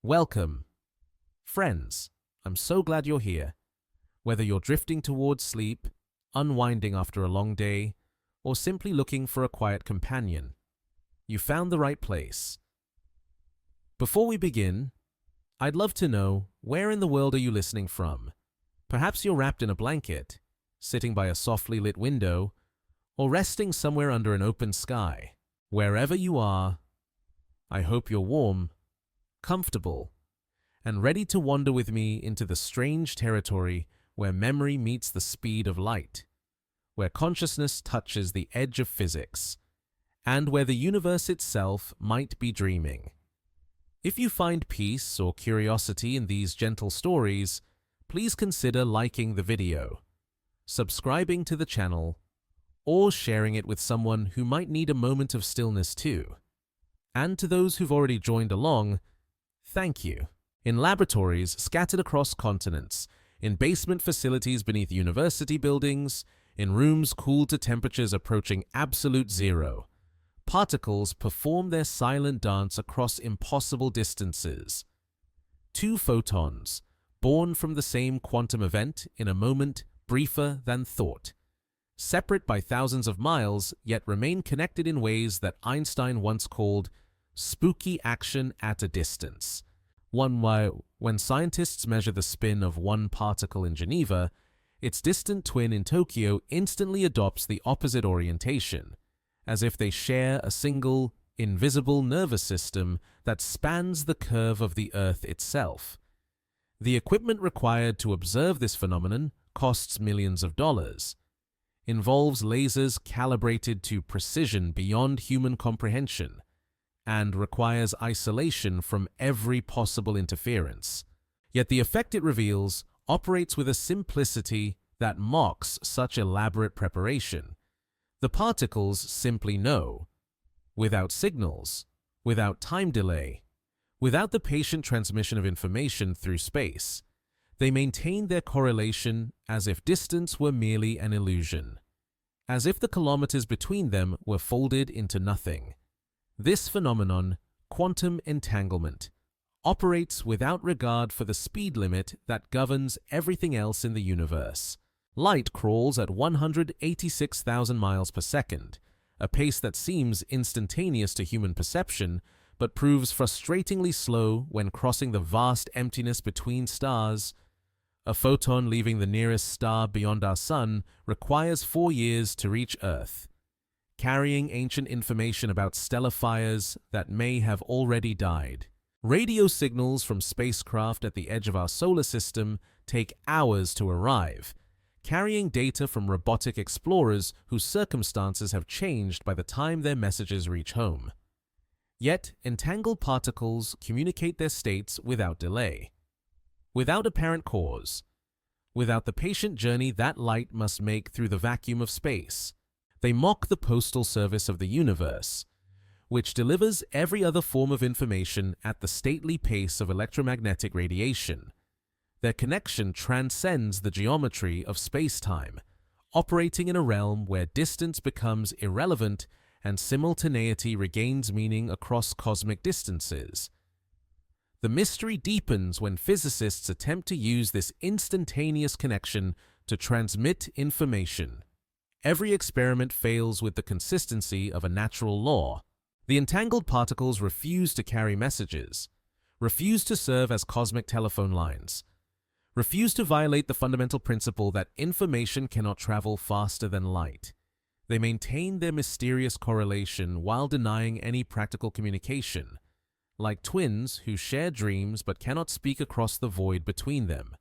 Welcome. Friends, I'm so glad you're here. Whether you're drifting towards sleep, unwinding after a long day, or simply looking for a quiet companion, you found the right place. Before we begin, I'd love to know, where in the world are you listening from? Perhaps you're wrapped in a blanket, sitting by a softly lit window, or resting somewhere under an open sky. Wherever you are, I hope you're warm, comfortable, and ready to wander with me into the strange territory where memory meets the speed of light, where consciousness touches the edge of physics, and where the universe itself might be dreaming. If you find peace or curiosity in these gentle stories, please consider liking the video, subscribing to the channel, or sharing it with someone who might need a moment of stillness too. And to those who've already joined along, thank you. In laboratories scattered across continents, in basement facilities beneath university buildings, in rooms cooled to temperatures approaching absolute zero, particles perform their silent dance across impossible distances. Two photons, born from the same quantum event in a moment briefer than thought, separate by thousands of miles, yet remain connected in ways that Einstein once called spooky action at a distance. When scientists measure the spin of one particle in Geneva, its distant twin in Tokyo instantly adopts the opposite orientation, as if they share a single, invisible nervous system that spans the curve of the Earth itself. The equipment required to observe this phenomenon costs millions of dollars, involves lasers calibrated to precision beyond human comprehension, and requires isolation from every possible interference. Yet the effect it reveals operates with a simplicity that mocks such elaborate preparation. The particles simply know, without signals, without time delay, without the patient transmission of information through space. They maintain their correlation as if distance were merely an illusion, as if the kilometers between them were folded into nothing. This phenomenon, quantum entanglement, operates without regard for the speed limit that governs everything else in the universe. Light crawls at 186,000 miles per second, a pace that seems instantaneous to human perception, but proves frustratingly slow when crossing the vast emptiness between stars. A photon leaving the nearest star beyond our sun requires 4 years to reach Earth, carrying ancient information about stellar fires that may have already died. Radio signals from spacecraft at the edge of our solar system take hours to arrive, carrying data from robotic explorers whose circumstances have changed by the time their messages reach home. Yet, entangled particles communicate their states without delay, without apparent cause, without the patient journey that light must make through the vacuum of space. They mock the postal service of the universe, which delivers every other form of information at the stately pace of electromagnetic radiation. Their connection transcends the geometry of space-time, operating in a realm where distance becomes irrelevant and simultaneity regains meaning across cosmic distances. The mystery deepens when physicists attempt to use this instantaneous connection to transmit information. Every experiment fails with the consistency of a natural law. The entangled particles refuse to carry messages, refuse to serve as cosmic telephone lines, refuse to violate the fundamental principle that information cannot travel faster than light. They maintain their mysterious correlation while denying any practical communication, like twins who share dreams but cannot speak across the void between them,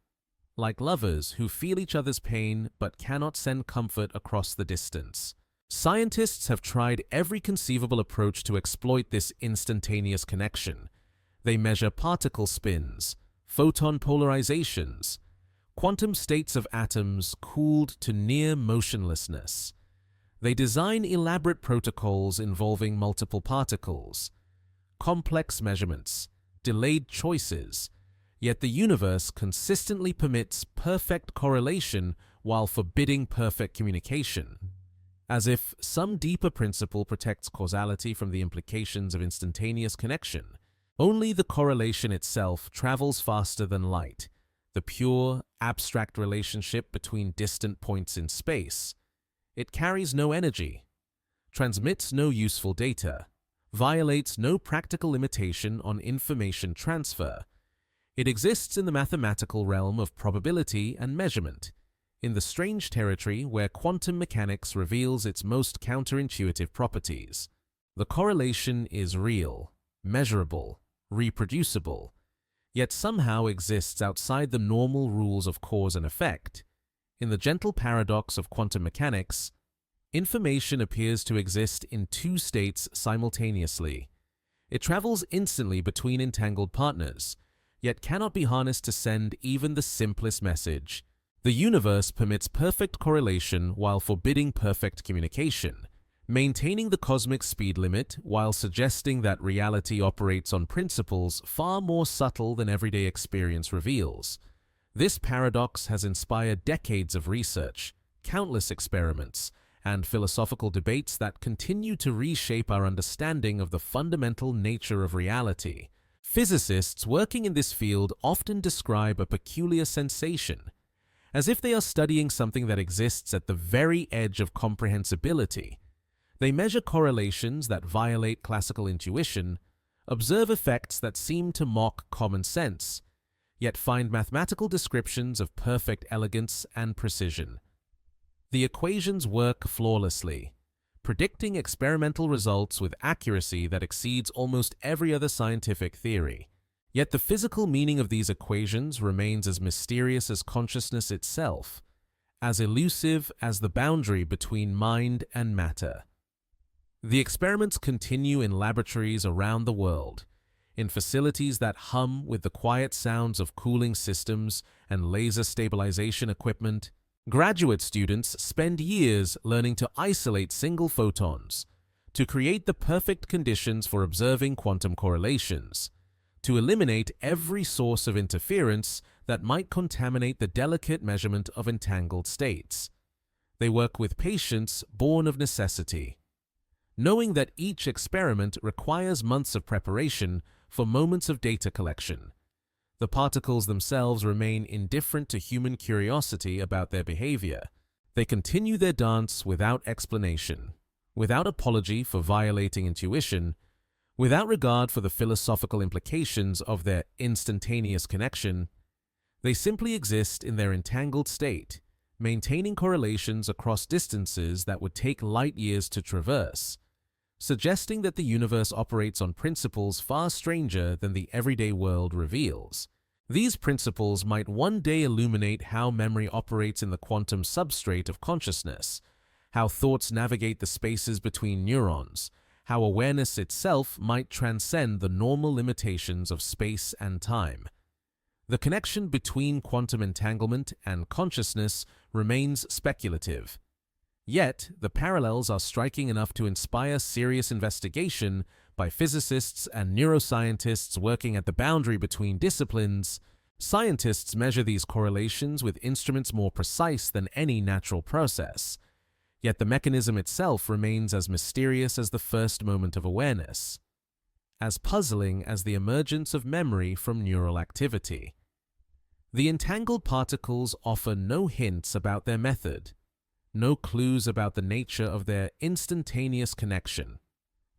like lovers who feel each other's pain but cannot send comfort across the distance. Scientists have tried every conceivable approach to exploit this instantaneous connection. They measure particle spins, photon polarizations, quantum states of atoms cooled to near motionlessness. They design elaborate protocols involving multiple particles, complex measurements, delayed choices, yet the universe consistently permits perfect correlation while forbidding perfect communication, as if some deeper principle protects causality from the implications of instantaneous connection. Only the correlation itself travels faster than light, the pure, abstract relationship between distant points in space. It carries no energy, transmits no useful data, violates no practical limitation on information transfer. It exists in the mathematical realm of probability and measurement, in the strange territory where quantum mechanics reveals its most counterintuitive properties. The correlation is real, measurable, reproducible, yet somehow exists outside the normal rules of cause and effect. In the gentle paradox of quantum mechanics, information appears to exist in two states simultaneously. It travels instantly between entangled partners, yet cannot be harnessed to send even the simplest message. The universe permits perfect correlation while forbidding perfect communication, maintaining the cosmic speed limit while suggesting that reality operates on principles far more subtle than everyday experience reveals. This paradox has inspired decades of research, countless experiments, and philosophical debates that continue to reshape our understanding of the fundamental nature of reality. Physicists working in this field often describe a peculiar sensation, as if they are studying something that exists at the very edge of comprehensibility. They measure correlations that violate classical intuition, observe effects that seem to mock common sense, yet find mathematical descriptions of perfect elegance and precision. The equations work flawlessly, predicting experimental results with accuracy that exceeds almost every other scientific theory. Yet the physical meaning of these equations remains as mysterious as consciousness itself, as elusive as the boundary between mind and matter. The experiments continue in laboratories around the world, in facilities that hum with the quiet sounds of cooling systems and laser stabilization equipment. Graduate students spend years learning to isolate single photons, to create the perfect conditions for observing quantum correlations, to eliminate every source of interference that might contaminate the delicate measurement of entangled states. They work with patience born of necessity, knowing that each experiment requires months of preparation for moments of data collection. The particles themselves remain indifferent to human curiosity about their behavior. They continue their dance without explanation, without apology for violating intuition, without regard for the philosophical implications of their instantaneous connection. They simply exist in their entangled state, maintaining correlations across distances that would take light years to traverse, suggesting that the universe operates on principles far stranger than the everyday world reveals. These principles might one day illuminate how memory operates in the quantum substrate of consciousness, how thoughts navigate the spaces between neurons, how awareness itself might transcend the normal limitations of space and time. The connection between quantum entanglement and consciousness remains speculative. Yet, the parallels are striking enough to inspire serious investigation by physicists and neuroscientists working at the boundary between disciplines. Scientists measure these correlations with instruments more precise than any natural process. Yet the mechanism itself remains as mysterious as the first moment of awareness, as puzzling as the emergence of memory from neural activity. The entangled particles offer no hints about their method, no clues about the nature of their instantaneous connection,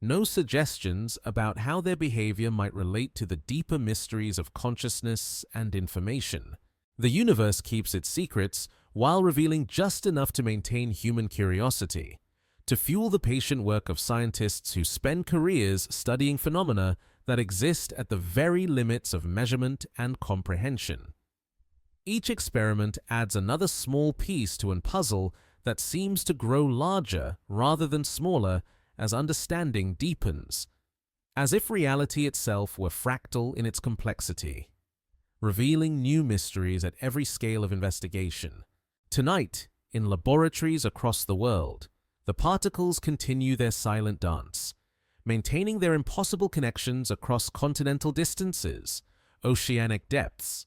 no suggestions about how their behavior might relate to the deeper mysteries of consciousness and information. The universe keeps its secrets while revealing just enough to maintain human curiosity, to fuel the patient work of scientists who spend careers studying phenomena that exist at the very limits of measurement and comprehension. Each experiment adds another small piece to a puzzle that seems to grow larger rather than smaller as understanding deepens, as if reality itself were fractal in its complexity, revealing new mysteries at every scale of investigation. Tonight, in laboratories across the world, the particles continue their silent dance, maintaining their impossible connections across continental distances, oceanic depths,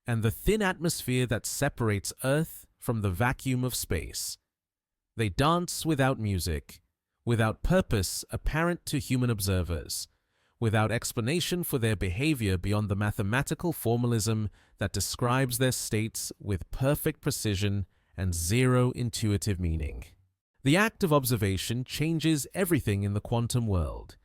and the thin atmosphere that separates Earth from the vacuum of space. They dance without music, without purpose apparent to human observers, without explanation for their behavior beyond the mathematical formalism that describes their states with perfect precision and zero intuitive meaning. The act of observation changes everything in the quantum world.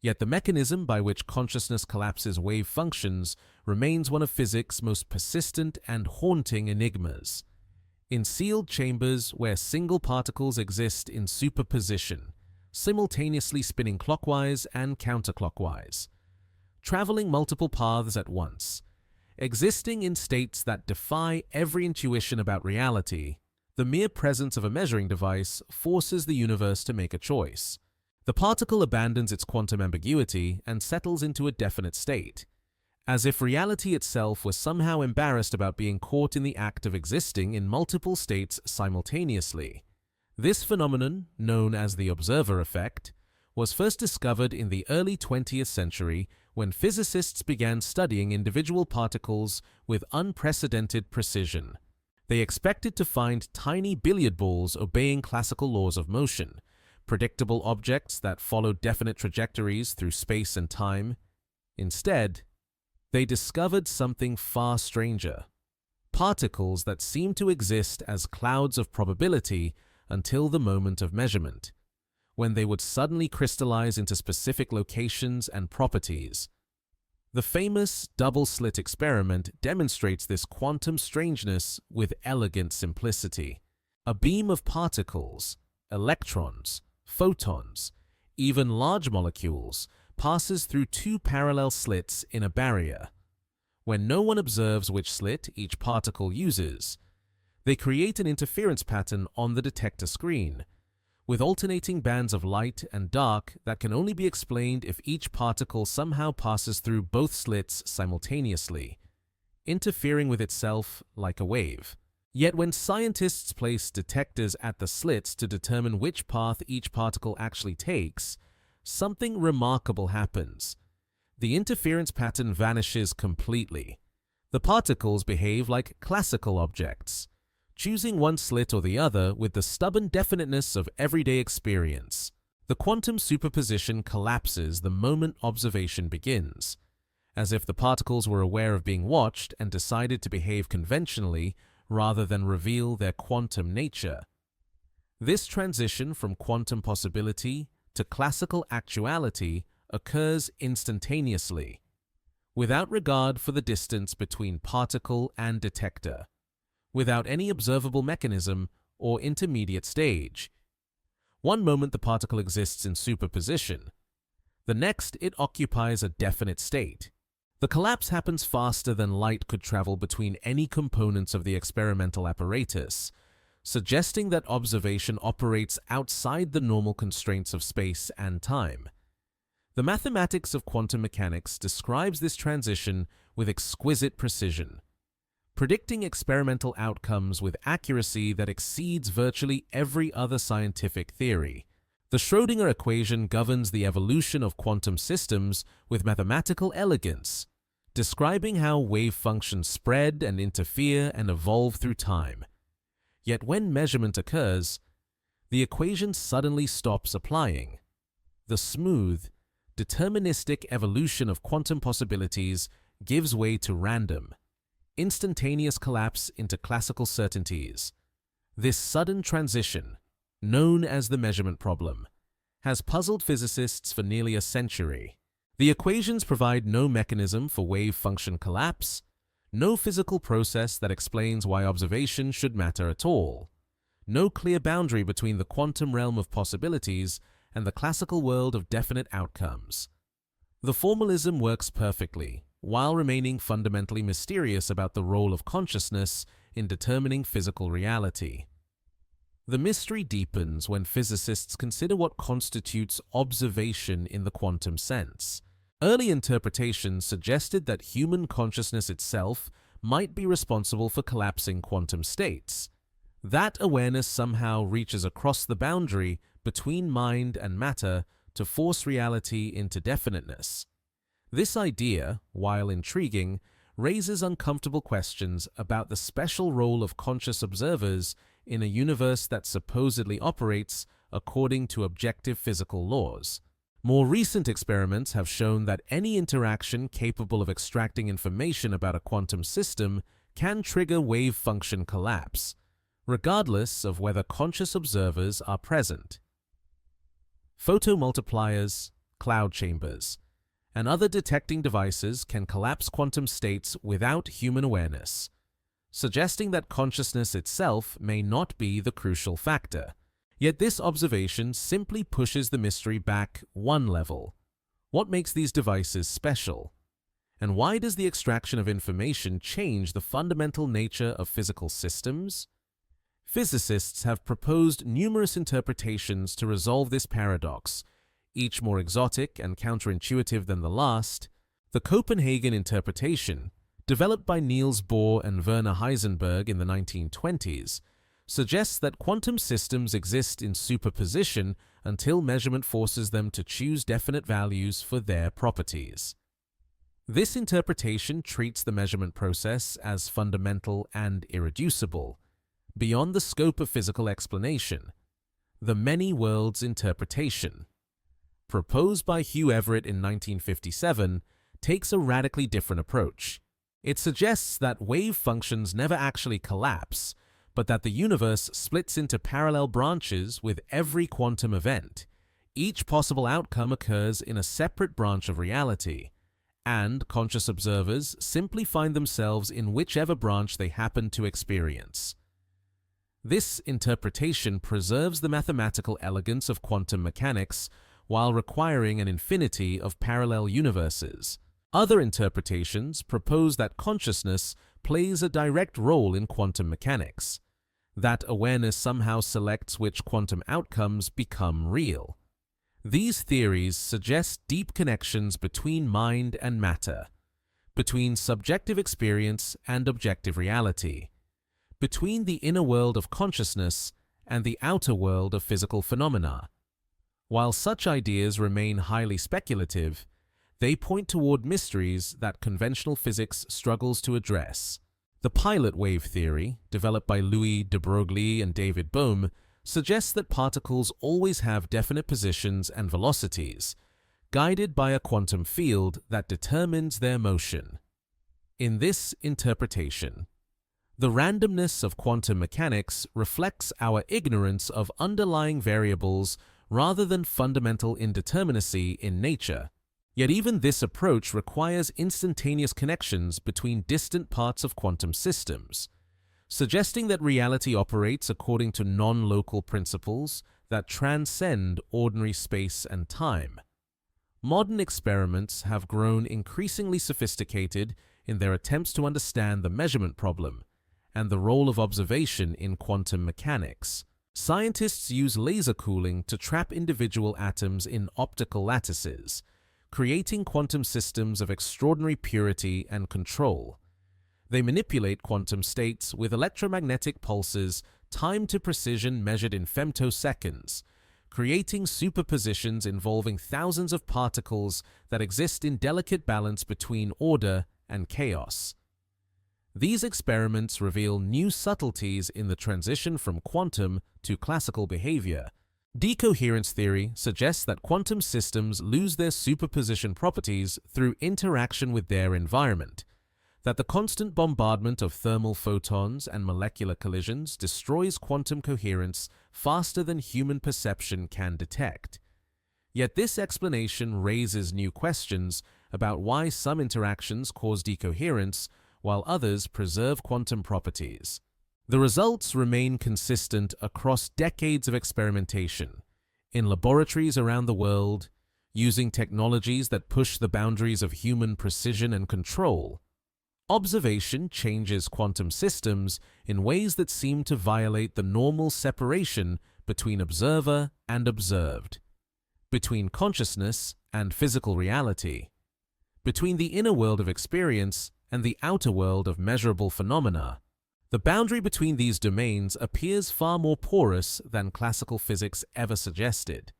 Yet the mechanism by which consciousness collapses wave functions remains one of physics' most persistent and haunting enigmas. In sealed chambers where single particles exist in superposition, simultaneously spinning clockwise and counterclockwise, traveling multiple paths at once, existing in states that defy every intuition about reality, the mere presence of a measuring device forces the universe to make a choice. The particle abandons its quantum ambiguity and settles into a definite state, as if reality itself was somehow embarrassed about being caught in the act of existing in multiple states simultaneously. This phenomenon, known as the observer effect, was first discovered in the early 20th century when physicists began studying individual particles with unprecedented precision. They expected to find tiny billiard balls obeying classical laws of motion, predictable objects that followed definite trajectories through space and time. Instead, they discovered something far stranger: particles that seemed to exist as clouds of probability until the moment of measurement, when they would suddenly crystallize into specific locations and properties. The famous double-slit experiment demonstrates this quantum strangeness with elegant simplicity. A beam of particles, electrons, photons, even large molecules, passes through two parallel slits in a barrier. When no one observes which slit each particle uses, they create an interference pattern on the detector screen, with alternating bands of light and dark that can only be explained if each particle somehow passes through both slits simultaneously, interfering with itself like a wave. Yet when scientists place detectors at the slits to determine which path each particle actually takes, something remarkable happens. The interference pattern vanishes completely. The particles behave like classical objects, choosing one slit or the other with the stubborn definiteness of everyday experience. The quantum superposition collapses the moment observation begins, as if the particles were aware of being watched and decided to behave conventionally rather than reveal their quantum nature. This transition from quantum possibility to classical actuality occurs instantaneously, without regard for the distance between particle and detector, without any observable mechanism or intermediate stage. One moment the particle exists in superposition, the next it occupies a definite state. The collapse happens faster than light could travel between any components of the experimental apparatus, suggesting that observation operates outside the normal constraints of space and time. The mathematics of quantum mechanics describes this transition with exquisite precision, predicting experimental outcomes with accuracy that exceeds virtually every other scientific theory. The Schrödinger equation governs the evolution of quantum systems with mathematical elegance, describing how wave functions spread and interfere and evolve through time. Yet when measurement occurs, the equation suddenly stops applying. The smooth, deterministic evolution of quantum possibilities gives way to random, instantaneous collapse into classical certainties. This sudden transition, known as the measurement problem, has puzzled physicists for nearly a century. The equations provide no mechanism for wave function collapse, no physical process that explains why observation should matter at all, no clear boundary between the quantum realm of possibilities and the classical world of definite outcomes. The formalism works perfectly, while remaining fundamentally mysterious about the role of consciousness in determining physical reality. The mystery deepens when physicists consider what constitutes observation in the quantum sense. Early interpretations suggested that human consciousness itself might be responsible for collapsing quantum states. That awareness somehow reaches across the boundary between mind and matter to force reality into definiteness. This idea, while intriguing, raises uncomfortable questions about the special role of conscious observers in a universe that supposedly operates according to objective physical laws. More recent experiments have shown that any interaction capable of extracting information about a quantum system can trigger wave function collapse, regardless of whether conscious observers are present. Photomultipliers, cloud chambers, and other detecting devices can collapse quantum states without human awareness, suggesting that consciousness itself may not be the crucial factor. Yet this observation simply pushes the mystery back one level. What makes these devices special? And why does the extraction of information change the fundamental nature of physical systems? Physicists have proposed numerous interpretations to resolve this paradox, each more exotic and counterintuitive than the last. The Copenhagen interpretation, developed by Niels Bohr and Werner Heisenberg in the 1920s, suggests that quantum systems exist in superposition until measurement forces them to choose definite values for their properties. This interpretation treats the measurement process as fundamental and irreducible, beyond the scope of physical explanation. The many worlds interpretation, proposed by Hugh Everett in 1957, takes a radically different approach. It suggests that wave functions never actually collapse, but that the universe splits into parallel branches with every quantum event. Each possible outcome occurs in a separate branch of reality, and conscious observers simply find themselves in whichever branch they happen to experience. This interpretation preserves the mathematical elegance of quantum mechanics while requiring an infinity of parallel universes. Other interpretations propose that consciousness plays a direct role in quantum mechanics, that awareness somehow selects which quantum outcomes become real. These theories suggest deep connections between mind and matter, between subjective experience and objective reality, between the inner world of consciousness and the outer world of physical phenomena. While such ideas remain highly speculative, they point toward mysteries that conventional physics struggles to address. The pilot wave theory, developed by Louis de Broglie and David Bohm, suggests that particles always have definite positions and velocities, guided by a quantum field that determines their motion. In this interpretation, the randomness of quantum mechanics reflects our ignorance of underlying variables rather than fundamental indeterminacy in nature. Yet even this approach requires instantaneous connections between distant parts of quantum systems, suggesting that reality operates according to non-local principles that transcend ordinary space and time. Modern experiments have grown increasingly sophisticated in their attempts to understand the measurement problem and the role of observation in quantum mechanics. Scientists use laser cooling to trap individual atoms in optical lattices, creating quantum systems of extraordinary purity and control. They manipulate quantum states with electromagnetic pulses timed to precision measured in femtoseconds, creating superpositions involving thousands of particles that exist in delicate balance between order and chaos. These experiments reveal new subtleties in the transition from quantum to classical behavior. Decoherence theory suggests that quantum systems lose their superposition properties through interaction with their environment, that the constant bombardment of thermal photons and molecular collisions destroys quantum coherence faster than human perception can detect. Yet this explanation raises new questions about why some interactions cause decoherence while others preserve quantum properties. The results remain consistent across decades of experimentation, in laboratories around the world, using technologies that push the boundaries of human precision and control. Observation changes quantum systems in ways that seem to violate the normal separation between observer and observed, between consciousness and physical reality, between the inner world of experience and the outer world of measurable phenomena. The boundary between these domains appears far more porous than classical physics ever suggested.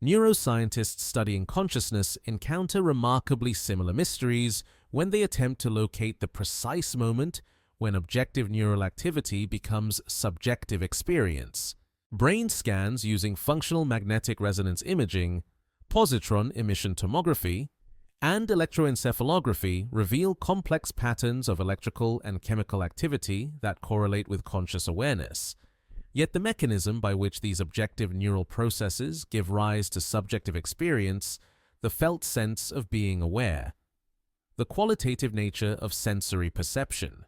Neuroscientists studying consciousness encounter remarkably similar mysteries when they attempt to locate the precise moment when objective neural activity becomes subjective experience. Brain scans using functional magnetic resonance imaging Positron emission tomography and electroencephalography reveal complex patterns of electrical and chemical activity that correlate with conscious awareness. Yet the mechanism by which these objective neural processes give rise to subjective experience, the felt sense of being aware, the qualitative nature of sensory perception,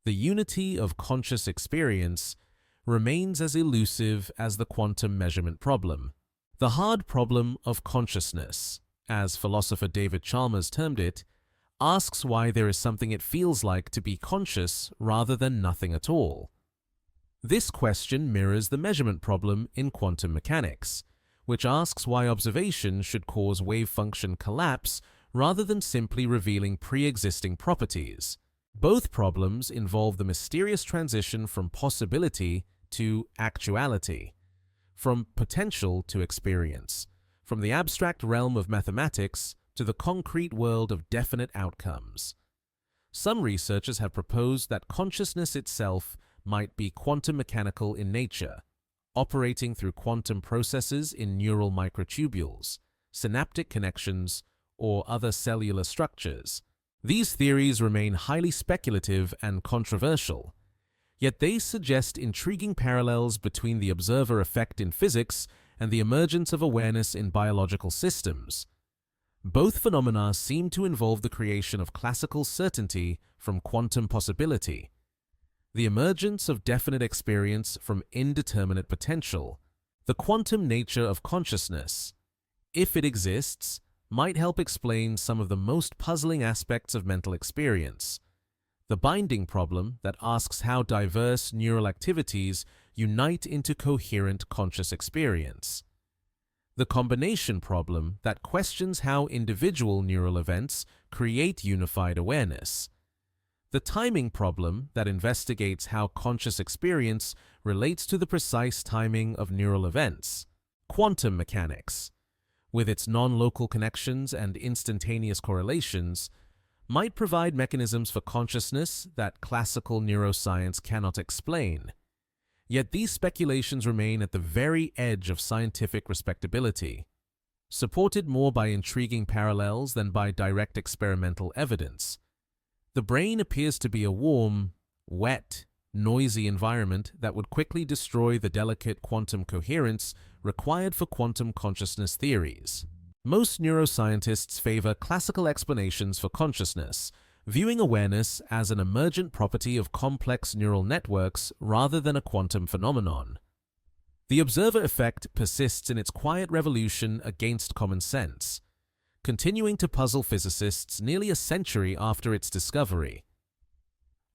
the unity of conscious experience, remains as elusive as the quantum measurement problem. The hard problem of consciousness, as philosopher David Chalmers termed it, asks why there is something it feels like to be conscious rather than nothing at all. This question mirrors the measurement problem in quantum mechanics, which asks why observation should cause wave function collapse rather than simply revealing pre-existing properties. Both problems involve the mysterious transition from possibility to actuality, from potential to experience, from the abstract realm of mathematics to the concrete world of definite outcomes. Some researchers have proposed that consciousness itself might be quantum mechanical in nature, operating through quantum processes in neural microtubules, synaptic connections, or other cellular structures. These theories remain highly speculative and controversial, yet they suggest intriguing parallels between the observer effect in physics and the emergence of awareness in biological systems. Both phenomena seem to involve the creation of classical certainty from quantum possibility, the emergence of definite experience from indeterminate potential. The quantum nature of consciousness, if it exists, might help explain some of the most puzzling aspects of mental experience. The binding problem that asks how diverse neural activities unite into coherent conscious experience. The combination problem that questions how individual neural events create unified awareness. The timing problem that investigates how conscious experience relates to the precise timing of neural events. Quantum mechanics, with its non-local connections and instantaneous correlations, might provide mechanisms for consciousness that classical neuroscience cannot explain. Yet these speculations remain at the very edge of scientific respectability, supported more by intriguing parallels than by direct experimental evidence. The brain appears to be a warm, wet, noisy environment that would quickly destroy the delicate quantum coherence required for quantum consciousness theories. Most neuroscientists favor classical explanations for consciousness, viewing awareness as an emergent property of complex neural networks rather than a quantum phenomenon. The observer effect persists in its quiet revolution against common sense, continuing to puzzle physicists nearly a century after its discovery.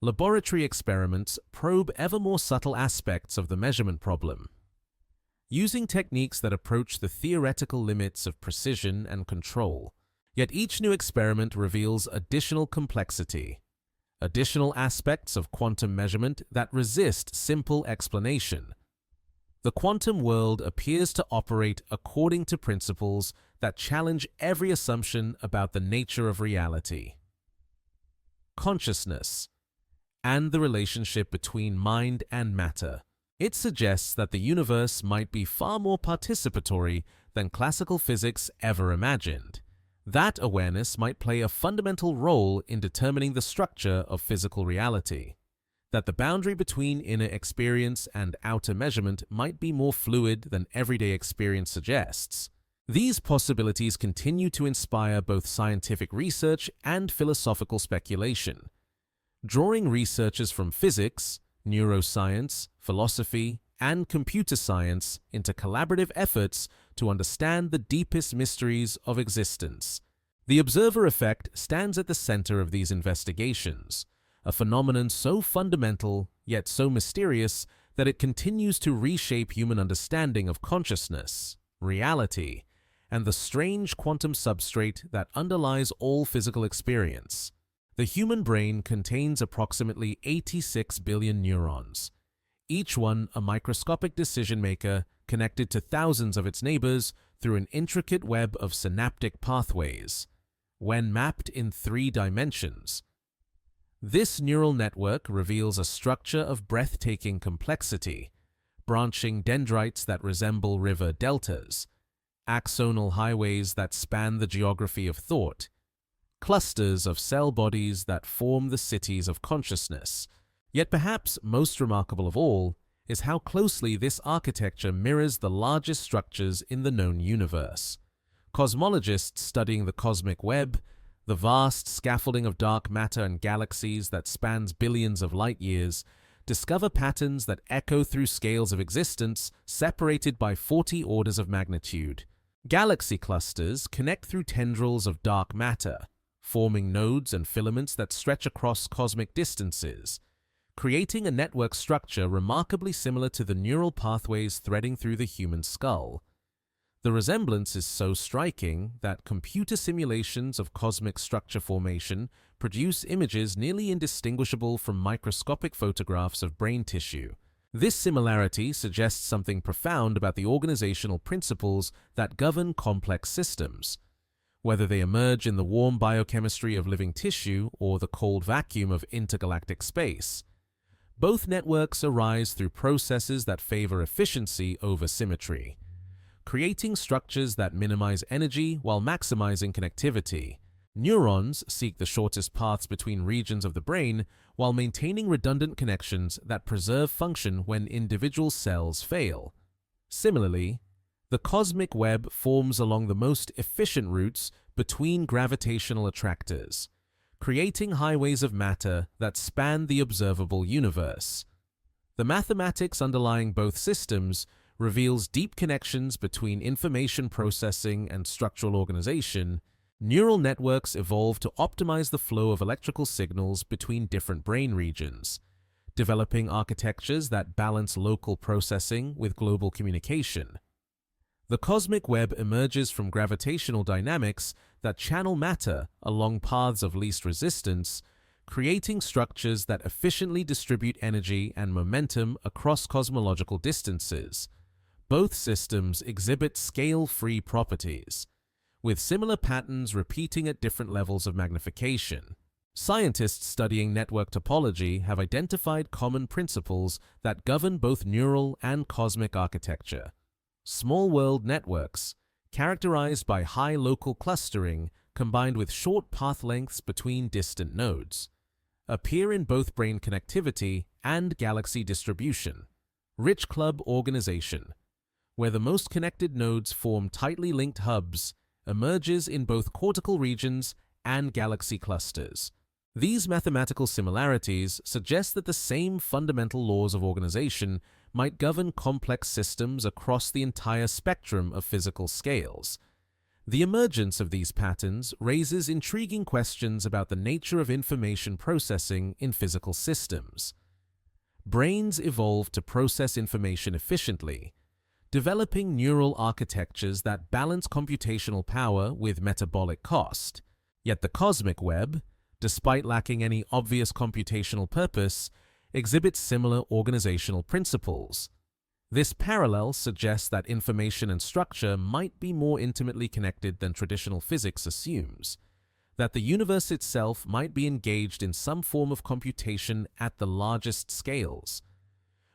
Laboratory experiments probe ever more subtle aspects of the measurement problem. Using techniques that approach the theoretical limits of precision and control, yet each new experiment reveals additional complexity, additional aspects of quantum measurement that resist simple explanation. The quantum world appears to operate according to principles that challenge every assumption about the nature of reality. Consciousness and the relationship between mind and matter. It suggests that the universe might be far more participatory than classical physics ever imagined. That awareness might play a fundamental role in determining the structure of physical reality. That the boundary between inner experience and outer measurement might be more fluid than everyday experience suggests. These possibilities continue to inspire both scientific research and philosophical speculation, drawing researchers from physics, neuroscience, philosophy, and computer science into collaborative efforts to understand the deepest mysteries of existence. The observer effect stands at the center of these investigations, a phenomenon so fundamental yet so mysterious that it continues to reshape human understanding of consciousness, reality, and the strange quantum substrate that underlies all physical experience. The human brain contains approximately 86 billion neurons, each one a microscopic decision maker connected to thousands of its neighbors through an intricate web of synaptic pathways, when mapped in 3 dimensions. This neural network reveals a structure of breathtaking complexity, branching dendrites that resemble river deltas, axonal highways that span the geography of thought, clusters of cell bodies that form the cities of consciousness. Yet perhaps most remarkable of all is how closely this architecture mirrors the largest structures in the known universe. Cosmologists studying the cosmic web, the vast scaffolding of dark matter and galaxies that spans billions of light years, discover patterns that echo through scales of existence separated by 40 orders of magnitude. Galaxy clusters connect through tendrils of dark matter, forming nodes and filaments that stretch across cosmic distances, creating a network structure remarkably similar to the neural pathways threading through the human skull. The resemblance is so striking that computer simulations of cosmic structure formation produce images nearly indistinguishable from microscopic photographs of brain tissue. This similarity suggests something profound about the organizational principles that govern complex systems. Whether they emerge in the warm biochemistry of living tissue or the cold vacuum of intergalactic space, both networks arise through processes that favor efficiency over symmetry, creating structures that minimize energy while maximizing connectivity. Neurons seek the shortest paths between regions of the brain while maintaining redundant connections that preserve function when individual cells fail. Similarly, the cosmic web forms along the most efficient routes between gravitational attractors, creating highways of matter that span the observable universe. The mathematics underlying both systems reveals deep connections between information processing and structural organization. Neural networks evolve to optimize the flow of electrical signals between different brain regions, developing architectures that balance local processing with global communication. The cosmic web emerges from gravitational dynamics that channel matter along paths of least resistance, creating structures that efficiently distribute energy and momentum across cosmological distances. Both systems exhibit scale-free properties, with similar patterns repeating at different levels of magnification. Scientists studying network topology have identified common principles that govern both neural and cosmic architecture. Small world networks, characterized by high local clustering combined with short path lengths between distant nodes, appear in both brain connectivity and galaxy distribution. Rich club organization, where the most connected nodes form tightly linked hubs, emerges in both cortical regions and galaxy clusters. These mathematical similarities suggest that the same fundamental laws of organization might govern complex systems across the entire spectrum of physical scales. The emergence of these patterns raises intriguing questions about the nature of information processing in physical systems. Brains evolved to process information efficiently, developing neural architectures that balance computational power with metabolic cost. Yet the cosmic web, despite lacking any obvious computational purpose, exhibits similar organizational principles. This parallel suggests that information and structure might be more intimately connected than traditional physics assumes, that the universe itself might be engaged in some form of computation at the largest scales.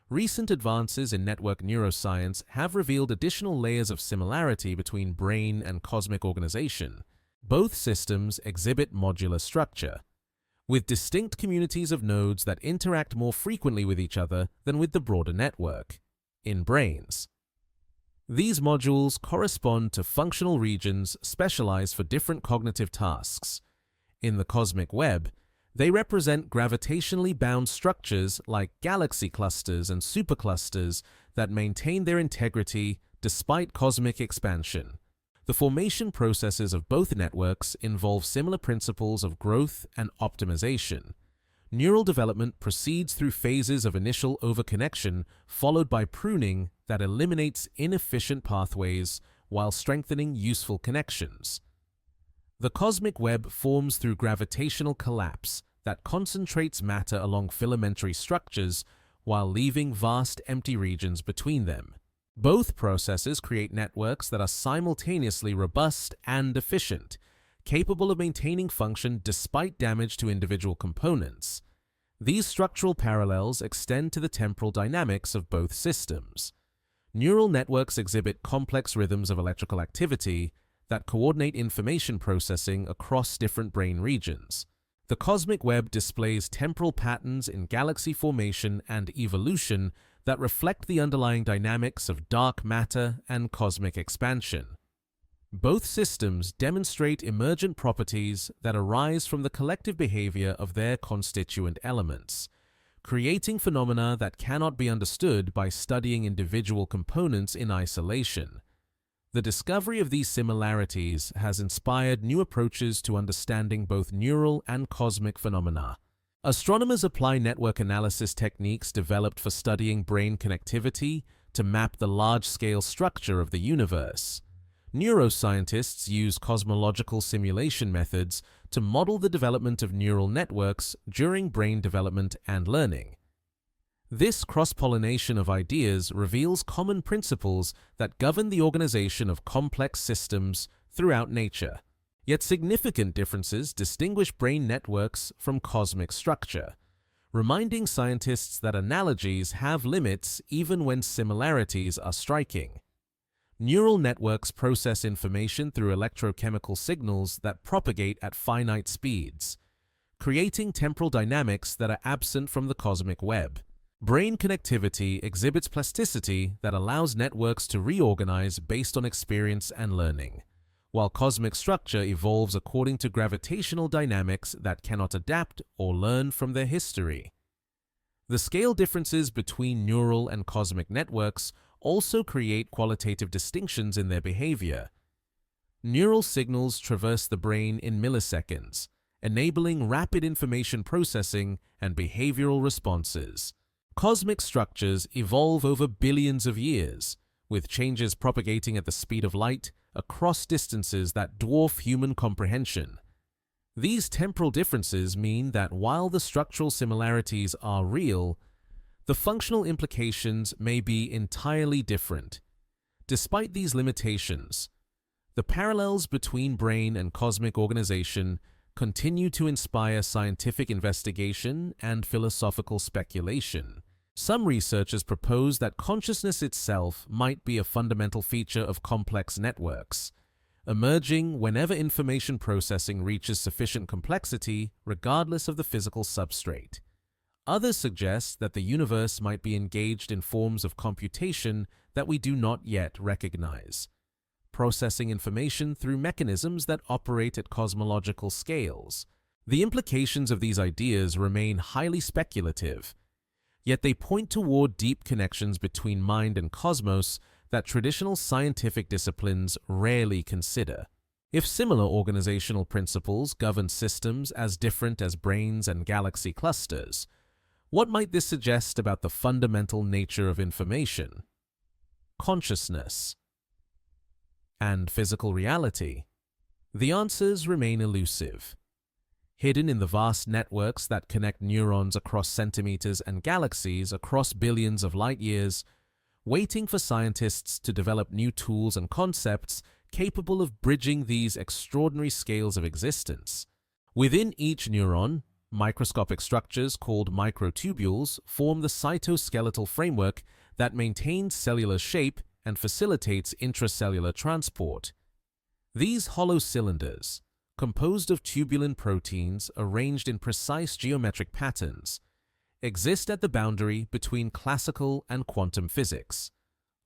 Recent advances in network neuroscience have revealed additional layers of similarity between brain and cosmic organization. Both systems exhibit modular structure, with distinct communities of nodes that interact more frequently with each other than with the broader network. In brains, these modules correspond to functional regions specialized for different cognitive tasks. In the cosmic web, they represent gravitationally bound structures like galaxy clusters and superclusters that maintain their integrity despite cosmic expansion. The formation processes of both networks involve similar principles of growth and optimization. Neural development proceeds through phases of initial overconnection followed by pruning that eliminates inefficient pathways while strengthening useful connections. The cosmic web forms through gravitational collapse that concentrates matter along filamentary structures while leaving vast empty regions between them. Both processes create networks that are simultaneously robust and efficient, capable of maintaining function despite damage to individual components. These structural parallels extend to the temporal dynamics of both systems. Neural networks exhibit complex rhythms of electrical activity that coordinate information processing across different brain regions. The cosmic web displays temporal patterns in galaxy formation and evolution that reflect the underlying dynamics of dark matter and cosmic expansion. Both systems demonstrate emergent properties that arise from the collective behavior of their constituent elements, creating phenomena that cannot be understood by studying individual components in isolation. The discovery of these similarities has inspired new approaches to understanding both neural and cosmic phenomena. Astronomers apply network analysis techniques developed for studying brain connectivity to map the large-scale structure of the universe. Neuroscientists use cosmological simulation methods to model the development of neural networks during brain development and learning. This cross-pollination of ideas reveals common principles that govern the organization of complex systems throughout nature. Yet significant differences distinguish brain networks from cosmic structure, reminding scientists that analogies have limits even when similarities are striking. Neural networks process information through electrochemical signals that propagate at finite speeds, creating temporal dynamics that are absent from the cosmic web. Brain connectivity exhibits plasticity that allows networks to reorganize based on experience and learning, while cosmic structure evolves according to gravitational dynamics that cannot adapt or learn from their history. The scale differences between neural and cosmic networks also create qualitative distinctions in their behavior. Neural signals traverse the brain in milliseconds, enabling rapid information processing and behavioral responses. Cosmic structures evolve over billions of years, with changes propagating at the speed of light across distances that dwarf human comprehension. These temporal differences mean that while the structural similarities are real, the functional implications may be entirely different. Despite these limitations, the parallels between brain and cosmic organization continue to inspire scientific investigation and philosophical speculation. Some researchers propose that consciousness itself might be a fundamental feature of complex networks, emerging whenever information processing reaches sufficient complexity regardless of the physical substrate. Others suggest that the universe might be engaged in forms of computation that we do not yet recognize, processing information through mechanisms that operate at cosmological scales. The implications of these ideas remain highly speculative, yet they point toward deep connections between mind and cosmos that traditional scientific disciplines rarely consider. If similar organizational principles govern systems as different as brains and galaxy clusters, what might this suggest about the fundamental nature of information, consciousness, and physical reality? The answers remain elusive. Hidden in the vast networks that connect neurons across centimeters and galaxies across billions of light years, waiting for scientists to develop new tools and concepts capable of bridging these extraordinary scales of existence. Within each neuron, microscopic structures called microtubules form the cytoskeletal framework that maintains cellular shape and facilitates intracellular transport. These hollow cylinders, composed of tubulin proteins arranged in precise geometric patterns, exist at the boundary between classical and quantum physics,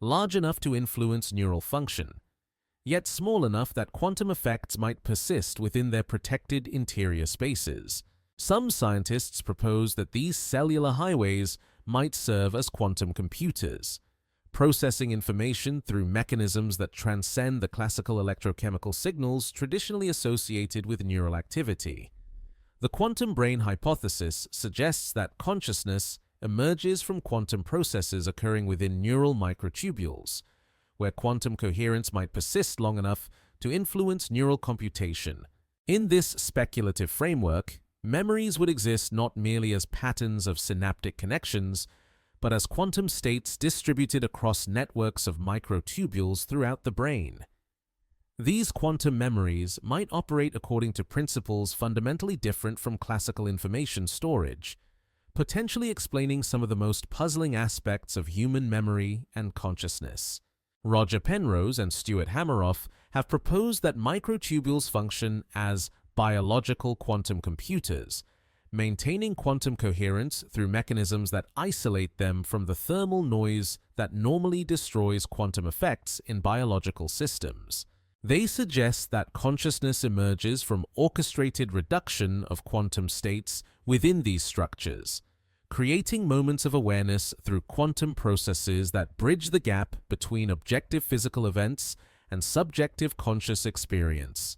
large enough to influence neural function, yet small enough that quantum effects might persist within their protected interior spaces. Some scientists propose that these cellular highways might serve as quantum computers, processing information through mechanisms that transcend the classical electrochemical signals traditionally associated with neural activity. The quantum brain hypothesis suggests that consciousness emerges from quantum processes occurring within neural microtubules, where quantum coherence might persist long enough to influence neural computation. In this speculative framework, memories would exist not merely as patterns of synaptic connections, but as quantum states distributed across networks of microtubules throughout the brain. These quantum memories might operate according to principles fundamentally different from classical information storage, potentially explaining some of the most puzzling aspects of human memory and consciousness. Roger Penrose and Stuart Hameroff have proposed that microtubules function as biological quantum computers, maintaining quantum coherence through mechanisms that isolate them from the thermal noise that normally destroys quantum effects in biological systems. They suggest that consciousness emerges from orchestrated reduction of quantum states within these structures, creating moments of awareness through quantum processes that bridge the gap between objective physical events and subjective conscious experience.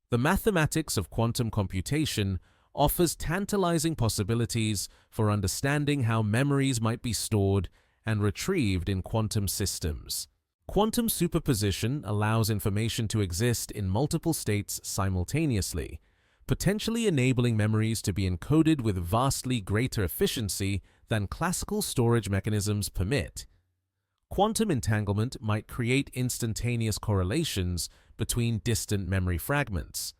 The mathematics of quantum computation offers tantalizing possibilities for understanding how memories might be stored and retrieved in quantum systems. Quantum superposition allows information to exist in multiple states simultaneously, potentially enabling memories to be encoded with vastly greater efficiency than classical storage mechanisms permit. Quantum entanglement might create instantaneous correlations between distant memory fragments,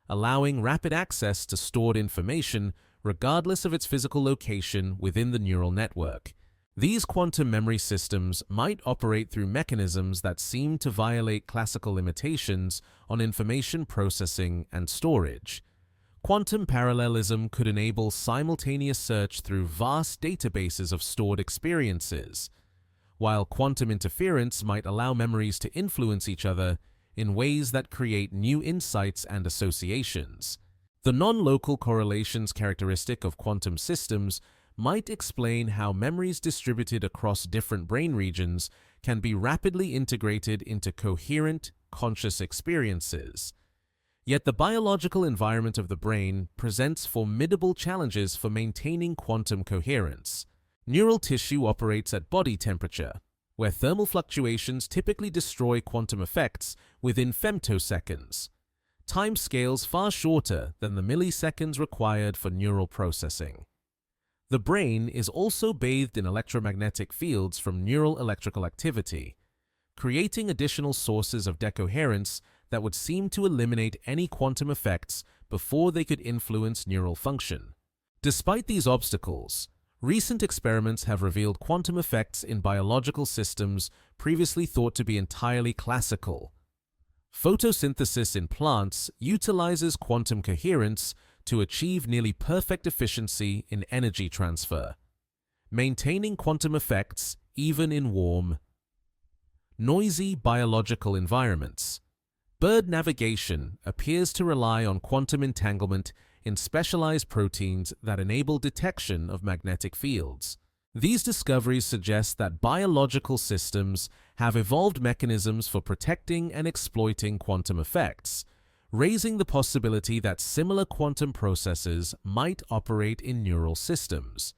allowing rapid access to stored information regardless of its physical location within the neural network. These quantum memory systems might operate through mechanisms that seem to violate classical limitations on information processing and storage. Quantum parallelism could enable simultaneous search through vast databases of stored experiences, while quantum interference might allow memories to influence each other in ways that create new insights and associations. The non-local correlations characteristic of quantum systems might explain how memories distributed across different brain regions can be rapidly integrated into coherent, conscious experiences. Yet the biological environment of the brain presents formidable challenges for maintaining quantum coherence. Neural tissue operates at body temperature, where thermal fluctuations typically destroy quantum effects within femtoseconds, timescales far shorter than the milliseconds required for neural processing. The brain is also bathed in electromagnetic fields from neural electrical activity, creating additional sources of decoherence that would seem to eliminate any quantum effects before they could influence neural function. Despite these obstacles, recent experiments have revealed quantum effects in biological systems previously thought to be entirely classical. Photosynthesis in plants utilizes quantum coherence to achieve nearly perfect efficiency in energy transfer, maintaining quantum effects even in warm, noisy biological environments. Bird navigation appears to rely on quantum entanglement in specialized proteins that enable detection of magnetic fields. These discoveries suggest that biological systems have evolved mechanisms for protecting and exploiting quantum effects, raising the possibility that similar quantum processes might operate in neural systems.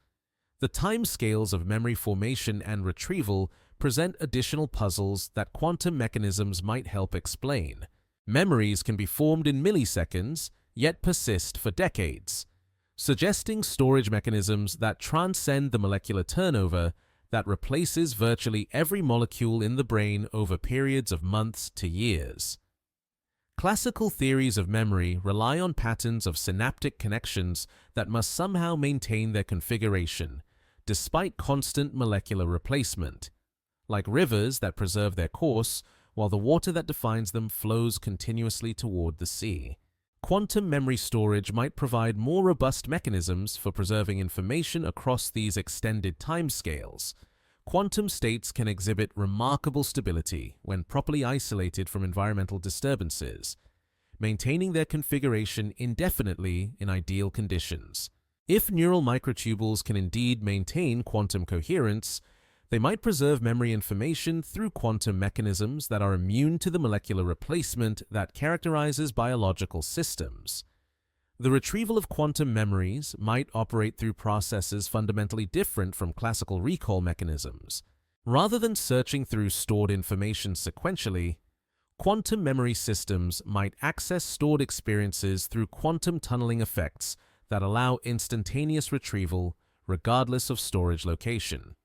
The timescales of memory formation and retrieval present additional puzzles that quantum mechanisms might help explain. Memories can be formed in milliseconds, yet persist for decades, suggesting storage mechanisms that transcend the molecular turnover that replaces virtually every molecule in the brain over periods of months to years. Classical theories of memory rely on patterns of synaptic connections that must somehow maintain their configuration, despite constant molecular replacement, like rivers that preserve their course while the water that defines them flows continuously toward the sea. Quantum memory storage might provide more robust mechanisms for preserving information across these extended timescales. Quantum states can exhibit remarkable stability when properly isolated from environmental disturbances, maintaining their configuration indefinitely in ideal conditions. If neural microtubules can indeed maintain quantum coherence, they might preserve memory information through quantum mechanisms that are immune to the molecular replacement that characterizes biological systems. The retrieval of quantum memories might operate through processes fundamentally different from classical recall mechanisms. Rather than searching through stored information sequentially, quantum memory systems might access stored experiences through quantum tunneling effects that allow instantaneous retrieval regardless of storage location.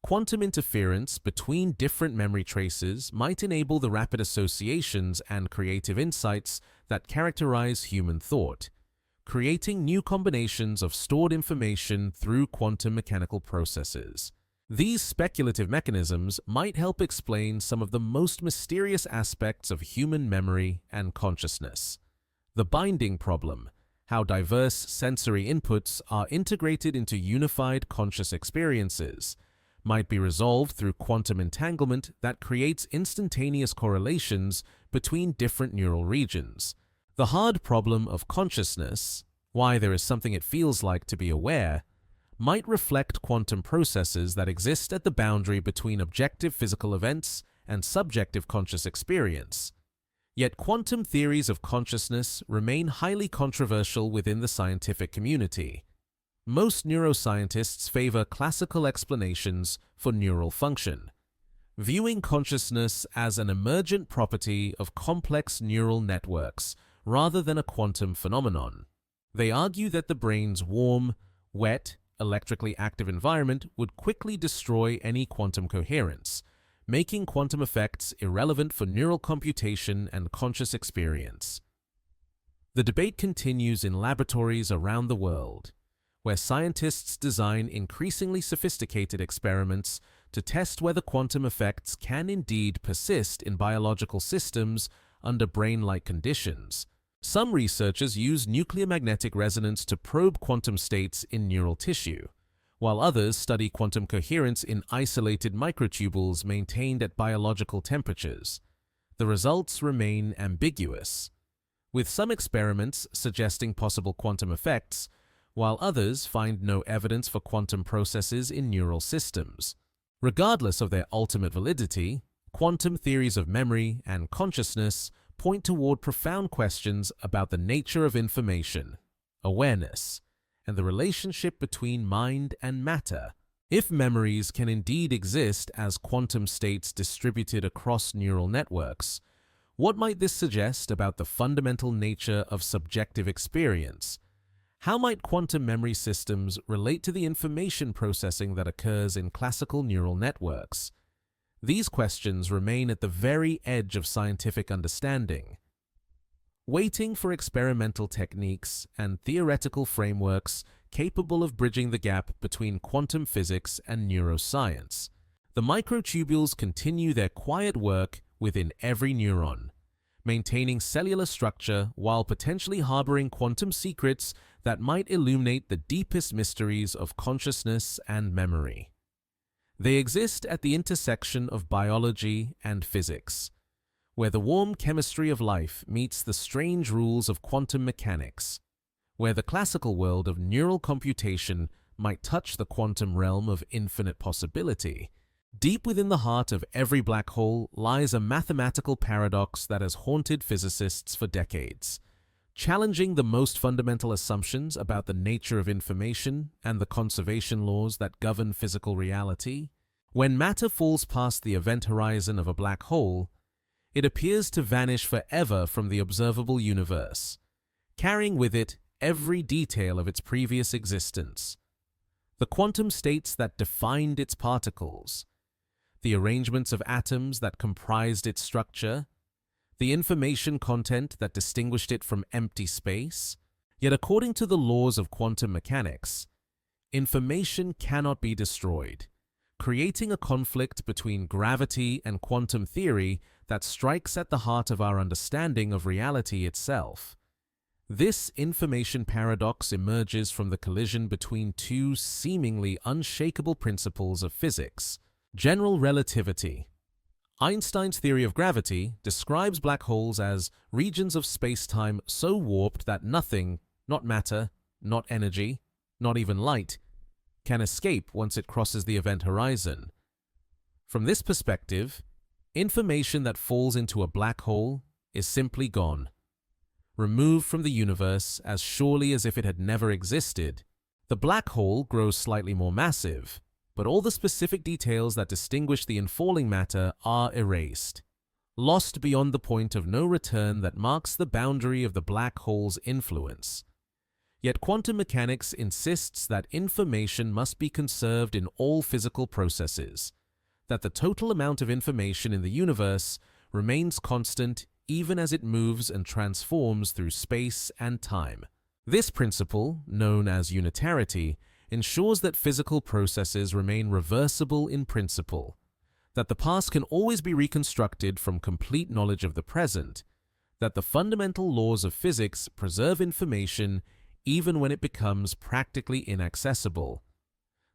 Quantum interference between different memory traces might enable the rapid associations and creative insights that characterize human thought, creating new combinations of stored information through quantum mechanical processes. These speculative mechanisms might help explain some of the most mysterious aspects of human memory and consciousness. The binding problem, how diverse sensory inputs are integrated into unified conscious experiences, might be resolved through quantum entanglement that creates instantaneous correlations between different neural regions. The hard problem of consciousness, why there is something it feels like to be aware, might reflect quantum processes that exist at the boundary between objective physical events and subjective conscious experience. Yet quantum theories of consciousness remain highly controversial within the scientific community. Most neuroscientists favor classical explanations for neural function, viewing consciousness as an emergent property of complex neural networks rather than a quantum phenomenon. They argue that the brain's warm, wet, electrically active environment would quickly destroy any quantum coherence, making quantum effects irrelevant for neural computation and conscious experience. The debate continues in laboratories around the world, where scientists design increasingly sophisticated experiments to test whether quantum effects can indeed persist in biological systems under brain-like conditions. Some researchers use nuclear magnetic resonance to probe quantum states in neural tissue, while others study quantum coherence in isolated microtubules maintained at biological temperatures. The results remain ambiguous, with some experiments suggesting possible quantum effects, while others find no evidence for quantum processes in neural systems. Regardless of their ultimate validity, quantum theories of memory and consciousness point toward profound questions about the nature of information, awareness, and the relationship between mind and matter. If memories can indeed exist as quantum states distributed across neural networks, what might this suggest about the fundamental nature of subjective experience? How might quantum memory systems relate to the information processing that occurs in classical neural networks? These questions remain at the very edge of scientific understanding, waiting for experimental techniques and theoretical frameworks capable of bridging the gap between quantum physics and neuroscience. The microtubules continue their quiet work within every neuron, maintaining cellular structure while potentially harboring quantum secrets that might illuminate the deepest mysteries of consciousness and memory. They exist at the intersection of biology and physics, where the warm chemistry of life meets the strange rules of quantum mechanics, where the classical world of neural computation might touch the quantum realm of infinite possibility. Deep within the heart of every black hole lies a mathematical paradox that has haunted physicists for decades, challenging the most fundamental assumptions about the nature of information and the conservation laws that govern physical reality. When matter falls past the event horizon of a black hole, it appears to vanish forever from the observable universe, carrying with it every detail of its previous existence. The quantum states that defined its particles, the arrangements of atoms that comprised its structure, the information content that distinguished it from empty space. Yet according to the laws of quantum mechanics, information cannot be destroyed, creating a conflict between gravity and quantum theory that strikes at the heart of our understanding of reality itself. This information paradox emerges from the collision between two seemingly unshakable principles of physics: general relativity. Einstein's theory of gravity describes black holes as regions of space-time so warped that nothing, not matter, not energy, not even light, can escape once it crosses the event horizon. From this perspective, information that falls into a black hole is simply gone, removed from the universe as surely as if it had never existed. The black hole grows slightly more massive, but all the specific details that distinguish the infalling matter are erased, lost beyond the point of no return that marks the boundary of the black hole's influence. Yet quantum mechanics insists that information must be conserved in all physical processes, that the total amount of information in the universe remains constant even as it moves and transforms through space and time. This principle, known as unitarity, ensures that physical processes remain reversible in principle, that the past can always be reconstructed from complete knowledge of the present, that the fundamental laws of physics preserve information even when it becomes practically inaccessible.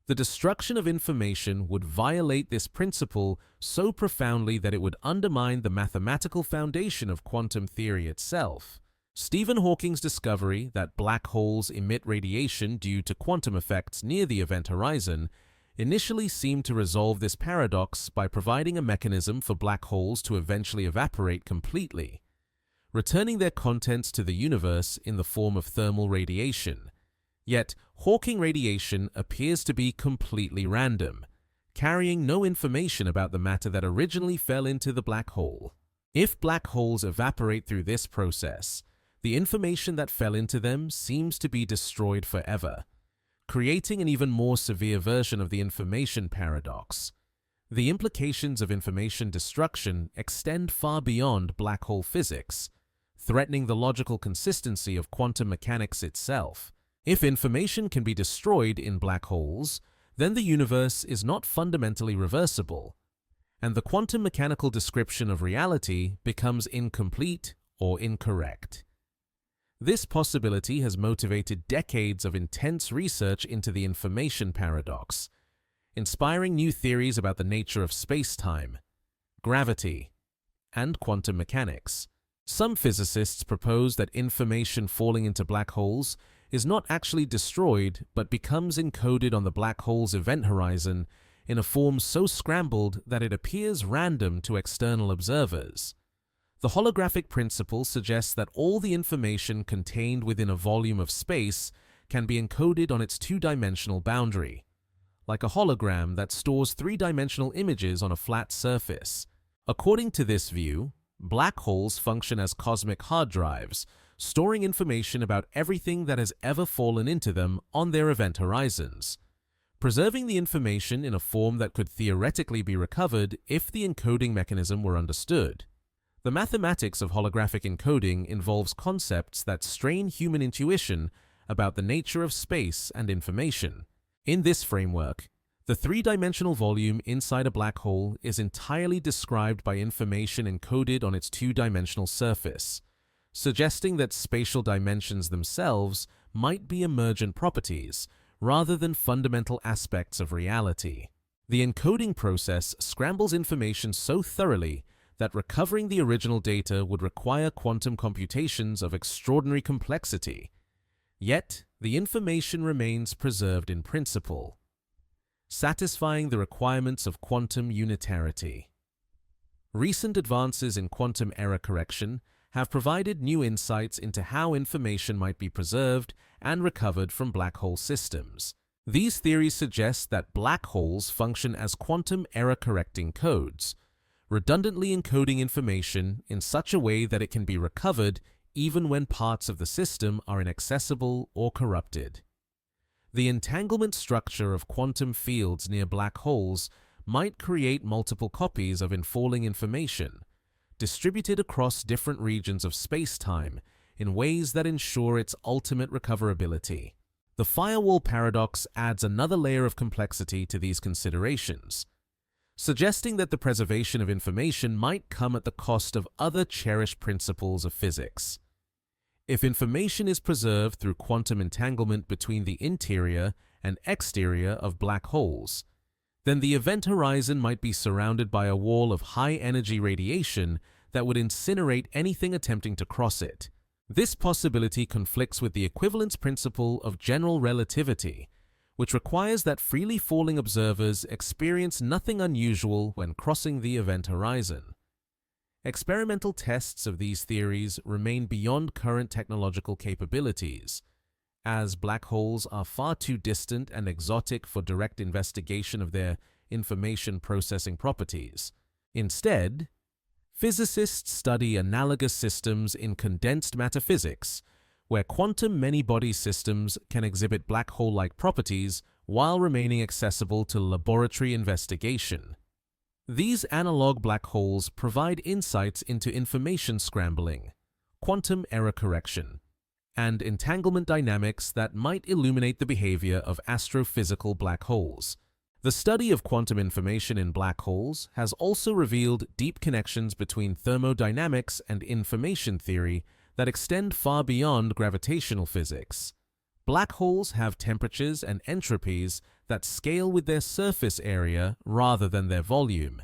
The destruction of information would violate this principle so profoundly that it would undermine the mathematical foundation of quantum theory itself. Stephen Hawking's discovery that black holes emit radiation due to quantum effects near the event horizon initially seemed to resolve this paradox by providing a mechanism for black holes to eventually evaporate completely, returning their contents to the universe in the form of thermal radiation. Yet, Hawking radiation appears to be completely random, carrying no information about the matter that originally fell into the black hole. If black holes evaporate through this process, the information that fell into them seems to be destroyed forever, creating an even more severe version of the information paradox. The implications of information destruction extend far beyond black hole physics, threatening the logical consistency of quantum mechanics itself. If information can be destroyed in black holes, then the universe is not fundamentally reversible, and the quantum mechanical description of reality becomes incomplete or incorrect. This possibility has motivated decades of intense research into the information paradox, inspiring new theories about the nature of space-time, gravity, and quantum mechanics. Some physicists propose that information falling into black holes is not actually destroyed but becomes encoded on the black hole's event horizon in a form so scrambled that it appears random to external observers. The holographic principle suggests that all the information contained within a volume of space can be encoded on its two-dimensional boundary, like a hologram that stores three-dimensional images on a flat surface. According to this view, black holes function as cosmic hard drives, storing information about everything that has ever fallen into them on their event horizons, preserving the information in a form that could theoretically be recovered if the encoding mechanism were understood. The mathematics of holographic encoding involves concepts that strain human intuition about the nature of space and information. In this framework, the three-dimensional volume inside a black hole is entirely described by information encoded on its two-dimensional surface, suggesting that spatial dimensions themselves might be emergent properties rather than fundamental aspects of reality. The encoding process scrambles information so thoroughly that recovering the original data would require quantum computations of extraordinary complexity. Yet, the information remains preserved in principle, satisfying the requirements of quantum unitarity. Recent advances in quantum error correction have provided new insights into how information might be preserved and recovered from black hole systems. These theories suggest that black holes function as quantum error-correcting codes, redundantly encoding information in such a way that it can be recovered even when parts of the system are inaccessible or corrupted. The entanglement structure of quantum fields near black holes might create multiple copies of infalling information, distributed across different regions of space-time in ways that ensure its ultimate recoverability. The firewall paradox adds another layer of complexity to these considerations, suggesting that the preservation of information might come at the cost of other cherished principles of physics. If information is preserved through quantum entanglement between the interior and exterior of black holes, then the event horizon might be surrounded by a wall of high-energy radiation that would incinerate anything attempting to cross it. This possibility conflicts with the equivalence principle of general relativity, which requires that freely falling observers experience nothing unusual when crossing the event horizon. Experimental tests of these theories remain beyond current technological capabilities, as black holes are far too distant and exotic for direct investigation of their information processing properties. Instead, physicists study analogous systems in condensed matter physics, where quantum many-body systems can exhibit black hole-like properties while remaining accessible to laboratory investigation. These analog black holes provide insights into information scrambling, quantum error correction, and entanglement dynamics that might illuminate the behavior of astrophysical black holes. The study of quantum information in black holes has also revealed deep connections between thermodynamics and information theory that extend far beyond gravitational physics. Black holes have temperatures and entropies that scale with their surface area rather than their volume,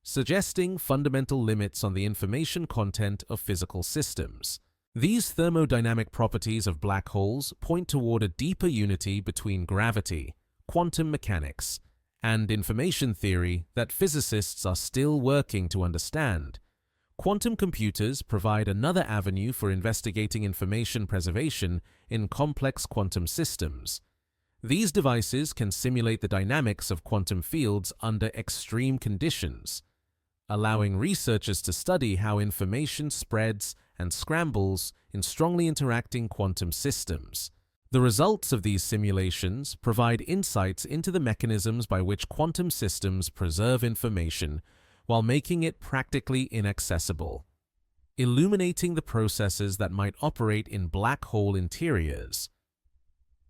suggesting fundamental limits on the information content of physical systems. These thermodynamic properties of black holes point toward a deeper unity between gravity, quantum mechanics, and information theory that physicists are still working to understand. Quantum computers provide another avenue for investigating information preservation in complex quantum systems. These devices can simulate the dynamics of quantum fields under extreme conditions, allowing researchers to study how information spreads and scrambles in strongly interacting quantum systems. The results of these simulations provide insights into the mechanisms by which quantum systems preserve information while making it practically inaccessible, illuminating the processes that might operate in black hole interiors.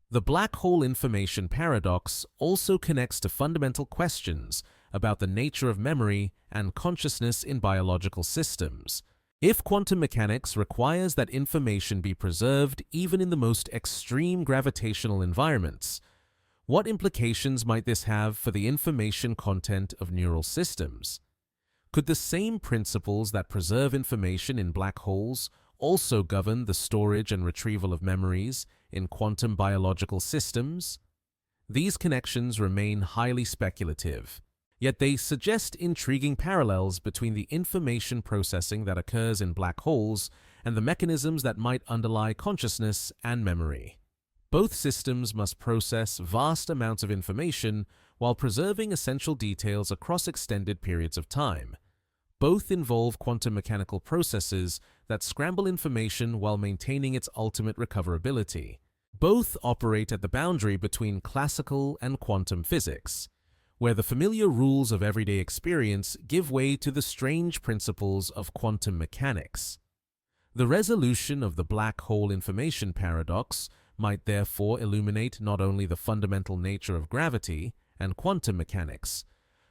The black hole information paradox also connects to fundamental questions about the nature of memory and consciousness in biological systems. If quantum mechanics requires that information be preserved even in the most extreme gravitational environments, what implications might this have for the information content of neural systems? Could the same principles that preserve information in black holes also govern the storage and retrieval of memories in quantum biological systems? These connections remain highly speculative, yet they suggest intriguing parallels between the information processing that occurs in black holes and the mechanisms that might underlie consciousness and memory. Both systems must process vast amounts of information while preserving essential details across extended periods of time. Both involve quantum mechanical processes that scramble information while maintaining its ultimate recoverability. Both operate at the boundary between classical and quantum physics, where the familiar rules of everyday experience give way to the strange principles of quantum mechanics. The resolution of the black hole information paradox might therefore illuminate not only the fundamental nature of gravity and quantum mechanics,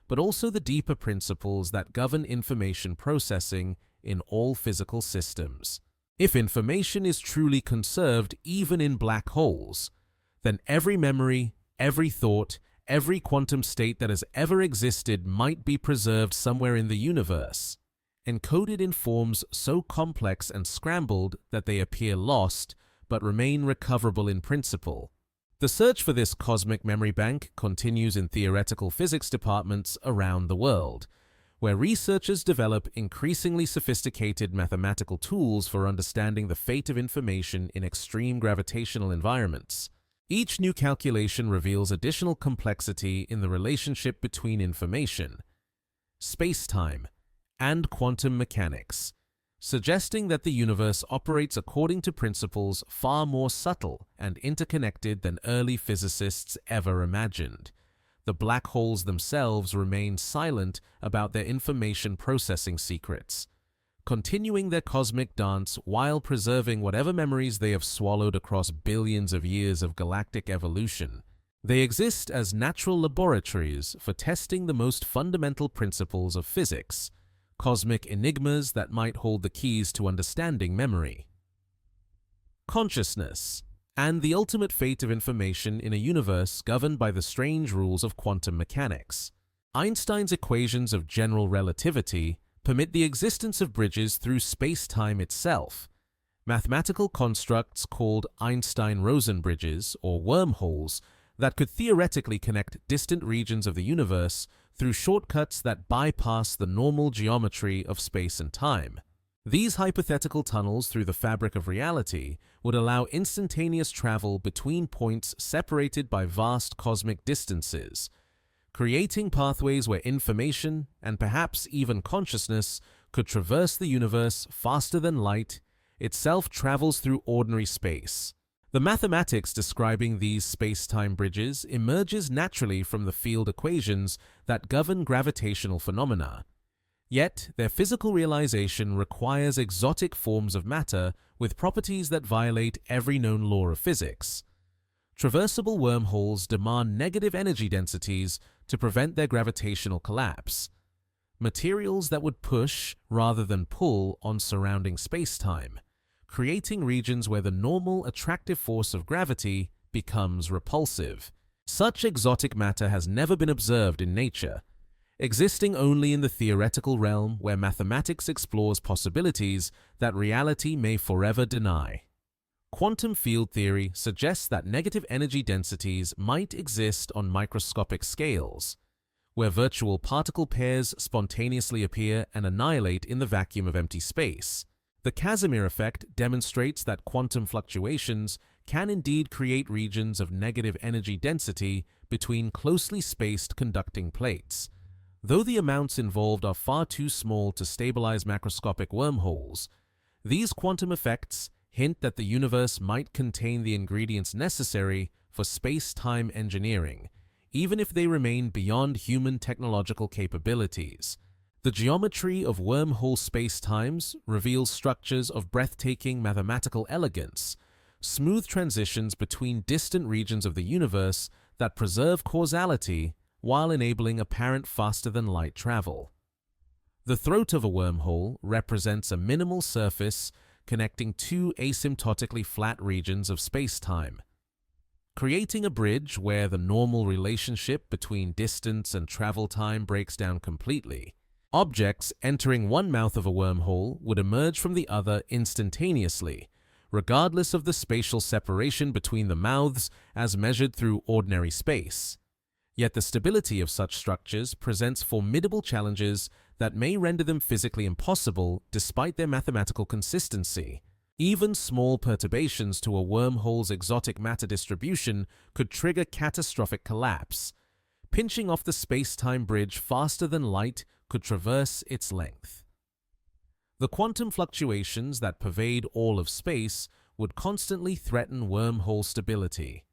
but also the deeper principles that govern information processing in all physical systems. If information is truly conserved even in black holes, then every memory, every thought, every quantum state that has ever existed might be preserved somewhere in the universe, encoded in forms so complex and scrambled that they appear lost but remain recoverable in principle. The search for this cosmic memory bank continues in theoretical physics departments around the world, where researchers develop increasingly sophisticated mathematical tools for understanding the fate of information in extreme gravitational environments. Each new calculation reveals additional complexity in the relationship between information, space-time, and quantum mechanics, suggesting that the universe operates according to principles far more subtle and interconnected than early physicists ever imagined. The black holes themselves remain silent about their information processing secrets, continuing their cosmic dance while preserving whatever memories they have swallowed across billions of years of galactic evolution. They exist as natural laboratories for testing the most fundamental principles of physics, cosmic enigmas that might hold the keys to understanding memory, consciousness, and the ultimate fate of information in a universe governed by the strange rules of quantum mechanics. Einstein's equations of general relativity permit the existence of bridges through space-time itself, mathematical constructs called Einstein-Rosen bridges, or wormholes, that could theoretically connect distant regions of the universe through shortcuts that bypass the normal geometry of space and time. These hypothetical tunnels through the fabric of reality would allow instantaneous travel between points separated by vast cosmic distances, creating pathways where information, and perhaps even consciousness, could traverse the universe faster than light itself travels through ordinary space. The mathematics describing these space-time bridges emerges naturally from the field equations that govern gravitational phenomena, Yet, their physical realization requires exotic forms of matter with properties that violate every known law of physics. Traversable wormholes demand negative energy densities to prevent their gravitational collapse, materials that would push rather than pull on surrounding spacetime, creating regions where the normal attractive force of gravity becomes repulsive. Such exotic matter has never been observed in nature, existing only in the theoretical realm where mathematics explores possibilities that reality may forever deny. Quantum field theory suggests that negative energy densities might exist on microscopic scales, where virtual particle pairs spontaneously appear and annihilate in the vacuum of empty space. The Casimir effect demonstrates that quantum fluctuations can indeed create regions of negative energy density between closely spaced conducting plates. Though the amounts involved are far too small to stabilize macroscopic wormholes, these quantum effects hint that the universe might contain the ingredients necessary for space-time engineering, even if they remain beyond human technological capabilities. The geometry of wormhole spacetimes reveals structures of breathtaking mathematical elegance, smooth transitions between distant regions of the universe that preserve causality while enabling apparent faster-than-light travel. The throat of a wormhole represents a minimal surface connecting two asymptotically flat regions of spacetime, creating a bridge where the normal relationship between distance and travel time breaks down completely. Objects entering one mouth of a wormhole would emerge from the other instantaneously, regardless of the spatial separation between the mouths as measured through ordinary space. Yet the stability of such structures presents formidable challenges that may render them physically impossible despite their mathematical consistency. Even small perturbations to a wormhole's exotic matter distribution could trigger catastrophic collapse. Pinching off the space-time bridge faster than light could traverse its length. The quantum fluctuations that pervade all of space would constantly threaten wormhole stability,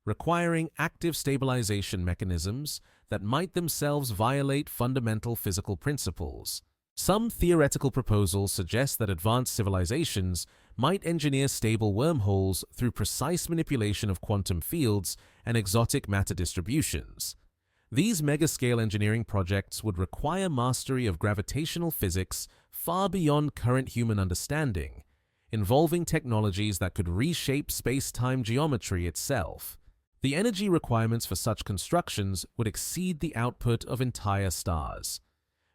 requiring active stabilization mechanisms that might themselves violate fundamental physical principles. Some theoretical proposals suggest that advanced civilizations might engineer stable wormholes through precise manipulation of quantum fields and exotic matter distributions. These megascale engineering projects would require mastery of gravitational physics far beyond current human understanding, involving technologies that could reshape space-time geometry itself. The energy requirements for such constructions would exceed the output of entire stars,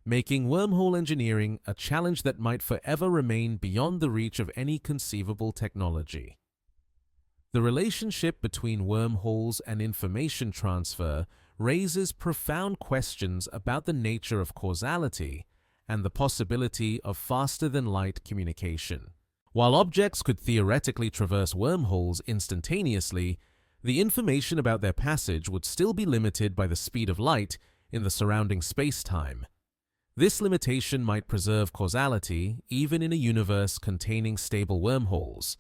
making wormhole engineering a challenge that might forever remain beyond the reach of any conceivable technology. The relationship between wormholes and information transfer raises profound questions about the nature of causality and the possibility of faster-than-light communication. While objects could theoretically traverse wormholes instantaneously, the information about their passage would still be limited by the speed of light in the surrounding space-time. This limitation might preserve causality even in a universe containing stable wormholes,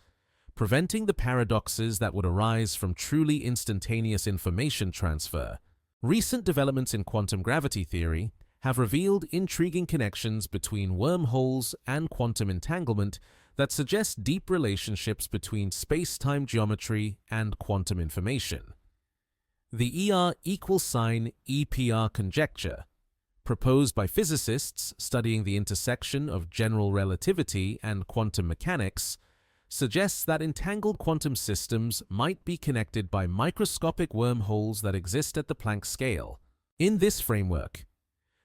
preventing the paradoxes that would arise from truly instantaneous information transfer. Recent developments in quantum gravity theory have revealed intriguing connections between wormholes and quantum entanglement that suggest deep relationships between space-time geometry and quantum information. The ER equals sign EPR conjecture, proposed by physicists studying the intersection of general relativity and quantum mechanics, suggests that entangled quantum systems might be connected by microscopic wormholes that exist at the Planck scale. In this framework,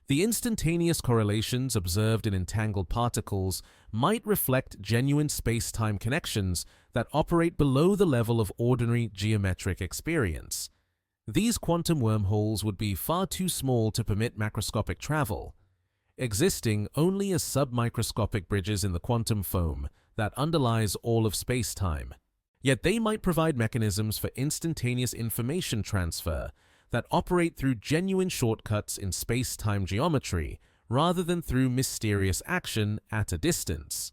the instantaneous correlations observed in entangled particles might reflect genuine space-time connections that operate below the level of ordinary geometric experience. These quantum wormholes would be far too small to permit macroscopic travel, existing only as submicroscopic bridges in the quantum foam that underlies all of space-time. Yet they might provide mechanisms for instantaneous information transfer that operate through genuine shortcuts in space-time geometry rather than through mysterious action at a distance.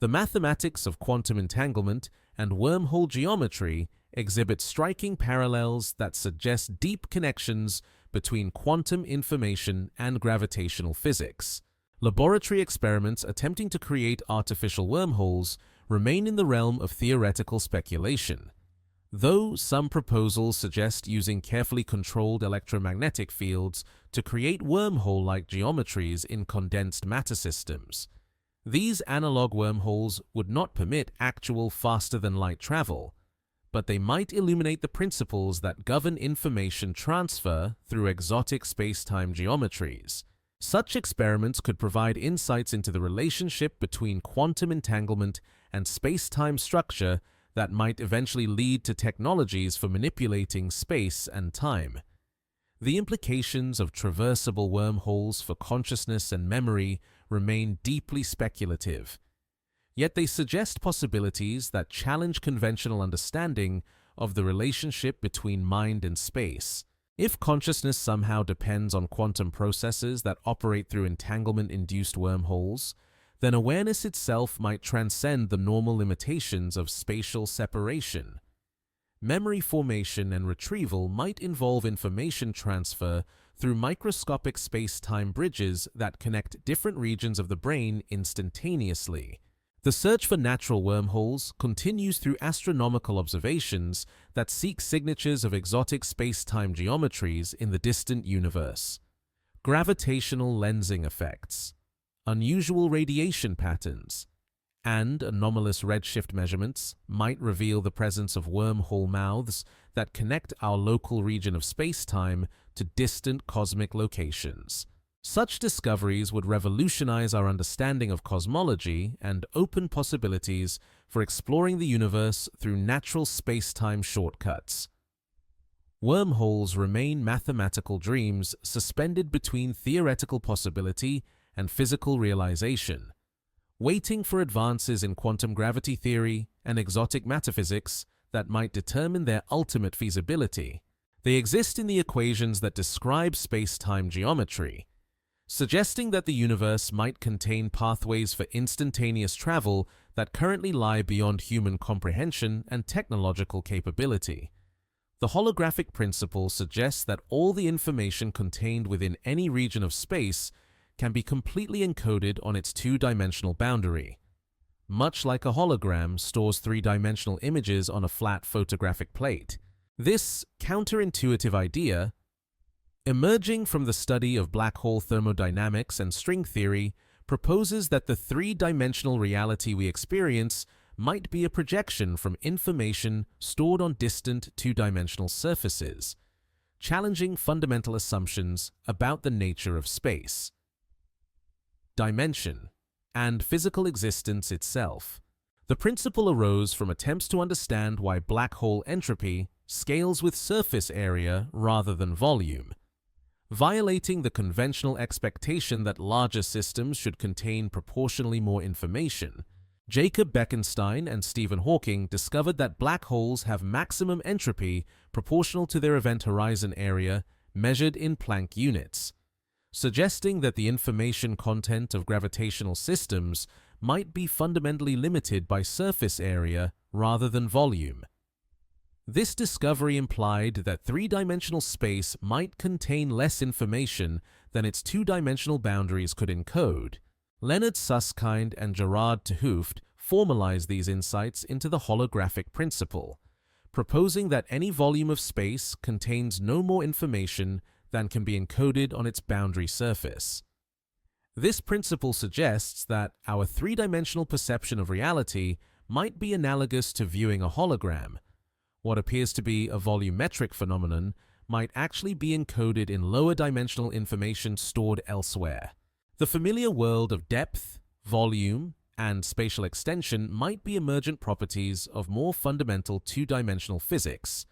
The mathematics of quantum entanglement and wormhole geometry exhibit striking parallels that suggest deep connections between quantum information and gravitational physics. Laboratory experiments attempting to create artificial wormholes remain in the realm of theoretical speculation, though some proposals suggest using carefully controlled electromagnetic fields to create wormhole-like geometries in condensed matter systems. These analog wormholes would not permit actual faster-than-light travel, but they might illuminate the principles that govern information transfer through exotic space-time geometries. Such experiments could provide insights into the relationship between quantum entanglement and space-time structure that might eventually lead to technologies for manipulating space and time. The implications of traversable wormholes for consciousness and memory remain deeply speculative, yet they suggest possibilities that challenge conventional understanding of the relationship between mind and space. If consciousness somehow depends on quantum processes that operate through entanglement-induced wormholes, then awareness itself might transcend the normal limitations of spatial separation. Memory formation and retrieval might involve information transfer through microscopic space-time bridges that connect different regions of the brain instantaneously. The search for natural wormholes continues through astronomical observations that seek signatures of exotic space-time geometries in the distant universe. Gravitational lensing effects, unusual radiation patterns, and anomalous redshift measurements might reveal the presence of wormhole mouths that connect our local region of space-time to distant cosmic locations. Such discoveries would revolutionize our understanding of cosmology and open possibilities for exploring the universe through natural space-time shortcuts. Wormholes remain mathematical dreams suspended between theoretical possibility and physical realization, waiting for advances in quantum gravity theory and exotic matter physics that might determine their ultimate feasibility. They exist in the equations that describe space-time geometry, suggesting that the universe might contain pathways for instantaneous travel that currently lie beyond human comprehension and technological capability. The holographic principle suggests that all the information contained within any region of space can be completely encoded on its two-dimensional boundary. Much like a hologram stores three-dimensional images on a flat photographic plate. This counterintuitive idea, emerging from the study of black hole thermodynamics and string theory, proposes that the three-dimensional reality we experience might be a projection from information stored on distant two-dimensional surfaces, challenging fundamental assumptions about the nature of space, dimension, and physical existence itself. The principle arose from attempts to understand why black hole entropy scales with surface area rather than volume, violating the conventional expectation that larger systems should contain proportionally more information. Jacob Bekenstein and Stephen Hawking discovered that black holes have maximum entropy proportional to their event horizon area measured in Planck units, suggesting that the information content of gravitational systems might be fundamentally limited by surface area rather than volume. This discovery implied that three-dimensional space might contain less information than its two-dimensional boundaries could encode. Leonard Susskind and Gerard 't Hooft formalized these insights into the holographic principle, proposing that any volume of space contains no more information than can be encoded on its boundary surface. This principle suggests that our three-dimensional perception of reality might be analogous to viewing a hologram. What appears to be a volumetric phenomenon might actually be encoded in lower dimensional information stored elsewhere. The familiar world of depth, volume, and spatial extension might be emergent properties of more fundamental two-dimensional physics.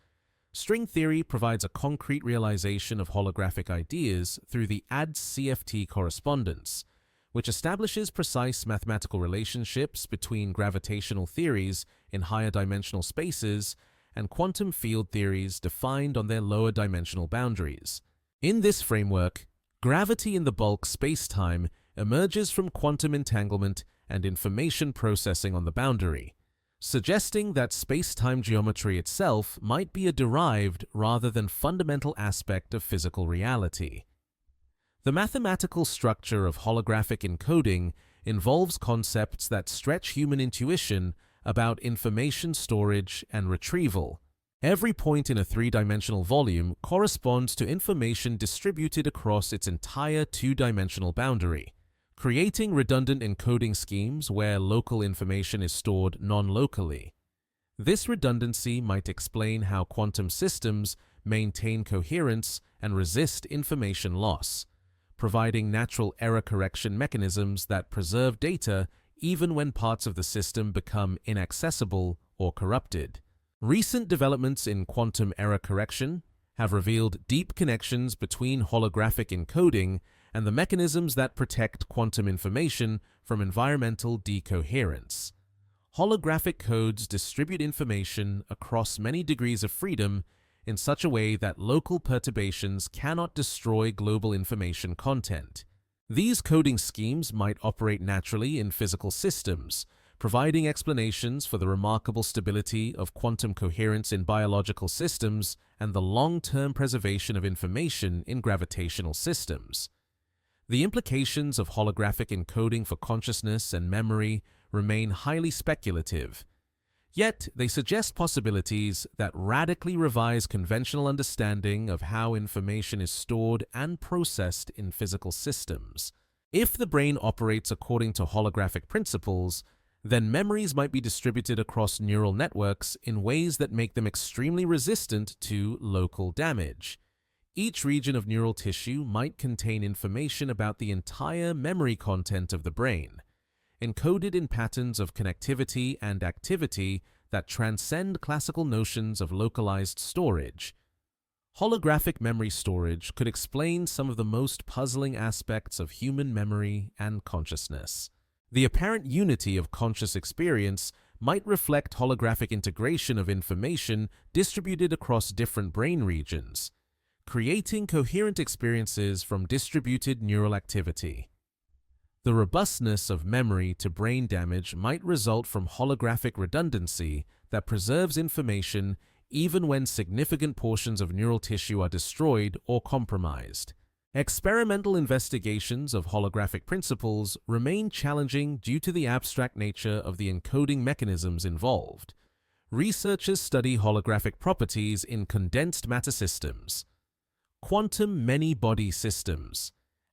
String theory provides a concrete realization of holographic ideas through the ADS-CFT correspondence, which establishes precise mathematical relationships between gravitational theories in higher dimensional spaces and quantum field theories defined on their lower dimensional boundaries. In this framework, gravity in the bulk space-time emerges from quantum entanglement and information processing on the boundary, suggesting that space-time geometry itself might be a derived rather than fundamental aspect of physical reality. The mathematical structure of holographic encoding involves concepts that stretch human intuition about information storage and retrieval. Every point in a three-dimensional volume corresponds to information distributed across its entire two-dimensional boundary, creating redundant encoding schemes where local information is stored non-locally. This redundancy might explain how quantum systems maintain coherence and resist information loss, providing natural error correction mechanisms that preserve data even when parts of the system become inaccessible or corrupted. Recent developments in quantum error correction have revealed deep connections between holographic encoding and the mechanisms that protect quantum information from environmental decoherence. Holographic codes distribute information across many degrees of freedom in such a way that local perturbations cannot destroy global information content. These coding schemes might operate naturally in physical systems, providing explanations for the remarkable stability of quantum coherence in biological systems and the long-term preservation of information in gravitational systems. The implications of holographic encoding for consciousness and memory remain highly speculative, yet they suggest possibilities that radically revise conventional understanding of how information is stored and processed in physical systems. If the brain operates according to holographic principles, then memories might be distributed across neural networks in ways that make them extremely resistant to local damage. Each region of neural tissue might contain information about the entire memory content of the brain, encoded in patterns of connectivity and activity that transcend classical notions of localized storage. Holographic memory storage could explain some of the most puzzling aspects of human memory and consciousness. The apparent unity of conscious experience might reflect holographic integration of information distributed across different brain regions, creating coherent experiences from distributed neural activity. The robustness of memory to brain damage might result from holographic redundancy that preserves information even when significant portions of neural tissue are destroyed or compromised. Experimental investigations of holographic principles remain challenging due to the abstract nature of the encoding mechanisms involved. Researchers study holographic properties in condensed matter systems, quantum many-body systems,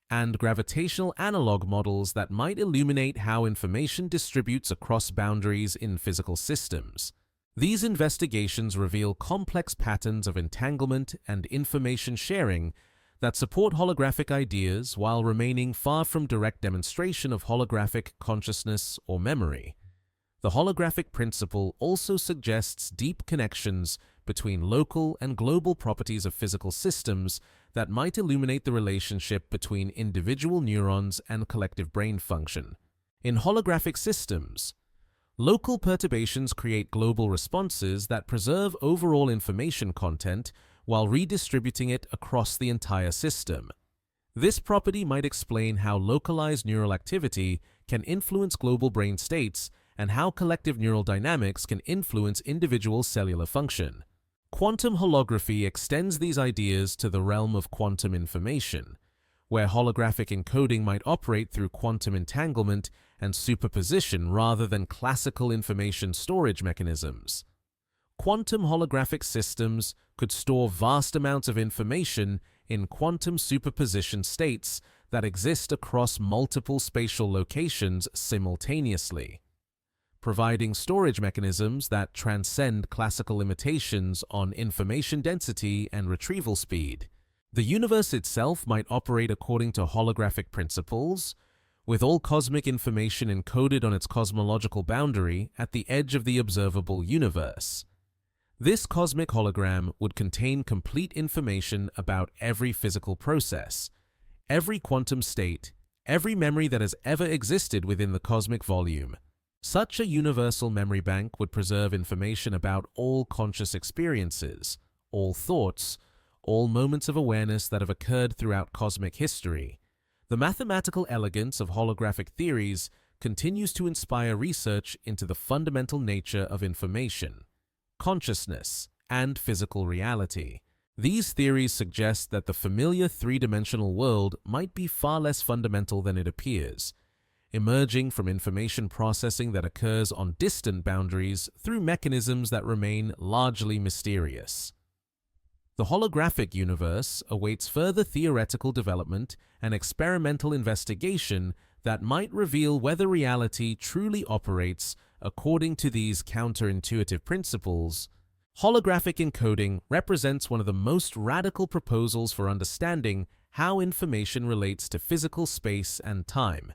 and gravitational analog models that might illuminate how information distributes across boundaries in physical systems. These investigations reveal complex patterns of entanglement and information sharing that support holographic ideas while remaining far from direct demonstration of holographic consciousness or memory. The holographic principle also suggests deep connections between local and global properties of physical systems that might illuminate the relationship between individual neurons and collective brain function. In holographic systems, local perturbations create global responses that preserve overall information content while redistributing it across the entire system. This property might explain how localized neural activity can influence global brain states and how collective neural dynamics can influence individual cellular function. Quantum holography extends these ideas to the realm of quantum information, where holographic encoding might operate through quantum entanglement and superposition rather than classical information storage mechanisms. Quantum holographic systems could store vast amounts of information in quantum superposition states that exist across multiple spatial locations simultaneously, providing storage mechanisms that transcend classical limitations on information density and retrieval speed. The universe itself might operate according to holographic principles, with all cosmic information encoded on its cosmological boundary at the edge of the observable universe. This cosmic hologram would contain complete information about every physical process, every quantum state, every memory that has ever existed within the cosmic volume. Such a universal memory bank would preserve information about all conscious experiences, all thoughts, all moments of awareness that have occurred throughout cosmic history. The mathematical elegance of holographic theories continues to inspire research into the fundamental nature of information, consciousness, and physical reality. These theories suggest that the familiar three-dimensional world might be far less fundamental than it appears, emerging from information processing that occurs on distant boundaries through mechanisms that remain largely mysterious. The holographic universe awaits further theoretical development and experimental investigation that might reveal whether reality truly operates according to these counterintuitive principles. Holographic encoding represents one of the most radical proposals for understanding how information relates to physical space and time,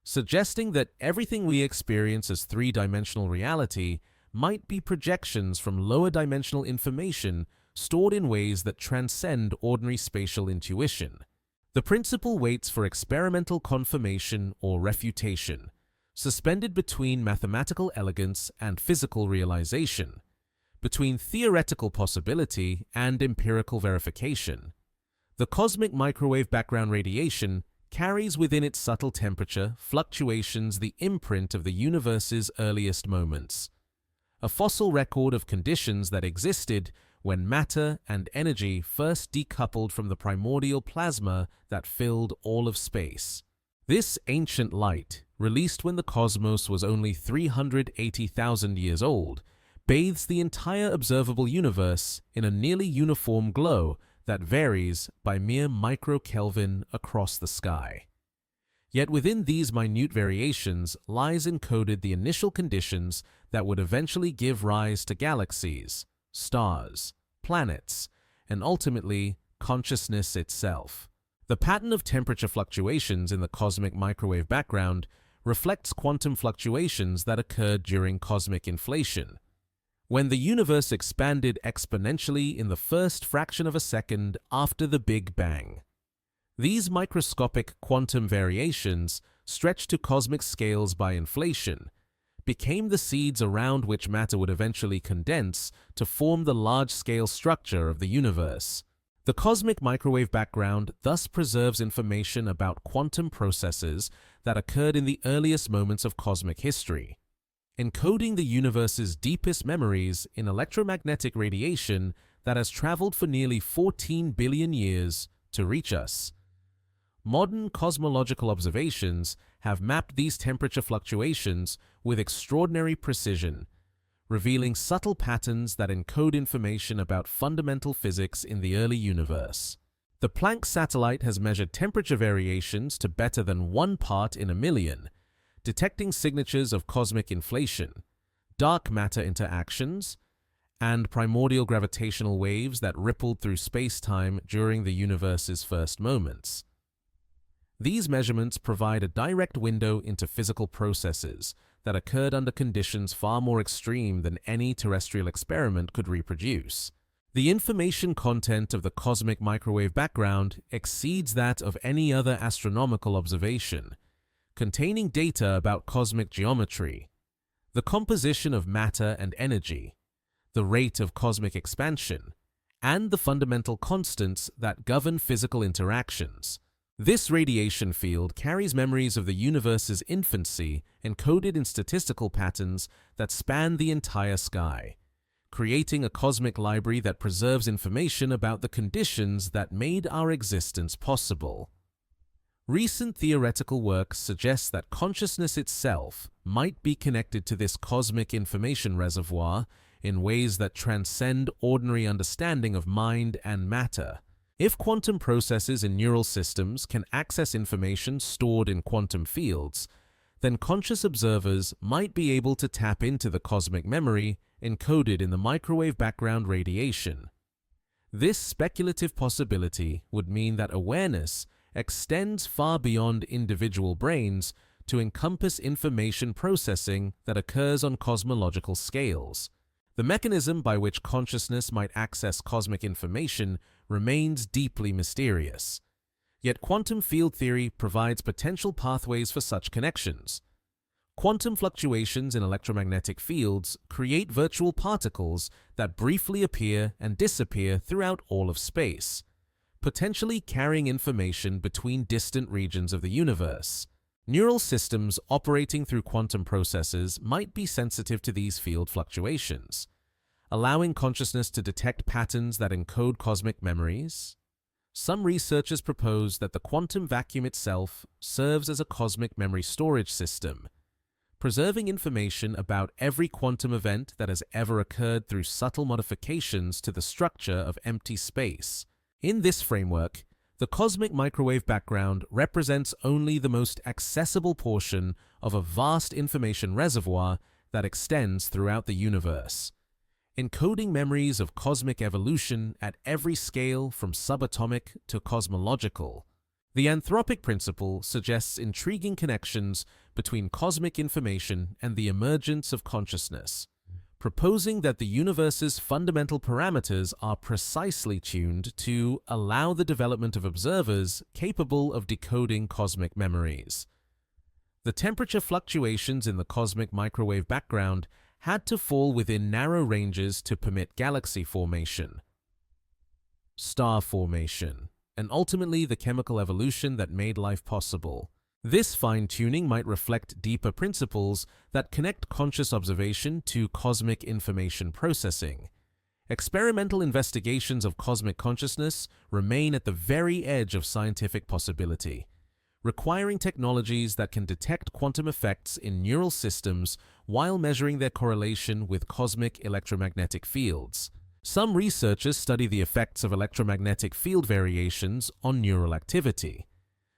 suggesting that everything we experience as three-dimensional reality might be projections from lower-dimensional information stored in ways that transcend ordinary spatial intuition. The principle waits for experimental confirmation or refutation, suspended between mathematical elegance and physical realization, between theoretical possibility and empirical verification. The cosmic microwave background radiation carries within its subtle temperature fluctuations the imprint of the universe's earliest moments, a fossil record of conditions that existed when matter and energy first decoupled from the primordial plasma that filled all of space. This ancient light, released when the cosmos was only 380,000 years old, bathes the entire observable universe in a nearly uniform glow that varies by mere microkelvin across the sky. Yet within these minute variations lies encoded the initial conditions that would eventually give rise to galaxies, stars, planets, and ultimately consciousness itself. The pattern of temperature fluctuations in the cosmic microwave background reflects quantum fluctuations that occurred during cosmic inflation, when the universe expanded exponentially in the first fraction of a second after the Big Bang. These microscopic quantum variations, stretched to cosmic scales by inflation, became the seeds around which matter would eventually condense to form the large-scale structure of the universe. The cosmic microwave background thus preserves information about quantum processes that occurred in the earliest moments of cosmic history, encoding the universe's deepest memories in electromagnetic radiation that has traveled for nearly 14 billion years to reach us. Modern cosmological observations have mapped these temperature fluctuations with extraordinary precision, revealing subtle patterns that encode information about fundamental physics in the early universe. The Planck satellite has measured temperature variations to better than 1 part in a million, detecting signatures of cosmic inflation, dark matter interactions, and primordial gravitational waves that rippled through space-time during the universe's first moments. These measurements provide a direct window into physical processes that occurred under conditions far more extreme than any terrestrial experiment could reproduce. The information content of the cosmic microwave background exceeds that of any other astronomical observation, containing data about cosmic geometry, the composition of matter and energy, the rate of cosmic expansion, and the fundamental constants that govern physical interactions. This radiation field carries memories of the universe's infancy encoded in statistical patterns that span the entire sky, creating a cosmic library that preserves information about the conditions that made our existence possible. Recent theoretical work suggests that consciousness itself might be connected to this cosmic information reservoir in ways that transcend ordinary understanding of mind and matter. If quantum processes in neural systems can access information stored in quantum fields, then conscious observers might be able to tap into the cosmic memory encoded in the microwave background radiation. This speculative possibility would mean that awareness extends far beyond individual brains to encompass information processing that occurs on cosmological scales. The mechanism by which consciousness might access cosmic information remains deeply mysterious. Yet quantum field theory provides potential pathways for such connections. Quantum fluctuations in electromagnetic fields create virtual particles that briefly appear and disappear throughout all of space, potentially carrying information between distant regions of the universe. Neural systems operating through quantum processes might be sensitive to these field fluctuations, allowing consciousness to detect patterns that encode cosmic memories. Some researchers propose that the quantum vacuum itself serves as a cosmic memory storage system, preserving information about every quantum event that has ever occurred through subtle modifications to the structure of empty space. In this framework, the cosmic microwave background represents only the most accessible portion of a vast information reservoir that extends throughout the universe, encoding memories of cosmic evolution at every scale from subatomic to cosmological. The anthropic principle suggests intriguing connections between cosmic information and the emergence of consciousness, proposing that the universe's fundamental parameters are precisely tuned to allow the development of observers capable of decoding cosmic memories. The temperature fluctuations in the cosmic microwave background had to fall within narrow ranges to permit galaxy formation, star formation, and ultimately the chemical evolution that made life possible. This fine-tuning might reflect deeper principles that connect conscious observation to cosmic information processing. Experimental investigations of cosmic consciousness remain at the very edge of scientific possibility, requiring technologies that can detect quantum effects in neural systems while measuring their correlation with cosmic electromagnetic fields. Some researchers study the effects of electromagnetic field variations on neural activity,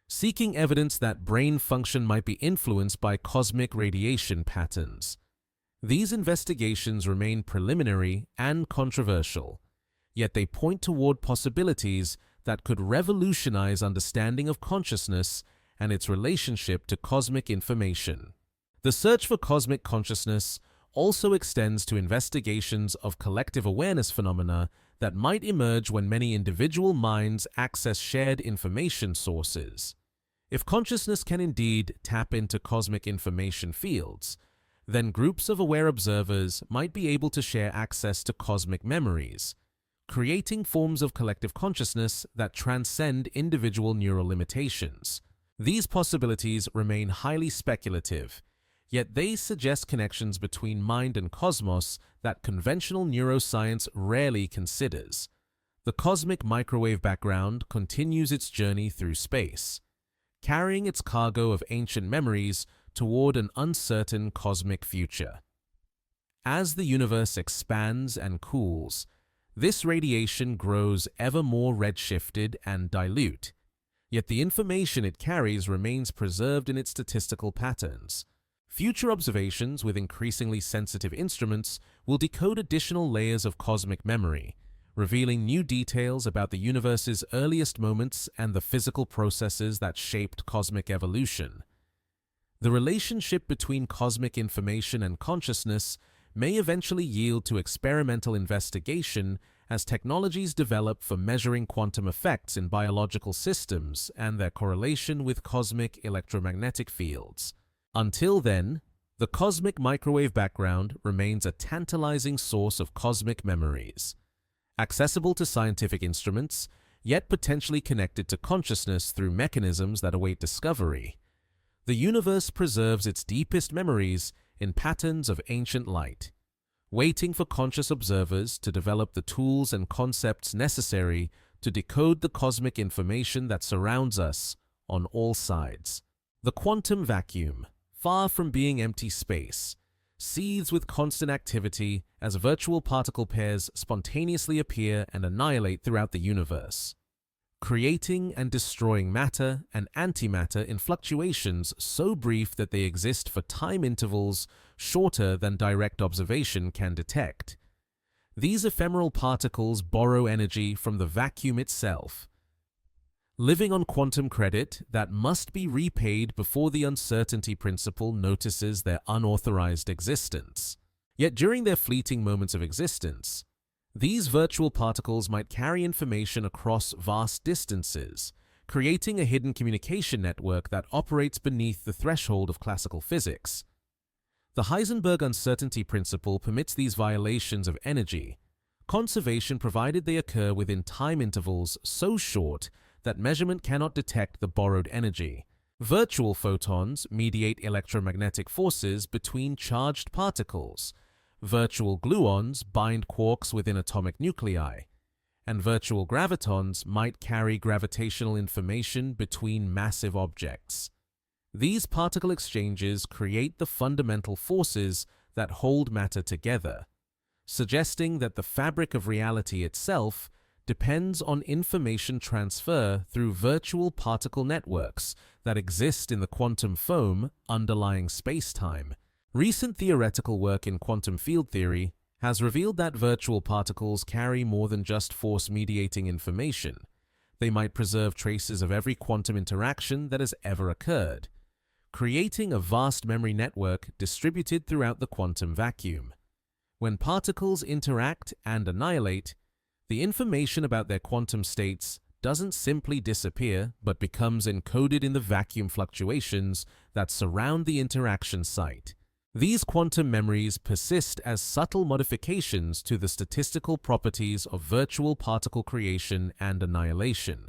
seeking evidence that brain function might be influenced by cosmic radiation patterns. These investigations remain preliminary and controversial, yet they point toward possibilities that could revolutionize understanding of consciousness and its relationship to cosmic information. The search for cosmic consciousness also extends to investigations of collective awareness phenomena that might emerge when many individual minds access shared information sources. If consciousness can indeed tap into cosmic information fields, then groups of aware observers might be able to share access to cosmic memories, creating forms of collective consciousness that transcend individual neural limitations. These possibilities remain highly speculative, yet they suggest connections between mind and cosmos that conventional neuroscience rarely considers. The cosmic microwave background continues its journey through space, carrying its cargo of ancient memories toward an uncertain cosmic future. As the universe expands and cools, this radiation grows ever more redshifted and dilute, yet the information it carries remains preserved in its statistical patterns. Future observations with increasingly sensitive instruments will decode additional layers of cosmic memory, revealing new details about the universe's earliest moments and the physical processes that shaped cosmic evolution. The relationship between cosmic information and consciousness may eventually yield to experimental investigation as technologies develop for measuring quantum effects in biological systems and their correlation with cosmic electromagnetic fields. Until then, the cosmic microwave background remains a tantalizing source of cosmic memories, accessible to scientific instruments, yet potentially connected to consciousness through mechanisms that await discovery. The universe preserves its deepest memories in patterns of ancient light, waiting for conscious observers to develop the tools and concepts necessary to decode the cosmic information that surrounds us on all sides. The quantum vacuum, far from being empty space, seethes with constant activity as virtual particle pairs spontaneously appear and annihilate throughout the universe, creating and destroying matter and antimatter in fluctuations so brief that they exist for time intervals shorter than direct observation can detect. These ephemeral particles borrow energy from the vacuum itself, living on quantum credit that must be repaid before the uncertainty principle notices their unauthorized existence. Yet during their fleeting moments of existence, these virtual particles might carry information across vast distances, creating a hidden communication network that operates beneath the threshold of classical physics. The Heisenberg uncertainty principle permits these violations of energy conservation provided they occur within time intervals so short that measurement cannot detect the borrowed energy. Virtual photons mediate electromagnetic forces between charged particles, Virtual gluons bind quarks within atomic nuclei, and virtual gravitons might carry gravitational information between massive objects. These particle exchanges create the fundamental forces that hold matter together, suggesting that the fabric of reality itself depends on information transfer through virtual particle networks that exist in the quantum foam underlying space-time. Recent theoretical work in quantum field theory has revealed that virtual particles carry more than just force-mediating information. They might preserve traces of every quantum interaction that has ever occurred, creating a vast memory network distributed throughout the quantum vacuum. When particles interact and annihilate, the information about their quantum states doesn't simply disappear but becomes encoded in the vacuum fluctuations that surround the interaction site. These quantum memories persist as subtle modifications to the statistical properties of virtual particle creation and annihilation,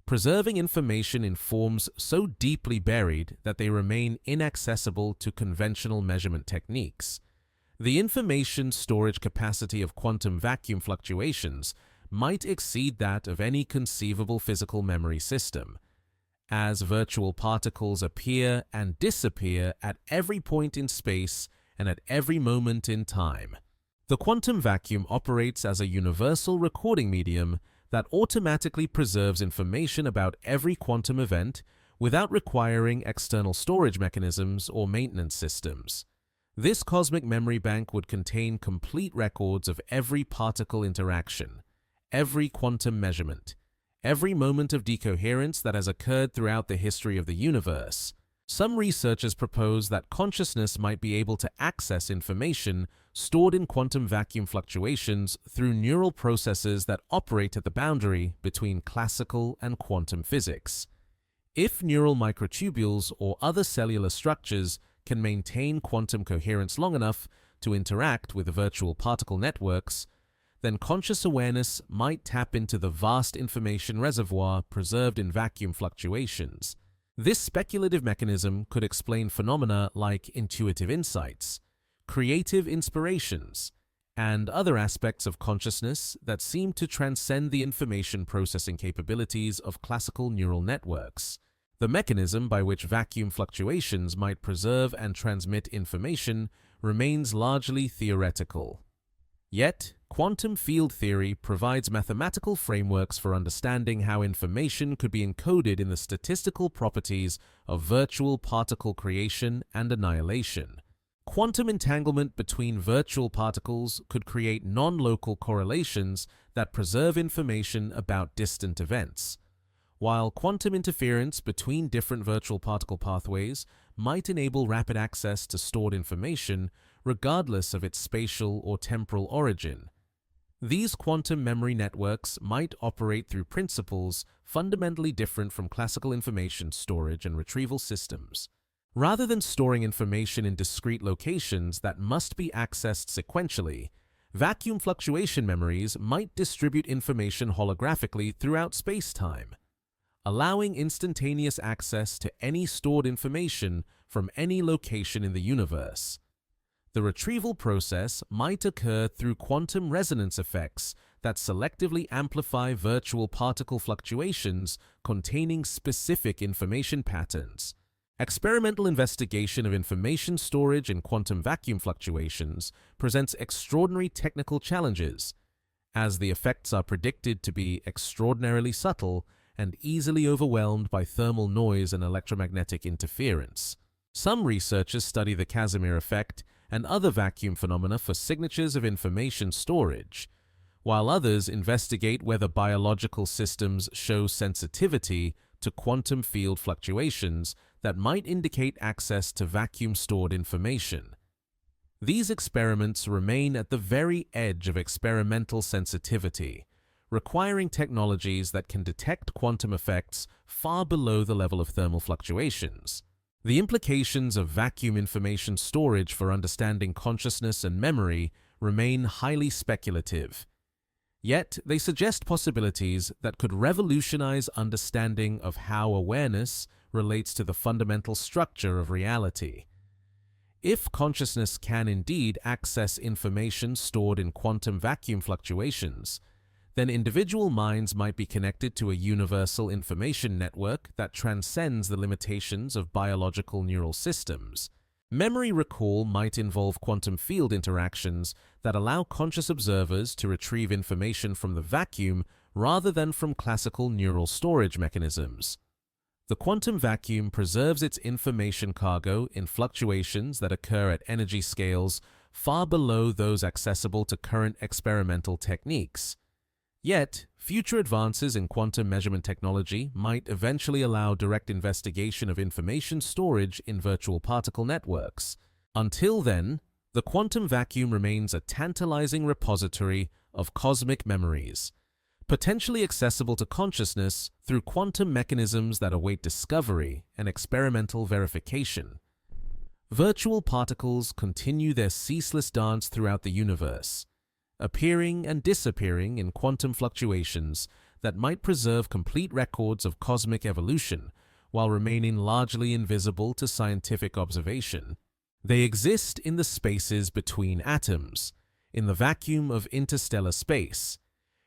preserving information in forms so deeply buried that they remain inaccessible to conventional measurement techniques. The information storage capacity of quantum vacuum fluctuations might exceed that of any conceivable physical memory system, as virtual particles appear and disappear at every point in space and at every moment in time. The quantum vacuum operates as a universal recording medium that automatically preserves information about every quantum event without requiring external storage mechanisms or maintenance systems. This cosmic memory bank would contain complete records of every particle interaction, every quantum measurement, every moment of decoherence that has occurred throughout the history of the universe. Some researchers propose that consciousness might be able to access information stored in quantum vacuum fluctuations through neural processes that operate at the boundary between classical and quantum physics. If neural microtubules or other cellular structures can maintain quantum coherence long enough to interact with virtual particle networks, then conscious awareness might tap into the vast information reservoir preserved in vacuum fluctuations. This speculative mechanism could explain phenomena like intuitive insights, creative inspirations, and other aspects of consciousness that seem to transcend the information processing capabilities of classical neural networks. The mechanism by which vacuum fluctuations might preserve and transmit information remains largely theoretical. Yet, quantum field theory provides mathematical frameworks for understanding how information could be encoded in the statistical properties of virtual particle creation and annihilation. Quantum entanglement between virtual particles could create non-local correlations that preserve information about distant events, while quantum interference between different virtual particle pathways might enable rapid access to stored information regardless of its spatial or temporal origin. These quantum memory networks might operate through principles fundamentally different from classical information storage and retrieval systems. Rather than storing information in discrete locations that must be accessed sequentially, vacuum fluctuation memories might distribute information holographically throughout space-time, allowing instantaneous access to any stored information from any location in the universe. The retrieval process might occur through quantum resonance effects that selectively amplify virtual particle fluctuations containing specific information patterns. Experimental investigation of information storage in quantum vacuum fluctuations presents extraordinary technical challenges, as the effects are predicted to be extraordinarily subtle and easily overwhelmed by thermal noise and electromagnetic interference. Some researchers study the Casimir effect and other vacuum phenomena for signatures of information storage, while others investigate whether biological systems show sensitivity to quantum field fluctuations that might indicate access to vacuum-stored information. These experiments remain at the very edge of experimental sensitivity, requiring technologies that can detect quantum effects far below the level of thermal fluctuations. The implications of vacuum information storage for understanding consciousness and memory remain highly speculative. Yet, they suggest possibilities that could revolutionize understanding of how awareness relates to the fundamental structure of reality. If consciousness can indeed access information stored in quantum vacuum fluctuations, then individual minds might be connected to a universal information network that transcends the limitations of biological neural systems. Memory recall might involve quantum field interactions that allow conscious observers to retrieve information from the vacuum rather than from classical neural storage mechanisms. The quantum vacuum preserves its information cargo in fluctuations that occur at energy scales far below those accessible to current experimental techniques. Yet, future advances in quantum measurement technology might eventually allow direct investigation of information storage in virtual particle networks. Until then, the quantum vacuum remains a tantalizing repository of cosmic memories, potentially accessible to consciousness through quantum mechanisms that await discovery and experimental verification. Virtual particles continue their ceaseless dance throughout the universe, appearing and disappearing in quantum fluctuations that might preserve complete records of cosmic evolution while remaining largely invisible to scientific observation. They exist in the spaces between atoms, in the vacuum of interstellar space,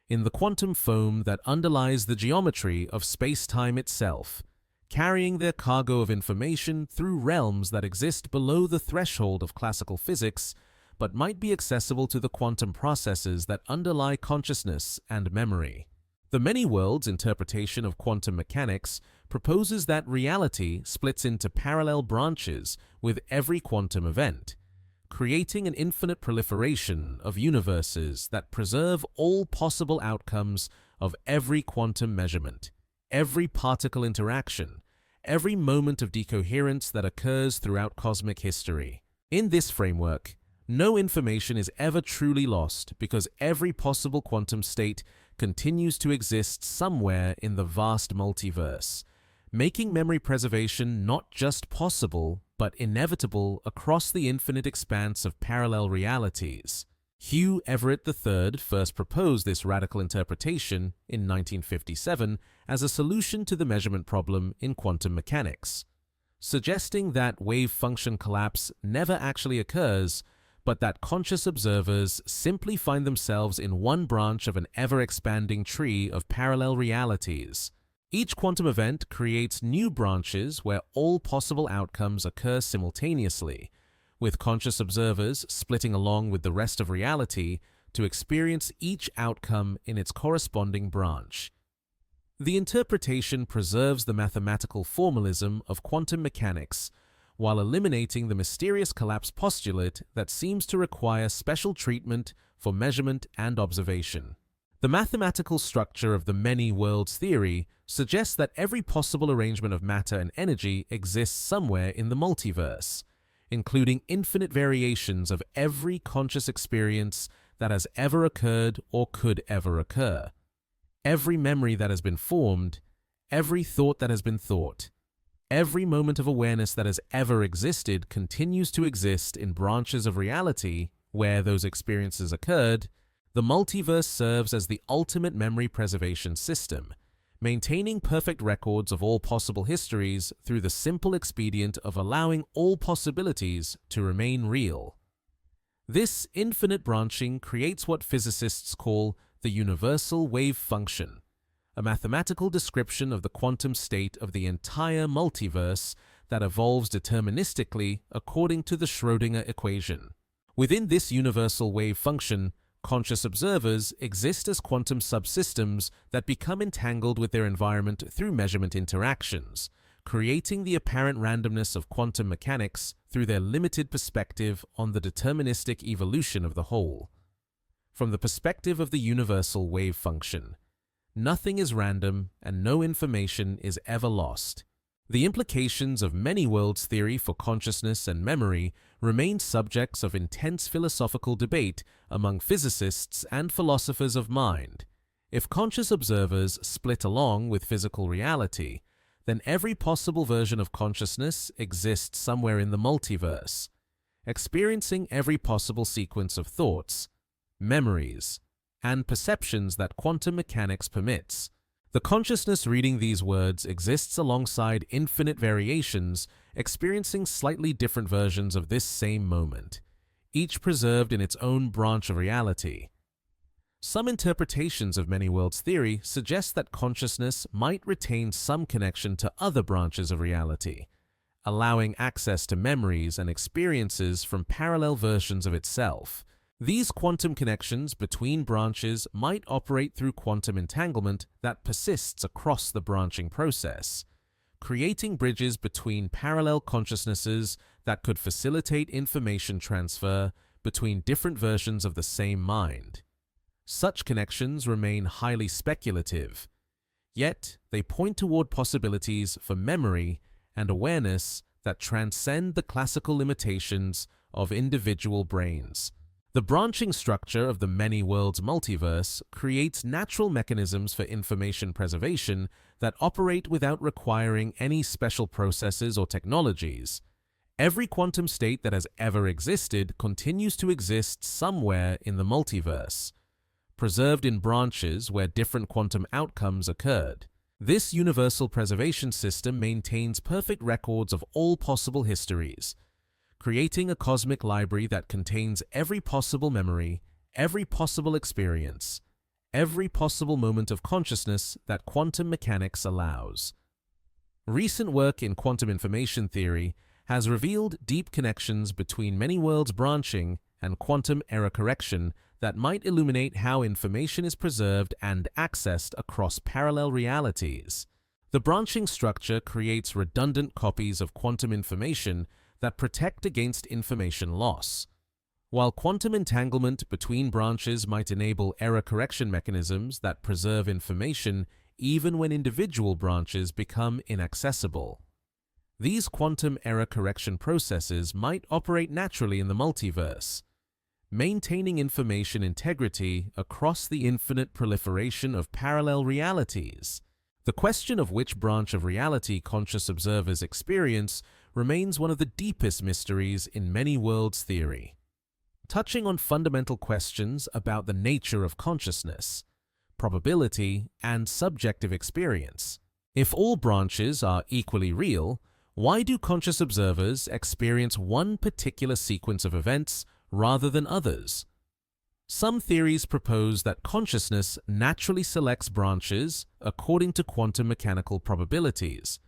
in the quantum foam that underlies the geometry of space-time itself, carrying their cargo of information through realms that exist below the threshold of classical physics but might be accessible to the quantum processes that underlie consciousness and memory. The many-worlds interpretation of quantum mechanics proposes that reality splits into parallel branches with every quantum event, creating an infinite proliferation of universes that preserve all possible outcomes of every quantum measurement, every particle interaction, every moment of decoherence that occurs throughout cosmic history. In this framework, no information is ever truly lost because every possible quantum state continues to exist somewhere in the vast multiverse, making memory preservation not just possible, but inevitable across the infinite expanse of parallel realities. Hugh Everett III first proposed this radical interpretation in 1957 as a solution to the measurement problem in quantum mechanics, suggesting that wave function collapse never actually occurs, but that conscious observers simply find themselves in one branch of an ever-expanding tree of parallel realities. Each quantum event creates new branches where all possible outcomes occur simultaneously, with conscious observers splitting along with the rest of reality to experience each outcome in its corresponding branch. The interpretation preserves the mathematical formalism of quantum mechanics while eliminating the mysterious collapse postulate that seems to require special treatment for measurement and observation. The mathematical structure of the many worlds theory suggests that every possible arrangement of matter and energy exists somewhere in the multiverse, including infinite variations of every conscious experience that has ever occurred or could ever occur, every memory that has been formed, every thought that has been thought. Every moment of awareness that has ever existed continues to exist in branches of reality where those experiences occurred. The multiverse serves as the ultimate memory preservation system, maintaining perfect records of all possible histories through the simple expedient of allowing all possibilities to remain real. This infinite branching creates what physicists call the universal wave function, a mathematical description of the quantum state of the entire multiverse that evolves deterministically according to the Schrödinger equation. Within this universal wave function, conscious observers exist as quantum subsystems that become entangled with their environment through measurement interactions, creating the apparent randomness of quantum mechanics through their limited perspective on the deterministic evolution of the whole. From the perspective of the universal wave function, nothing is random and no information is ever lost. The implications of many worlds theory for consciousness and memory remain subjects of intense philosophical debate among physicists and philosophers of mind. If conscious observers split along with physical reality, then every possible version of consciousness exists somewhere in the multiverse, experiencing every possible sequence of thoughts, memories, and perceptions that quantum mechanics permits. The consciousness reading these words exists alongside infinite variations experiencing slightly different versions of this same moment, each preserved in its own branch of reality. Some interpretations of many worlds theory suggest that consciousness might retain some connection to other branches of reality, allowing access to memories and experiences from parallel versions of itself. These quantum connections between branches might operate through quantum entanglement that persists across the branching process, creating bridges between parallel consciousnesses that could facilitate information transfer between different versions of the same mind. Such connections remain highly speculative, yet they point toward possibilities for memory and awareness that transcend the classical limitations of individual brains. The branching structure of the many worlds multiverse creates natural mechanisms for information preservation that operate without requiring any special processes or technologies. Every quantum state that has ever existed continues to exist somewhere in the multiverse, preserved in branches where different quantum outcomes occurred. This universal preservation system maintains perfect records of all possible histories, creating a cosmic library that contains every possible memory, every possible experience, every possible moment of consciousness that quantum mechanics allows. Recent work in quantum information theory has revealed deep connections between many worlds branching and quantum error correction that might illuminate how information is preserved and accessed across parallel realities. The branching structure creates redundant copies of quantum information that protect against information loss. While quantum entanglement between branches might enable error correction mechanisms that preserve information even when individual branches become inaccessible. These quantum error correction processes might operate naturally in the multiverse, maintaining information integrity across the infinite proliferation of parallel realities. The question of which branch of reality conscious observers experience remains one of the deepest mysteries in many worlds theory. Touching on fundamental questions about the nature of consciousness, probability, and subjective experience. If all branches are equally real, why do conscious observers experience one particular sequence of events rather than others? Some theories propose that consciousness naturally selects branches according to quantum mechanical probabilities,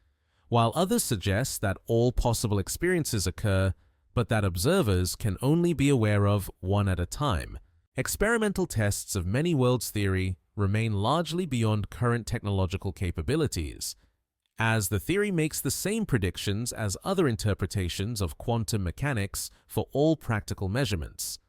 while others suggest that all possible experiences occur, but that observers can only be aware of one at a time. Experimental tests of many worlds theory remain largely beyond current technological capabilities, as the theory makes the same predictions as other interpretations of quantum mechanics for all practical measurements.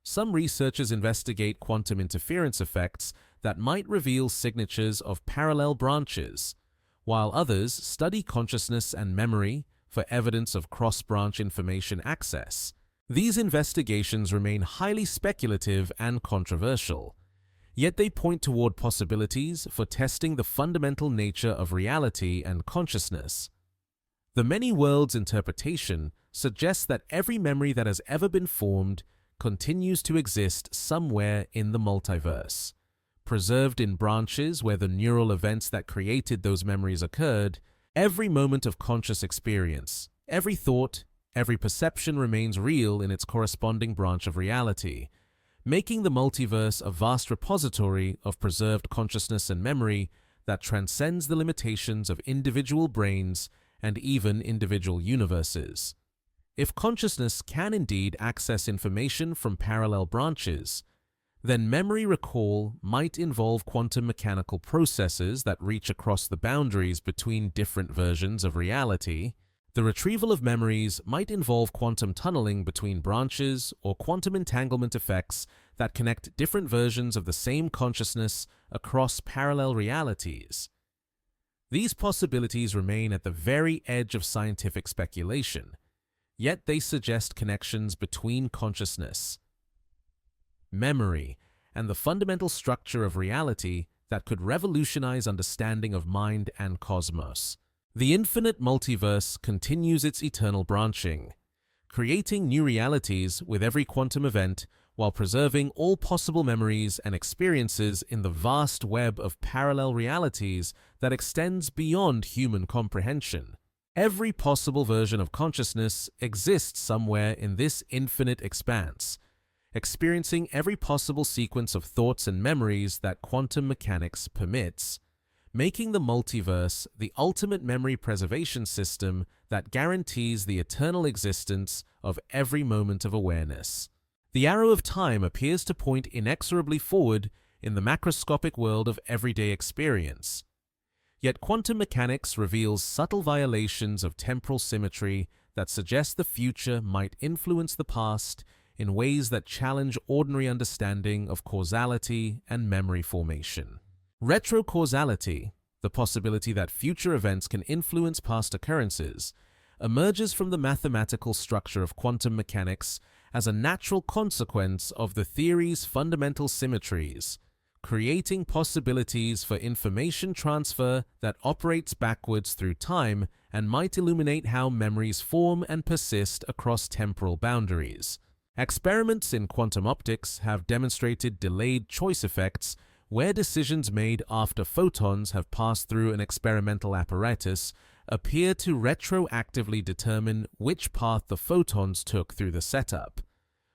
Some researchers investigate quantum interference effects that might reveal signatures of parallel branches, while others study consciousness and memory for evidence of cross-branch information access. These investigations remain highly speculative and controversial, yet they point toward possibilities for testing the fundamental nature of reality and consciousness. The many worlds interpretation suggests that every memory that has ever been formed continues to exist somewhere in the multiverse, preserved in branches where the neural events that created those memories occurred. Every moment of conscious experience, every thought, every perception remains real in its corresponding branch of reality, making the multiverse a vast repository of preserved consciousness and memory that transcends the limitations of individual brains and even individual universes. If consciousness can indeed access information from parallel branches, then memory recall might involve quantum mechanical processes that reach across the boundaries between different versions of reality. The retrieval of memories might involve quantum tunneling between branches or quantum entanglement effects that connect different versions of the same consciousness across parallel realities. These possibilities remain at the very edge of scientific speculation, yet they suggest connections between consciousness, memory, and the fundamental structure of reality that could revolutionize understanding of mind and cosmos. The infinite multiverse continues its eternal branching, creating new realities with every quantum event while preserving all possible memories and experiences in the vast web of parallel realities that extends beyond human comprehension. Every possible version of consciousness exists somewhere in this infinite expanse, experiencing every possible sequence of thoughts and memories that quantum mechanics permits, making the multiverse the ultimate memory preservation system that guarantees the eternal existence of every moment of awareness. The arrow of time appears to point inexorably forward in the macroscopic world of everyday experience. Yet quantum mechanics reveals subtle violations of temporal symmetry that suggest the future might influence the past in ways that challenge ordinary understanding of causality and memory formation. Retrocausality, the possibility that future events can influence past occurrences, emerges from the mathematical structure of quantum mechanics as a natural consequence of the theory's fundamental symmetries, creating possibilities for information transfer that operates backwards through time and might illuminate how memories form and persist across temporal boundaries. Experiments in quantum optics have demonstrated delayed choice effects where decisions made after photons have passed through an experimental apparatus appear to retroactively determine which path the photons took through the setup.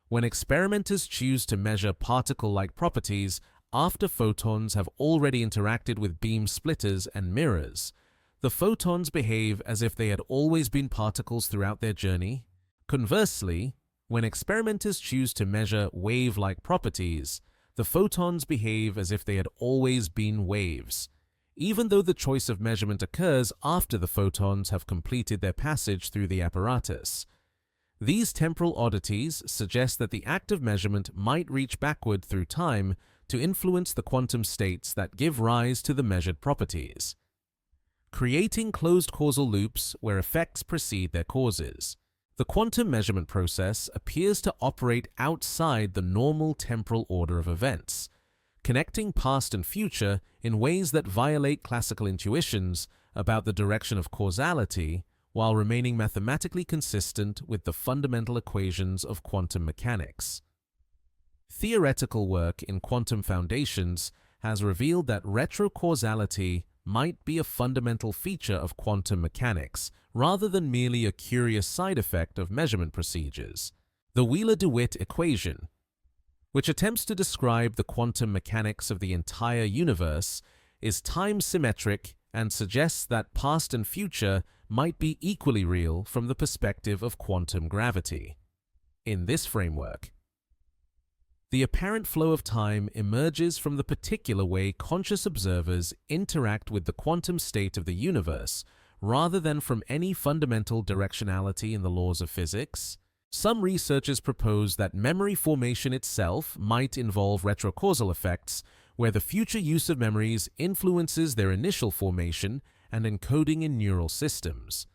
When experimenters choose to measure particle-like properties after photons have already interacted with beam splitters and mirrors, the photons behave as if they had always been particles throughout their journey. Conversely, when experimenters choose to measure wave-like properties, the photons behave as if they had always been waves, even though the choice of measurement occurs after the photons have completed their passage through the apparatus. These temporal oddities suggest that the act of measurement might reach backward through time to influence the quantum states that give rise to the measured properties, creating closed causal loops where effects precede their causes. The quantum measurement process appears to operate outside the normal temporal order of events, connecting past and future in ways that violate classical intuitions about the direction of causality while remaining mathematically consistent with the fundamental equations of quantum mechanics. Theoretical work in quantum foundations has revealed that retrocausality might be a fundamental feature of quantum mechanics, rather than merely a curious side effect of measurement procedures. The Wheeler-DeWitt equation, which attempts to describe the quantum mechanics of the entire universe, is time-symmetric and suggests that past and future might be equally real from the perspective of quantum gravity. In this framework, the apparent flow of time emerges from the particular way conscious observers interact with the quantum state of the universe, rather than from any fundamental directionality in the laws of physics. Some researchers propose that memory formation itself might involve retrocausal effects, where the future use of memories influences their initial formation and encoding in neural systems.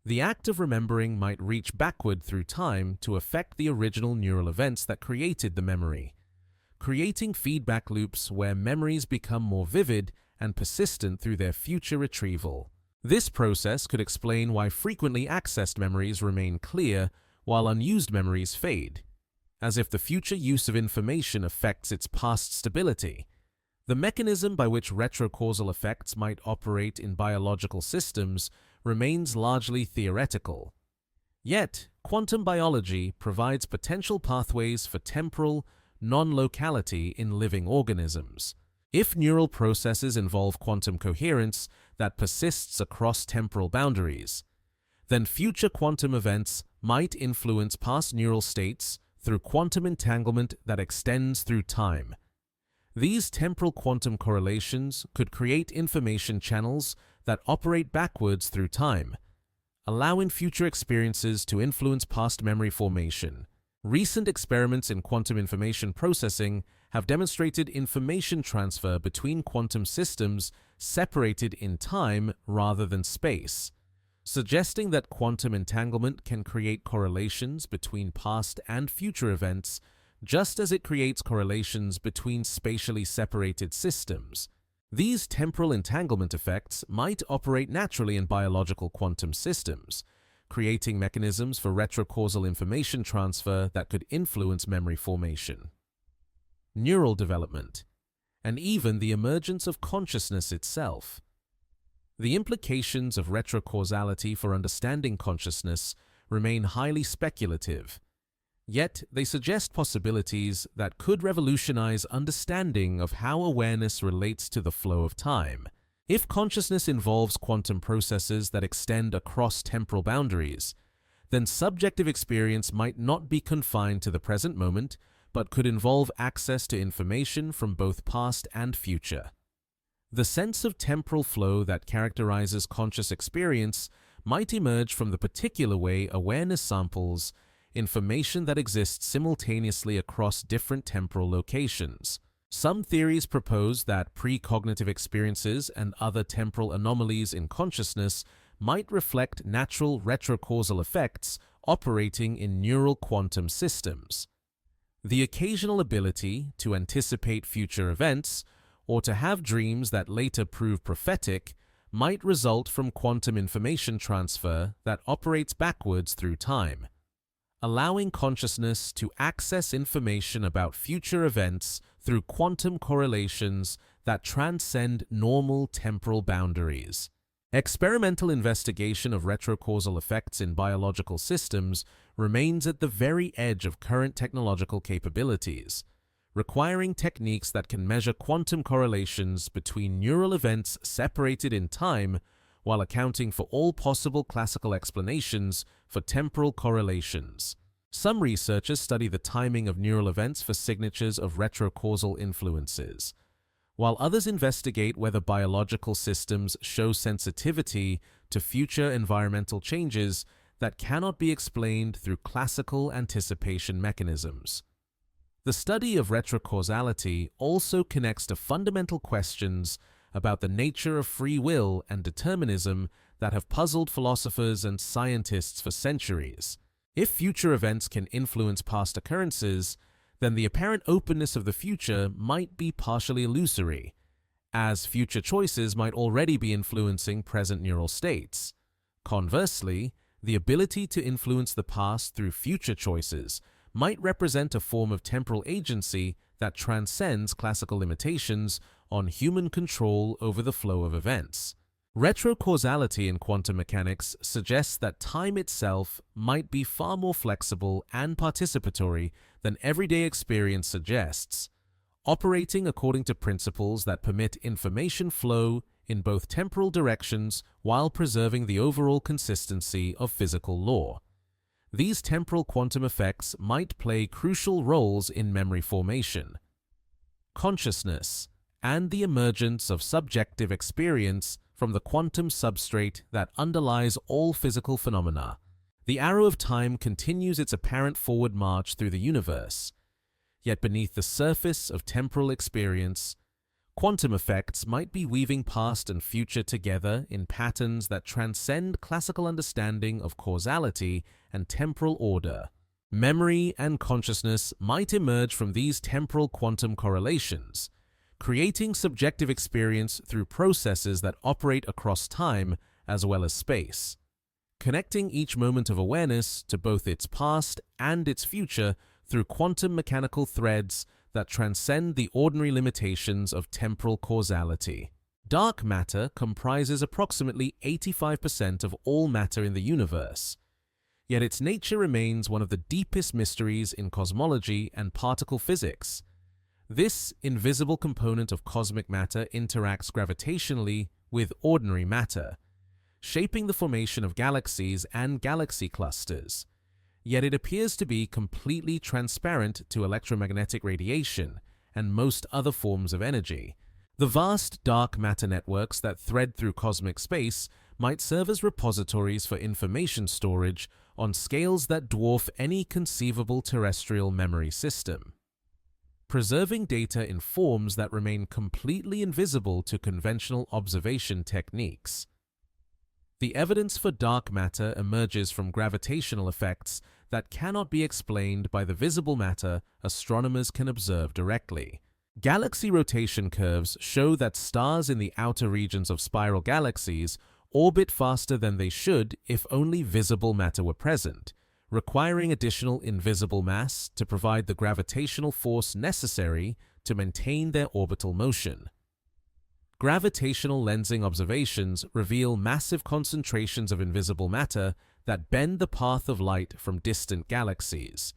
The act of remembering might reach backward through time to affect the original neural events that created the memory, creating feedback loops where memories become more vivid and persistent through their future retrieval. This process could explain why frequently accessed memories remain clear while unused memories fade, as if the future use of information affects its past stability. The mechanism by which retrocausal effects might operate in biological systems remains largely theoretical. Yet, quantum biology provides potential pathways for temporal non-locality in living organisms. If neural processes involve quantum coherence that persists across temporal boundaries, then future quantum events might influence past neural states through quantum entanglement that extends through time. These temporal quantum correlations could create information channels that operate backwards through time, allowing future experiences to influence past memory formation. Recent experiments in quantum information processing have demonstrated information transfer between quantum systems separated in time rather than space, suggesting that quantum entanglement can create correlations between past and future events, just as it creates correlations between spatially separated systems. These temporal entanglement effects might operate naturally in biological quantum systems, creating mechanisms for retrocausal information transfer that could influence memory formation, neural development, and even the emergence of consciousness itself. The implications of retrocausality for understanding consciousness remain highly speculative, yet they suggest possibilities that could revolutionize understanding of how awareness relates to the flow of time. If consciousness involves quantum processes that extend across temporal boundaries, then subjective experience might not be confined to the present moment, but could involve access to information from both past and future. The sense of temporal flow that characterizes conscious experience might emerge from the particular way awareness samples information that exists simultaneously across different temporal locations. Some theories propose that precognitive experiences and other temporal anomalies in consciousness might reflect natural retrocausal effects operating in neural quantum systems. The occasional ability to anticipate future events or to have dreams that later prove prophetic might result from quantum information transfer that operates backwards through time, allowing consciousness to access information about future events through quantum correlations that transcend normal temporal boundaries. Experimental investigation of retrocausal effects in biological systems remains at the very edge of current technological capabilities, requiring techniques that can measure quantum correlations between neural events separated in time while accounting for all possible classical explanations for temporal correlations. Some researchers study the timing of neural events for signatures of retrocausal influences, while others investigate whether biological systems show sensitivity to future environmental changes that cannot be explained through classical anticipation mechanisms. The study of retrocausality also connects to fundamental questions about the nature of free will and determinism that have puzzled philosophers and scientists for centuries. If future events can influence past occurrences, then the apparent openness of the future might be partially illusory, as future choices might already be influencing present neural states. Conversely, the ability to influence the past through future choices might represent a form of temporal agency that transcends classical limitations on human control over the flow of events. Retrocausality in quantum mechanics suggests that time itself might be far more flexible and participatory than everyday experience suggests, operating according to principles that permit information flow in both temporal directions while preserving the overall consistency of physical law. These temporal quantum effects might play crucial roles in memory formation, consciousness, and the emergence of subjective experience from the quantum substrate that underlies all physical phenomena. The arrow of time continues its apparent forward march through the universe, yet beneath the surface of temporal experience, quantum effects might be weaving past and future together in patterns that transcend classical understanding of causality and temporal order. Memory and consciousness might emerge from these temporal quantum correlations, creating subjective experience through processes that operate across time as well as space, connecting each moment of awareness to both its past and its future through quantum mechanical threads that transcend the ordinary limitations of temporal causality. Dark matter comprises approximately 85% of all matter in the universe, yet its nature remains one of the deepest mysteries in cosmology and particle physics. This invisible component of cosmic matter interacts gravitationally with ordinary matter, shaping the formation of galaxies and galaxy clusters. Yet it appears to be completely transparent to electromagnetic radiation and most other forms of energy. The vast dark matter networks that thread through cosmic space might serve as repositories for information storage on scales that dwarf any conceivable terrestrial memory system, preserving data in forms that remain completely invisible to conventional observation techniques. The evidence for dark matter emerges from gravitational effects that cannot be explained by the visible matter astronomers can observe directly. Galaxy rotation curves show that stars in the outer regions of spiral galaxies orbit faster than they should if only visible matter were present, requiring additional invisible mass to provide the gravitational force necessary to maintain their orbital motion. gravitational lensing observations reveal massive concentrations of invisible matter that bend the path of light from distant galaxies,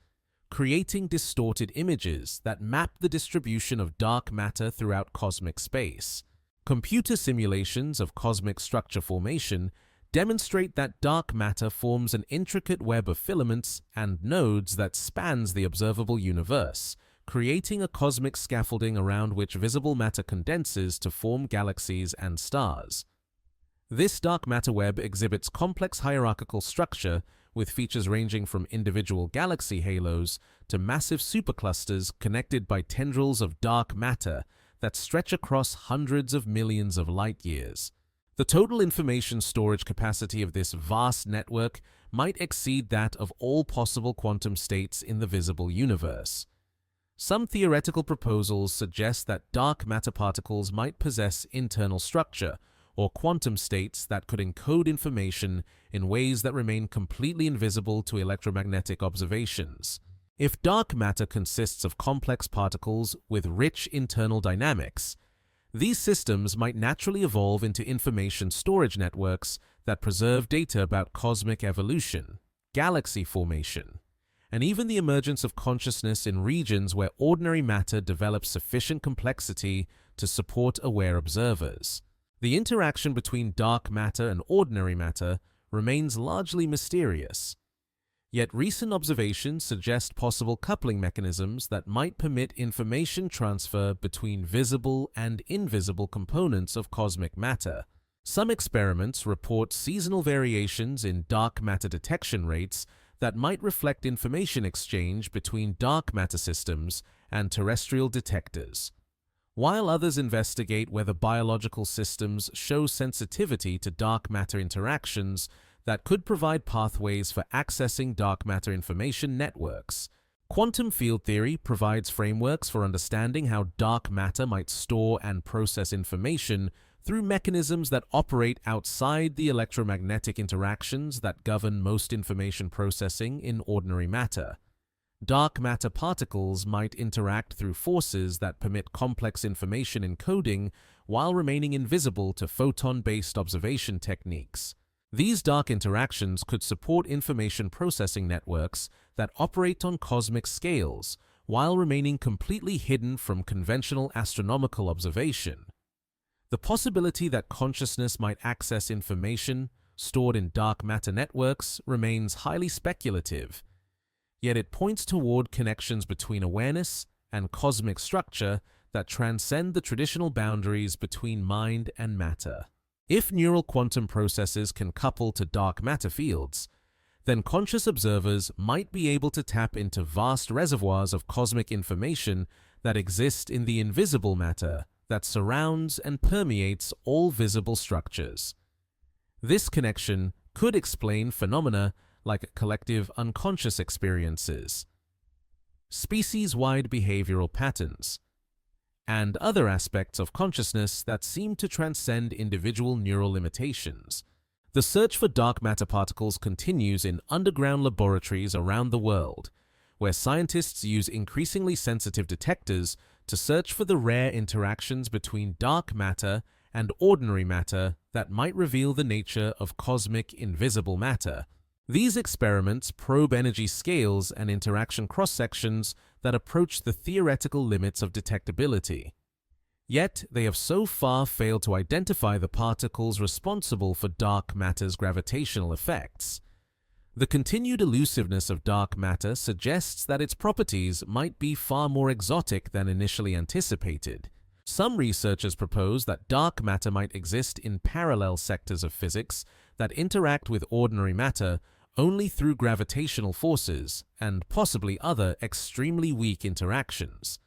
creating distorted images that map the distribution of dark matter throughout cosmic space. Computer simulations of cosmic structure formation demonstrate that dark matter forms an intricate web of filaments and nodes that spans the observable universe, creating a cosmic scaffolding around which visible matter condenses to form galaxies and stars. This dark matter web exhibits complex hierarchical structure with features ranging from individual galaxy halos to massive superclusters connected by tendrils of dark matter that stretch across hundreds of millions of light-years. The total information storage capacity of this vast network might exceed that of all possible quantum states in the visible universe. Some theoretical proposals suggest that dark matter particles might possess internal structure or quantum states that could encode information in ways that remain completely invisible to electromagnetic observations. If dark matter consists of complex particles with rich internal dynamics, these systems might naturally evolve into information storage networks that preserve data about cosmic evolution, galaxy formation, and even the emergence of consciousness in regions where ordinary matter develops sufficient complexity to support aware observers. The interaction between dark matter and ordinary matter remains largely mysterious. Yet recent observations suggest possible coupling mechanisms that might permit information transfer between visible and invisible components of cosmic matter. Some experiments report seasonal variations in dark matter detection rates that might reflect information exchange between dark matter systems and terrestrial detectors, while others investigate whether biological systems show sensitivity to dark matter interactions that could provide pathways for accessing dark matter information networks. Quantum field theory provides frameworks for understanding how dark matter might store and process information through mechanisms that operate outside the electromagnetic interactions that govern most information processing in ordinary matter. Dark matter particles might interact through forces that permit complex information encoding while remaining invisible to photon-based observation techniques. These dark interactions could support information processing networks that operate on cosmic scales while remaining completely hidden from conventional astronomical observation. The possibility that consciousness might access information stored in dark matter networks remains highly speculative, yet it points toward connections between awareness and cosmic structure that transcend the traditional boundaries between mind and matter. If neural quantum processes can couple to dark matter fields, then conscious observers might be able to tap into vast reservoirs of cosmic information that exist in the invisible matter that surrounds and permeates all visible structures. This connection could explain phenomena like collective unconscious experiences, species-wide behavioral patterns, and other aspects of consciousness that seem to transcend individual neural limitations. The search for dark matter particles continues in underground laboratories around the world, where scientists use increasingly sensitive detectors to search for the rare interactions between dark matter and ordinary matter that might reveal the nature of cosmic invisible matter. These experiments probe energy scales and interaction cross-sections that approach the theoretical limits of detectability. Yet, they have so far failed to identify the particles responsible for dark matter's gravitational effects. The continued elusiveness of dark matter suggests that its properties might be far more exotic than initially anticipated. Some researchers propose that dark matter might exist in parallel sectors of physics that interact with ordinary matter only through gravitational forces and possibly other extremely weak interactions.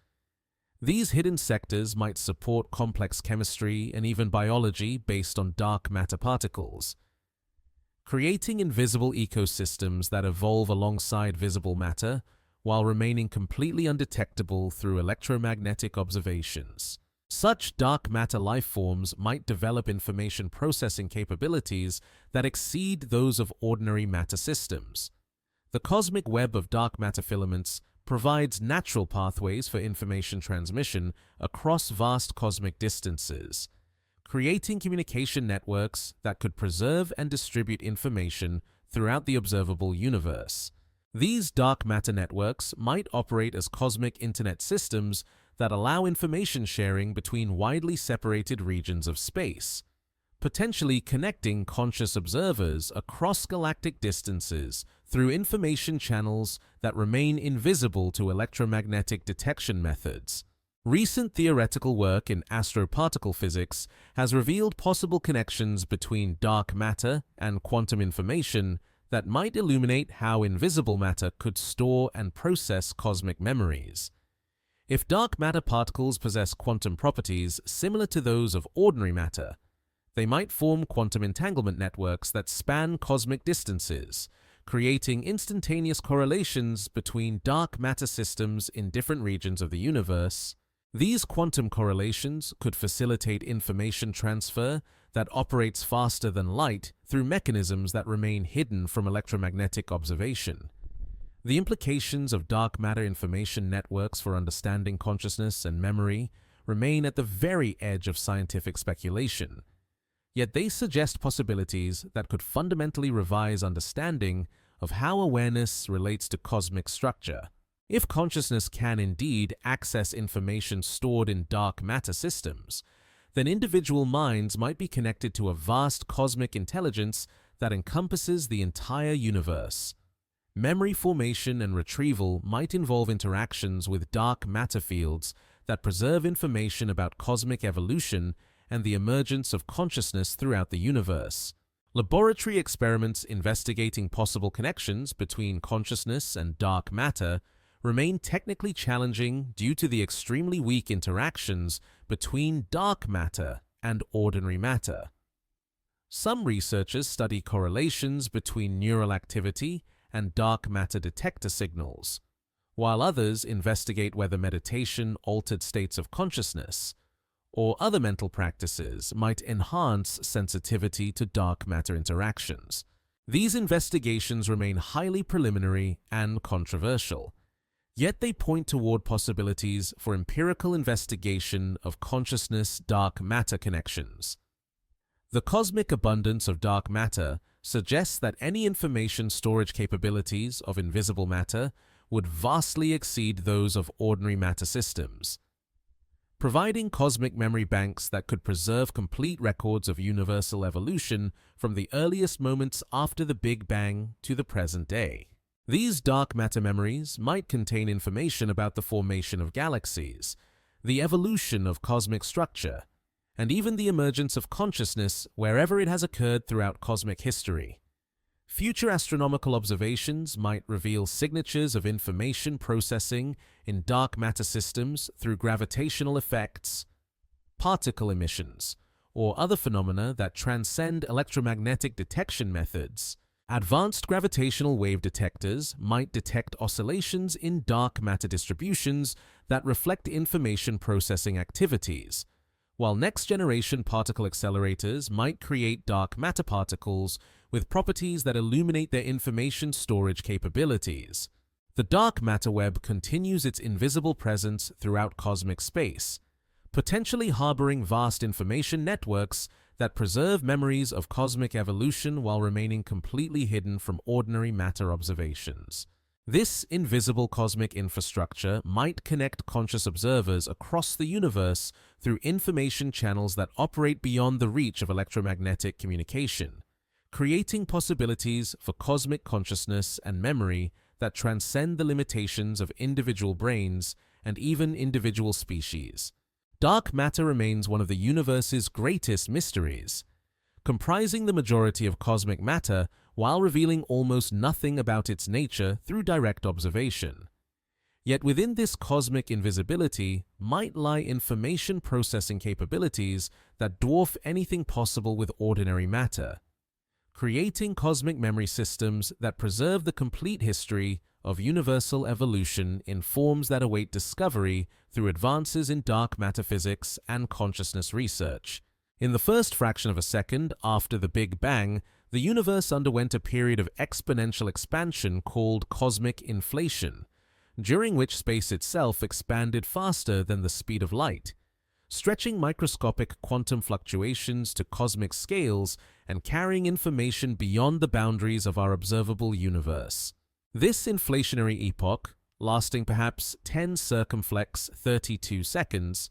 These hidden sectors might support complex chemistry and even biology based on dark matter particles, creating invisible ecosystems that evolve alongside visible matter while remaining completely undetectable through electromagnetic observations. Such dark matter life forms might develop information processing capabilities that exceed those of ordinary matter systems. The cosmic web of dark matter filaments provides natural pathways for information transmission across vast cosmic distances, creating communication networks that could preserve and distribute information throughout the observable universe. These dark matter networks might operate as cosmic internet systems that allow information sharing between widely separated regions of space, potentially connecting conscious observers across galactic distances through information channels that remain invisible to electromagnetic detection methods. Recent theoretical work in astroparticle physics has revealed possible connections between dark matter and quantum information that might illuminate how invisible matter could store and process cosmic memories. If dark matter particles possess quantum properties similar to those of ordinary matter, they might form quantum entanglement networks that span cosmic distances, creating instantaneous correlations between dark matter systems in different regions of the universe. These quantum correlations could facilitate information transfer that operates faster than light through mechanisms that remain hidden from electromagnetic observation. The implications of dark matter information networks for understanding consciousness and memory remain at the very edge of scientific speculation, yet they suggest possibilities that could fundamentally revise understanding of how awareness relates to cosmic structure. If consciousness can indeed access information stored in dark matter systems, then individual minds might be connected to a vast cosmic intelligence that encompasses the entire universe. Memory formation and retrieval might involve interactions with dark matter fields that preserve information about cosmic evolution and the emergence of consciousness throughout the universe. Laboratory experiments investigating possible connections between consciousness and dark matter remain technically challenging due to the extremely weak interactions between dark matter and ordinary matter. Some researchers study correlations between neural activity and dark matter detector signals, while others investigate whether meditation, altered states of consciousness, or other mental practices might enhance sensitivity to dark matter interactions. These investigations remain highly preliminary and controversial, yet they point toward possibilities for empirical investigation of consciousness dark matter connections. The cosmic abundance of dark matter suggests that any information storage capabilities of invisible matter would vastly exceed those of ordinary matter systems, providing cosmic memory banks that could preserve complete records of universal evolution from the earliest moments after the Big Bang to the present day. These dark matter memories might contain information about the formation of galaxies, the evolution of cosmic structure, and even the emergence of consciousness wherever it has occurred throughout cosmic history. Future astronomical observations might reveal signatures of information processing in dark matter systems through gravitational effects, particle emissions, or other phenomena that transcend electromagnetic detection methods. Advanced gravitational wave detectors might detect oscillations in dark matter distributions that reflect information processing activities, while next-generation particle accelerators might create dark matter particles with properties that illuminate their information storage capabilities. The dark matter web continues its invisible presence throughout cosmic space, potentially harboring vast information networks that preserve memories of cosmic evolution while remaining completely hidden from ordinary matter observations. This invisible cosmic infrastructure might connect conscious observers across the universe through information channels that operate beyond the reach of electromagnetic communication, creating possibilities for cosmic consciousness and memory that transcend the limitations of individual brains and even individual species. Dark matter remains one of the universe's greatest mysteries, comprising the majority of cosmic matter while revealing almost nothing about its nature through direct observation. Yet within this cosmic invisibility might lie information processing capabilities that dwarf anything possible with ordinary matter, creating cosmic memory systems that preserve the complete history of universal evolution in forms that await discovery through advances in dark matter physics and consciousness research. In the first fraction of a second after the Big Bang, the universe underwent a period of exponential expansion called cosmic inflation, during which space itself expanded faster than the speed of light. stretching microscopic quantum fluctuations to cosmic scales and carrying information beyond the boundaries of our observable universe. This inflationary epoch, lasting perhaps 10 circumflex 32 seconds,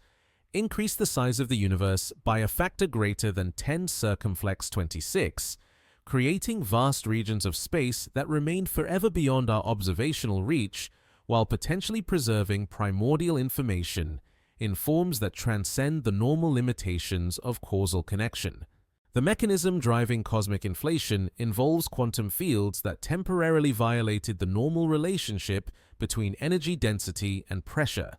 increased the size of the universe by a factor greater than 10 circumflex 26, creating vast regions of space that remained forever beyond our observational reach while potentially preserving primordial information in forms that transcend the normal limitations of causal connection. The mechanism driving cosmic inflation involves quantum fields that temporarily violated the normal relationship between energy density and pressure,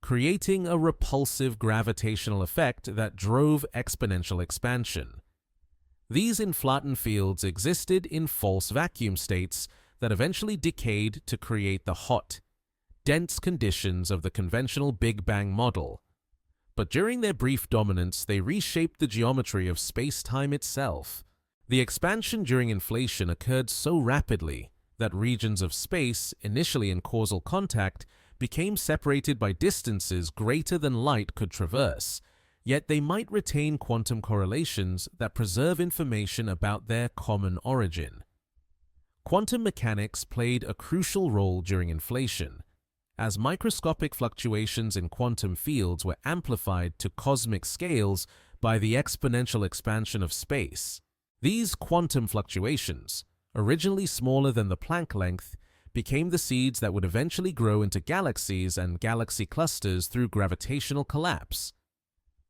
creating a repulsive gravitational effect that drove exponential expansion. These inflaton fields existed in false vacuum states that eventually decayed to create the hot, dense conditions of the conventional Big Bang model. But during their brief dominance, they reshaped the geometry of space-time itself. The expansion during inflation occurred so rapidly that regions of space, initially in causal contact, became separated by distances greater than light could traverse, yet they might retain quantum correlations that preserve information about their common origin. Quantum mechanics played a crucial role during inflation, as microscopic fluctuations in quantum fields were amplified to cosmic scales by the exponential expansion of space. These quantum fluctuations, originally smaller than the Planck length, became the seeds that would eventually grow into galaxies and galaxy clusters through gravitational collapse.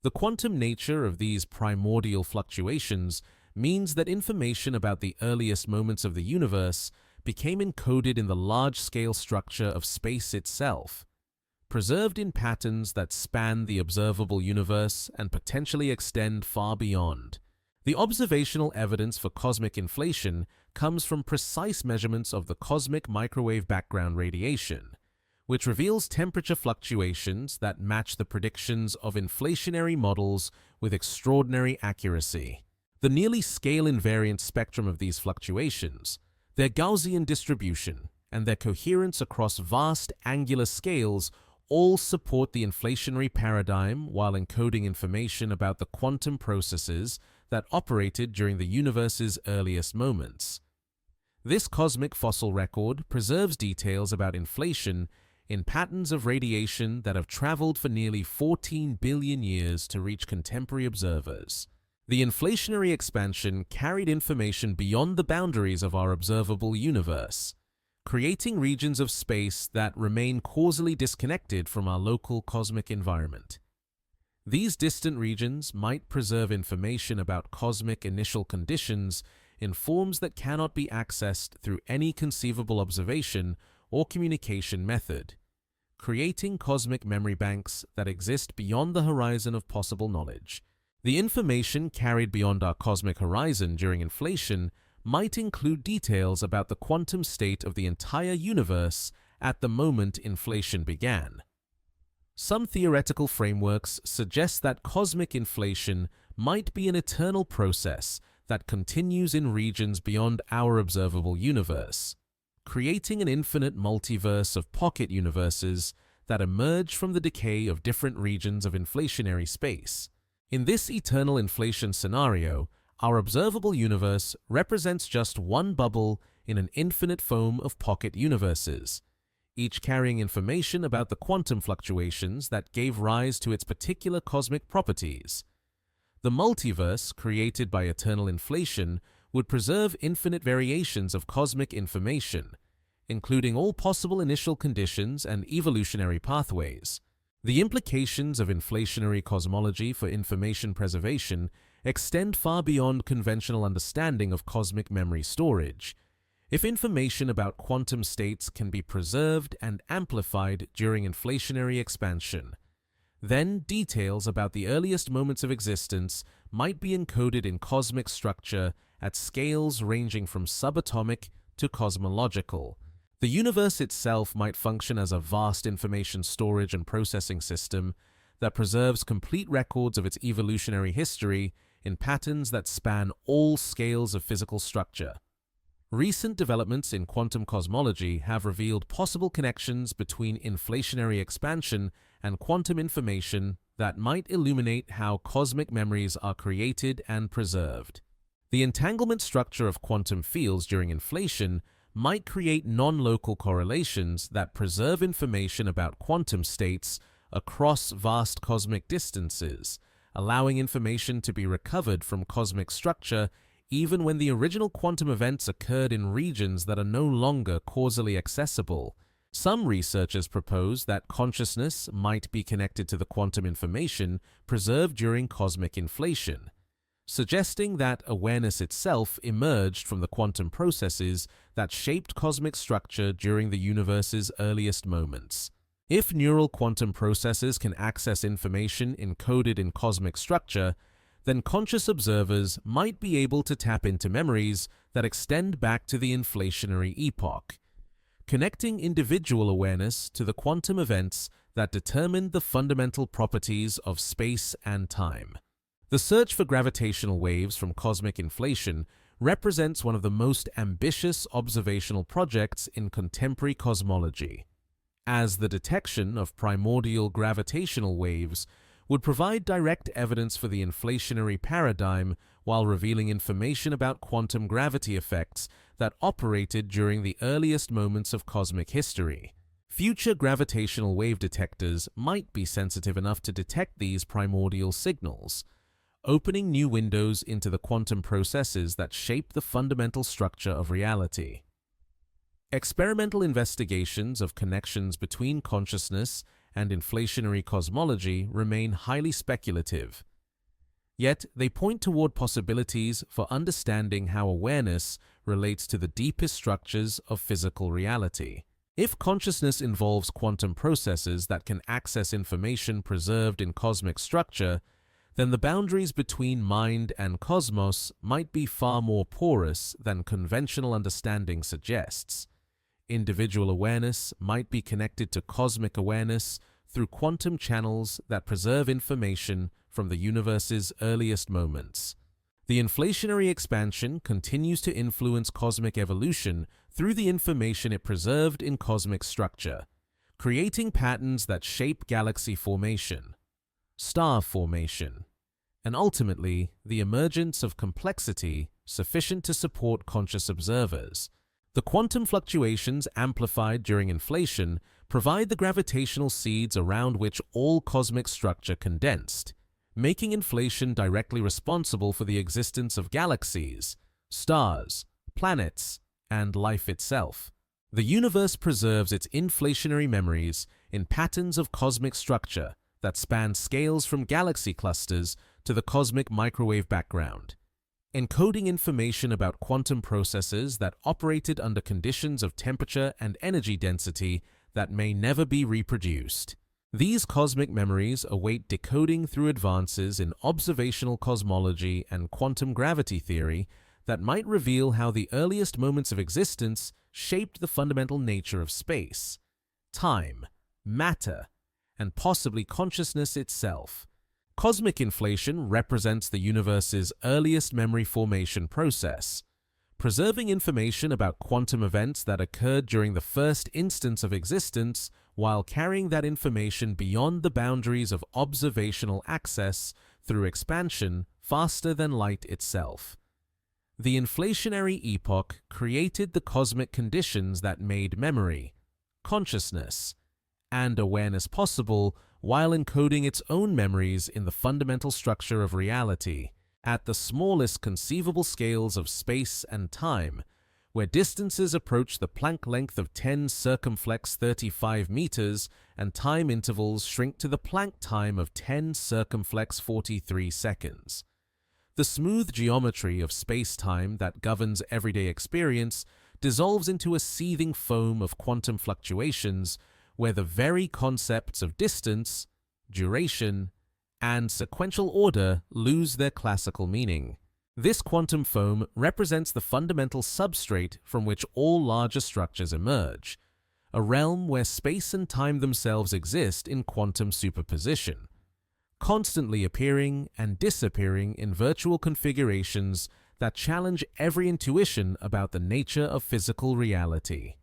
The quantum nature of these primordial fluctuations means that information about the earliest moments of the universe became encoded in the large-scale structure of space itself, preserved in patterns that span the observable universe and potentially extend far beyond. The observational evidence for cosmic inflation comes from precise measurements of the cosmic microwave background radiation, which reveals temperature fluctuations that match the predictions of inflationary models with extraordinary accuracy. The nearly scale-invariant spectrum of these fluctuations, their Gaussian distribution, and their coherence across vast angular scales all support the inflationary paradigm while encoding information about the quantum processes that operated during the universe's earliest moments. This cosmic fossil record preserves details about inflation in patterns of radiation that have traveled for nearly 14 billion years to reach contemporary observers. The inflationary expansion carried information beyond the boundaries of our observable universe, creating regions of space that remain causally disconnected from our local cosmic environment. These distant regions might preserve information about cosmic initial conditions in forms that cannot be accessed through any conceivable observation or communication method, creating cosmic memory banks that exist beyond the horizon of possible knowledge. The information carried beyond our cosmic horizon during inflation might include details about the quantum state of the entire universe at the moment inflation began. Some theoretical frameworks suggest that cosmic inflation might be an eternal process that continues in regions beyond our observable universe, creating an infinite multiverse of pocket universes that emerge from the decay of different regions of inflationary space. In this eternal inflation scenario, our observable universe represents just one bubble in an infinite foam of pocket universes, each carrying information about the quantum fluctuations that gave rise to its particular cosmic properties. The multiverse, created by eternal inflation, would preserve infinite variations of cosmic information, including all possible initial conditions and evolutionary pathways. The implications of inflationary cosmology for information preservation extend far beyond conventional understanding of cosmic memory storage. If information about quantum states can be preserved and amplified during inflationary expansion, then details about the earliest moments of existence might be encoded in cosmic structure at scales ranging from subatomic to cosmological. The universe itself might function as a vast information storage and processing system that preserves complete records of its evolutionary history in patterns that span all scales of physical structure. Recent developments in quantum cosmology have revealed possible connections between inflationary expansion and quantum information that might illuminate how cosmic memories are created and preserved. The entanglement structure of quantum fields during inflation might create non-local correlations that preserve information about quantum states across vast cosmic distances, allowing information to be recovered from cosmic structure even when the original quantum events occurred in regions that are no longer causally accessible. Some researchers propose that consciousness might be connected to the quantum information preserved during cosmic inflation, suggesting that awareness itself emerged from the quantum processes that shaped cosmic structure during the universe's earliest moments. If neural quantum processes can access information encoded in cosmic structure, then conscious observers might be able to tap into memories that extend back to the inflationary epoch, connecting individual awareness to the quantum events that determined the fundamental properties of space and time. The search for gravitational waves from cosmic inflation represents one of the most ambitious observational projects in contemporary cosmology, as the detection of primordial gravitational waves would provide direct evidence for the inflationary paradigm while revealing information about quantum gravity effects that operated during the earliest moments of cosmic history. Future gravitational wave detectors might be sensitive enough to detect these primordial signals, opening new windows into the quantum processes that shape the fundamental structure of reality. Experimental investigations of connections between consciousness and inflationary cosmology remain highly speculative. Yet they point toward possibilities for understanding how awareness relates to the deepest structures of physical reality. If consciousness involves quantum processes that can access information preserved in cosmic structure, then the boundaries between mind and cosmos might be far more porous than conventional understanding suggests. Individual awareness might be connected to cosmic awareness through quantum channels that preserve information from the universe's earliest moments. The inflationary expansion continues to influence cosmic evolution through the information it preserved in cosmic structure, creating patterns that shape galaxy formation, star formation, and ultimately the emergence of complexity sufficient to support conscious observers. The quantum fluctuations amplified during inflation provide the gravitational seeds around which all cosmic structure condensed, making inflation directly responsible for the existence of galaxies, stars, planets, and life itself. The universe preserves its inflationary memories in patterns of cosmic structure that span scales from galaxy clusters to the cosmic microwave background, encoding information about quantum processes that operated under conditions of temperature and energy density that may never be reproduced. These cosmic memories await decoding through advances in observational cosmology and quantum gravity theory that might reveal how the earliest moments of existence shaped the fundamental nature of space, time, matter, and possibly consciousness itself. Cosmic inflation represents the universe's earliest memory formation process, preserving information about quantum events that occurred during the first instance of existence while carrying that information beyond the boundaries of observational access through expansion faster than light itself. The inflationary epoch created the cosmic conditions that made memory, consciousness, and awareness possible while encoding its own memories in the fundamental structure of reality, at the smallest conceivable scales of space and time, where distances approach the Planck length of 10 circumflex 35 meters and time intervals shrink to the Planck time of 10 circumflex 43 seconds. The smooth geometry of space-time that governs everyday experience dissolves into a seething foam of quantum fluctuations where the very concepts of distance, duration, and sequential order lose their classical meaning. This quantum foam represents the fundamental substrate from which all larger structures emerge, a realm where space and time themselves exist in quantum superposition, constantly appearing and disappearing in virtual configurations that challenge every intuition about the nature of physical reality.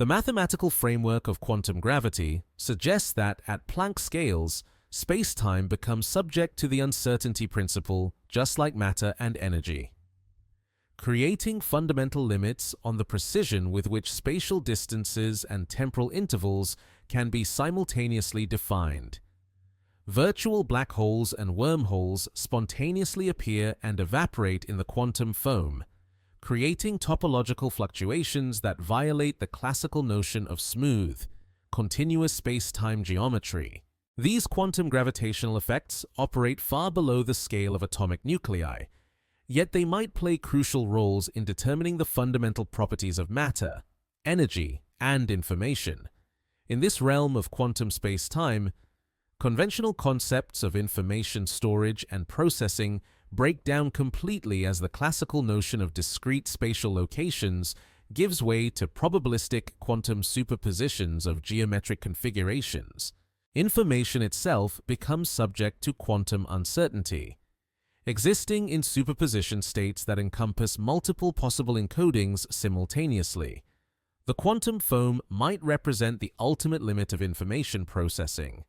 The mathematical framework of quantum gravity suggests that at Planck scales, space-time becomes subject to the uncertainty principle, just like matter and energy, creating fundamental limits on the precision with which spatial distances and temporal intervals can be simultaneously defined. Virtual black holes and wormholes spontaneously appear and evaporate in the quantum foam, creating topological fluctuations that violate the classical notion of smooth, continuous space-time geometry. These quantum gravitational effects operate far below the scale of atomic nuclei, yet they might play crucial roles in determining the fundamental properties of matter, energy, and information. In this realm of quantum space-time, conventional concepts of information storage and processing break down completely as the classical notion of discrete spatial locations gives way to probabilistic quantum superpositions of geometric configurations. Information itself becomes subject to quantum uncertainty, existing in superposition states that encompass multiple possible encodings simultaneously. The quantum foam might represent the ultimate limit of information processing,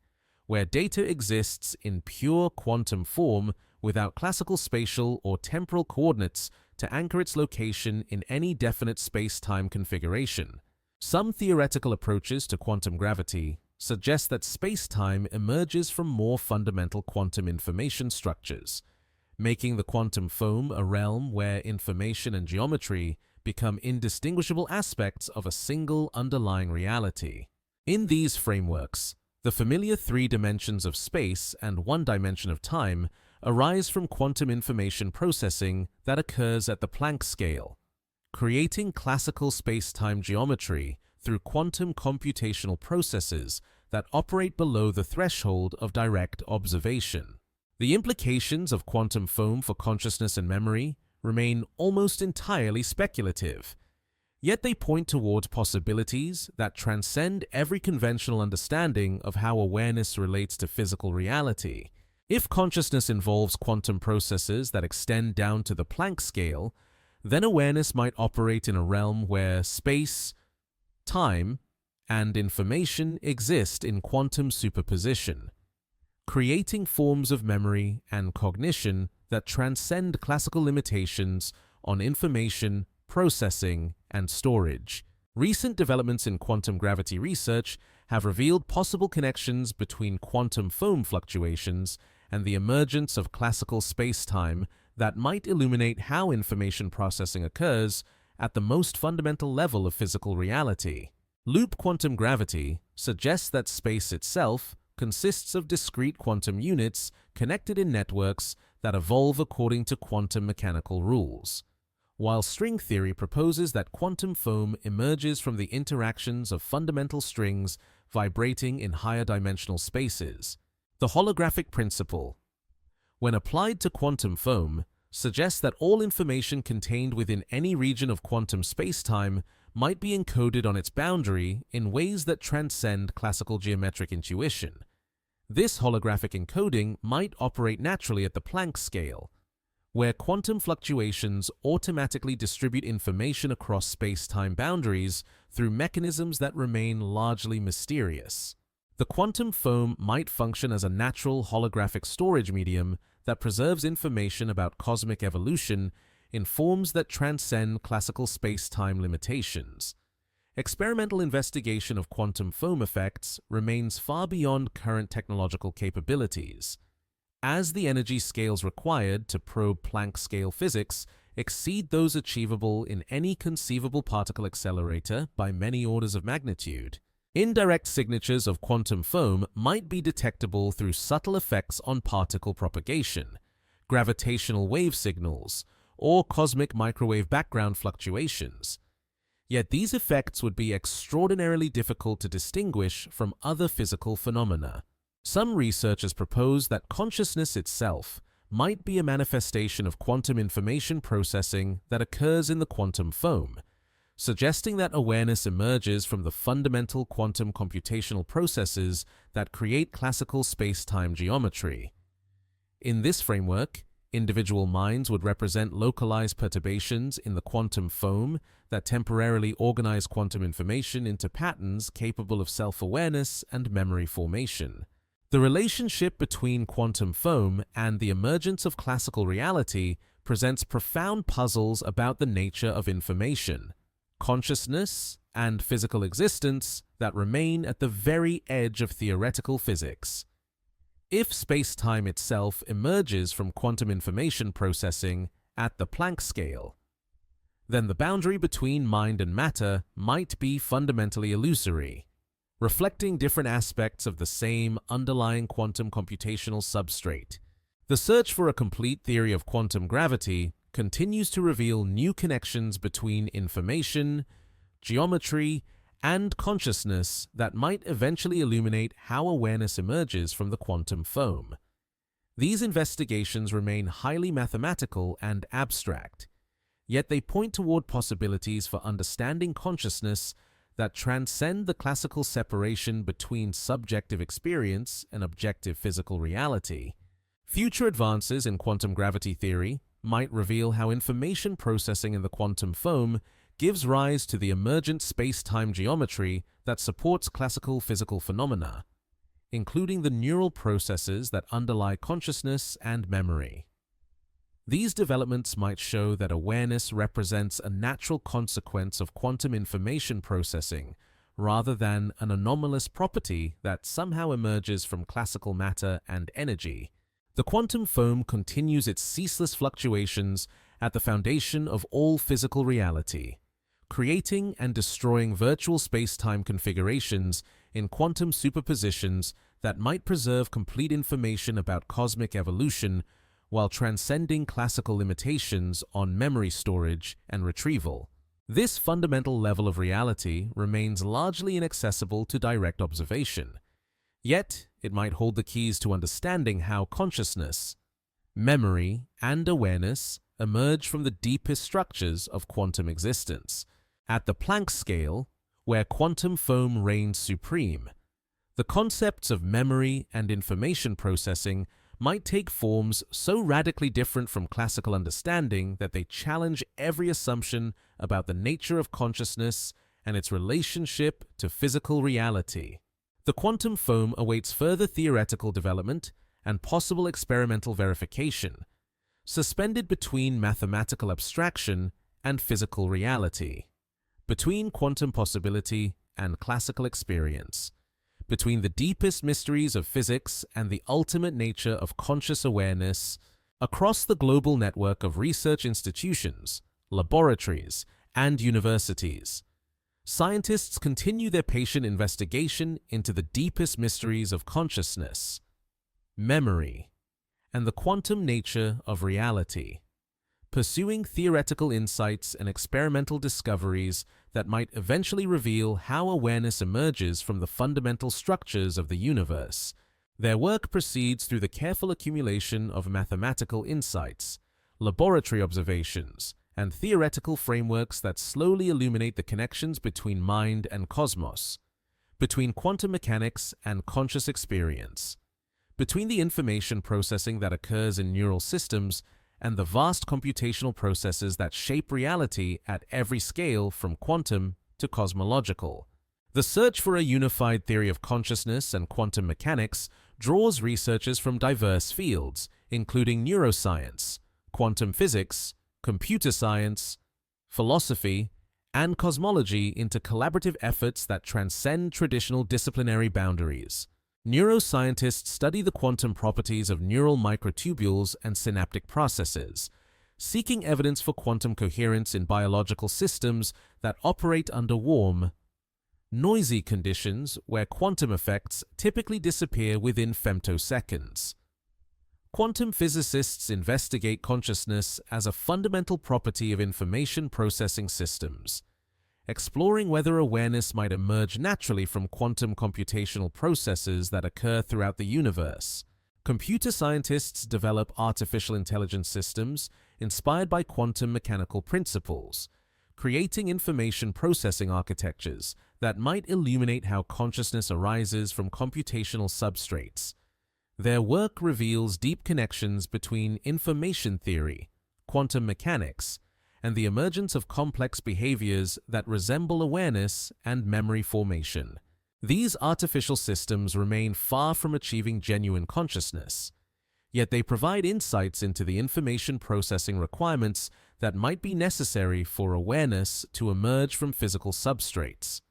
where data exists in pure quantum form without classical spatial or temporal coordinates to anchor its location in any definite space-time configuration. Some theoretical approaches to quantum gravity suggest that space-time emerges from more fundamental quantum information structures, making the quantum foam a realm where information and geometry become indistinguishable aspects of a single underlying reality. In these frameworks, the familiar three dimensions of space and one dimension of time arise from quantum information processing that occurs at the Planck scale, creating classical space-time geometry through quantum computational processes that operate below the threshold of direct observation. The implications of quantum foam for consciousness and memory remain almost entirely speculative, yet they point toward possibilities that transcend every conventional understanding of how awareness relates to physical reality. If consciousness involves quantum processes that extend down to the Planck scale, then awareness might operate in a realm where space, time, and information exist in quantum superposition, creating forms of memory and cognition that transcend classical limitations on information, processing, and storage. Recent developments in quantum gravity research have revealed possible connections between quantum foam fluctuations and the emergence of classical space-time that might illuminate how information processing occurs at the most fundamental level of physical reality. Loop quantum gravity suggests that space itself consists of discrete quantum units connected in networks that evolve according to quantum mechanical rules, while string theory proposes that quantum foam emerges from the interactions of fundamental strings vibrating in higher dimensional spaces. The holographic principle, when applied to quantum foam, suggests that all information contained within any region of quantum spacetime might be encoded on its boundary in ways that transcend classical geometric intuition. This holographic encoding might operate naturally at the Planck scale, where quantum fluctuations automatically distribute information across space-time boundaries through mechanisms that remain largely mysterious. The quantum foam might function as a natural holographic storage medium that preserves information about cosmic evolution in forms that transcend classical space-time limitations. Experimental investigation of quantum foam effects remains far beyond current technological capabilities, as the energy scales required to probe Planck scale physics exceed those achievable in any conceivable particle accelerator by many orders of magnitude. Indirect signatures of quantum foam might be detectable through subtle effects on particle propagation, gravitational wave signals, or cosmic microwave background fluctuations. Yet these effects would be extraordinarily difficult to distinguish from other physical phenomena. Some researchers propose that consciousness itself might be a manifestation of quantum information processing that occurs in the quantum foam, suggesting that awareness emerges from the fundamental quantum computational processes that create classical space-time geometry. In this framework, individual minds would represent localized perturbations in the quantum foam that temporarily organize quantum information into patterns capable of self-awareness and memory formation. The relationship between quantum foam and the emergence of classical reality presents profound puzzles about the nature of information, consciousness, and physical existence that remain at the very edge of theoretical physics. If space-time itself emerges from quantum information processing at the Planck scale, then the boundary between mind and matter might be fundamentally illusory, reflecting different aspects of the same underlying quantum computational substrate. The search for a complete theory of quantum gravity continues to reveal new connections between information, geometry, and consciousness that might eventually illuminate how awareness emerges from the quantum foam. These investigations remain highly mathematical and abstract, yet they point toward possibilities for understanding consciousness that transcend the classical separation between subjective experience and objective physical reality. Future advances in quantum gravity theory might reveal how information processing in the quantum foam gives rise to the emergent space-time geometry that supports classical physical phenomena, including the neural processes that underlie consciousness and memory. These developments might show that awareness represents a natural consequence of quantum information processing rather than an anomalous property that somehow emerges from classical matter and energy. The quantum foam continues its ceaseless fluctuations at the foundation of all physical reality, creating and destroying virtual space-time configurations in quantum superpositions that might preserve complete information about cosmic evolution while transcending classical limitations on memory storage and retrieval. This fundamental level of reality remains largely inaccessible to direct observation, yet it might hold the keys to understanding how consciousness, memory, and awareness emerge from the deepest structures of quantum existence. At the Planck scale, where quantum foam reigns supreme, the concepts of memory and information processing might take forms so radically different from classical understanding that they challenge every assumption about the nature of consciousness and its relationship to physical reality. The quantum foam awaits further theoretical development and possible experimental verification, suspended between mathematical abstraction and physical reality, between quantum possibility and classical experience, between the deepest mysteries of physics and the ultimate nature of conscious awareness. Across the global network of research institutions, laboratories, and universities, scientists continue their patient investigation into the deepest mysteries of consciousness, memory, and the quantum nature of reality, pursuing theoretical insights and experimental discoveries that might eventually reveal how awareness emerges from the fundamental structures of the universe. Their work proceeds through the careful accumulation of mathematical insights, laboratory observations, and theoretical frameworks that slowly illuminate the connections between mind and cosmos, between quantum mechanics and conscious experience, between the information processing that occurs in neural systems and the vast computational processes that shape reality at every scale from quantum to cosmological. The search for a unified theory of consciousness and quantum mechanics draws researchers from diverse fields, including neuroscience, quantum physics, computer science, philosophy, and cosmology into collaborative efforts that transcend traditional disciplinary boundaries. Neuroscientists study the quantum properties of neural microtubules and synaptic processes, seeking evidence for quantum coherence in biological systems that operate under warm, noisy conditions where quantum effects typically disappear within femtoseconds. Quantum physicists investigate consciousness as a fundamental property of information processing systems, exploring whether awareness might emerge naturally from quantum computational processes that occur throughout the universe. Computer scientists develop artificial intelligence systems inspired by quantum mechanical principles, creating information processing architectures that might illuminate how consciousness arises from computational substrates. Their work reveals deep connections between information theory, quantum mechanics, and the emergence of complex behaviors that resemble awareness and memory formation. These artificial systems remain far from achieving genuine consciousness, yet they provide insights into the information processing requirements that might be necessary for awareness to emerge from physical substrates.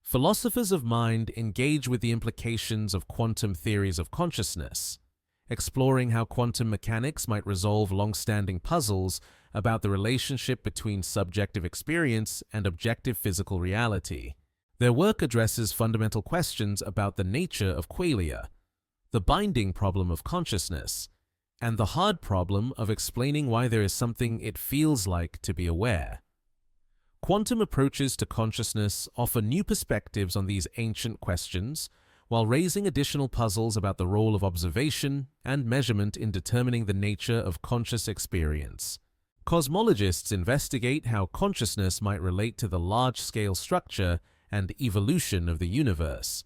Philosophers of mind engage with the implications of quantum theories of consciousness, exploring how quantum mechanics might resolve long-standing puzzles about the relationship between subjective experience and objective physical reality. Their work addresses fundamental questions about the nature of qualia, the binding problem of consciousness, and the hard problem of explaining why there is something it feels like to be aware. Quantum approaches to consciousness offer new perspectives on these ancient questions, while raising additional puzzles about the role of observation and measurement in determining the nature of conscious experience. Cosmologists investigate how consciousness might relate to the large-scale structure and evolution of the universe,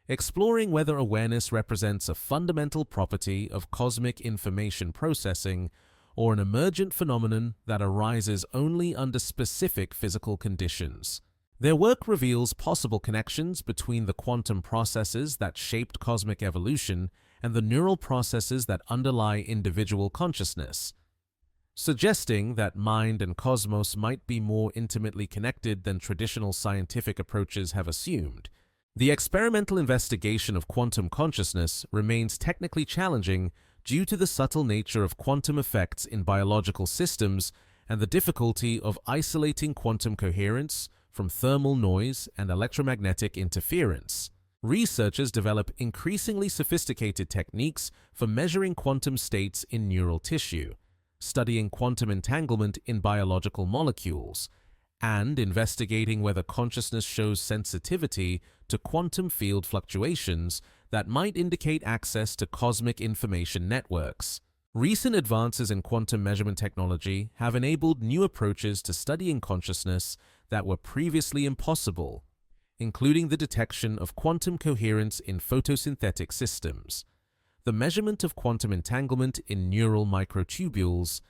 exploring whether awareness represents a fundamental property of cosmic information processing or an emergent phenomenon that arises only under specific physical conditions. Their work reveals possible connections between the quantum processes that shaped cosmic evolution and the neural processes that underlie individual consciousness, suggesting that mind and cosmos might be more intimately connected than traditional scientific approaches have assumed. The experimental investigation of quantum consciousness remains technically challenging due to the subtle nature of quantum effects in biological systems and the difficulty of isolating quantum coherence from thermal noise and electromagnetic interference. Researchers develop increasingly sophisticated techniques for measuring quantum states in neural tissue, studying quantum entanglement in biological molecules, and investigating whether consciousness shows sensitivity to quantum field fluctuations that might indicate access to cosmic information networks. Recent advances in quantum measurement technology have enabled new approaches to studying consciousness that were previously impossible, including the detection of quantum coherence in photosynthetic systems, the measurement of quantum entanglement in neural microtubules,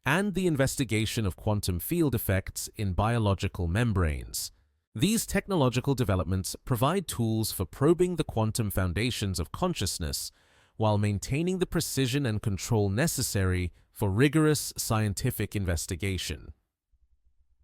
and the investigation of quantum field effects in biological membranes. These technological developments provide tools for probing the quantum foundations of consciousness while maintaining the precision and control necessary for rigorous scientific investigation.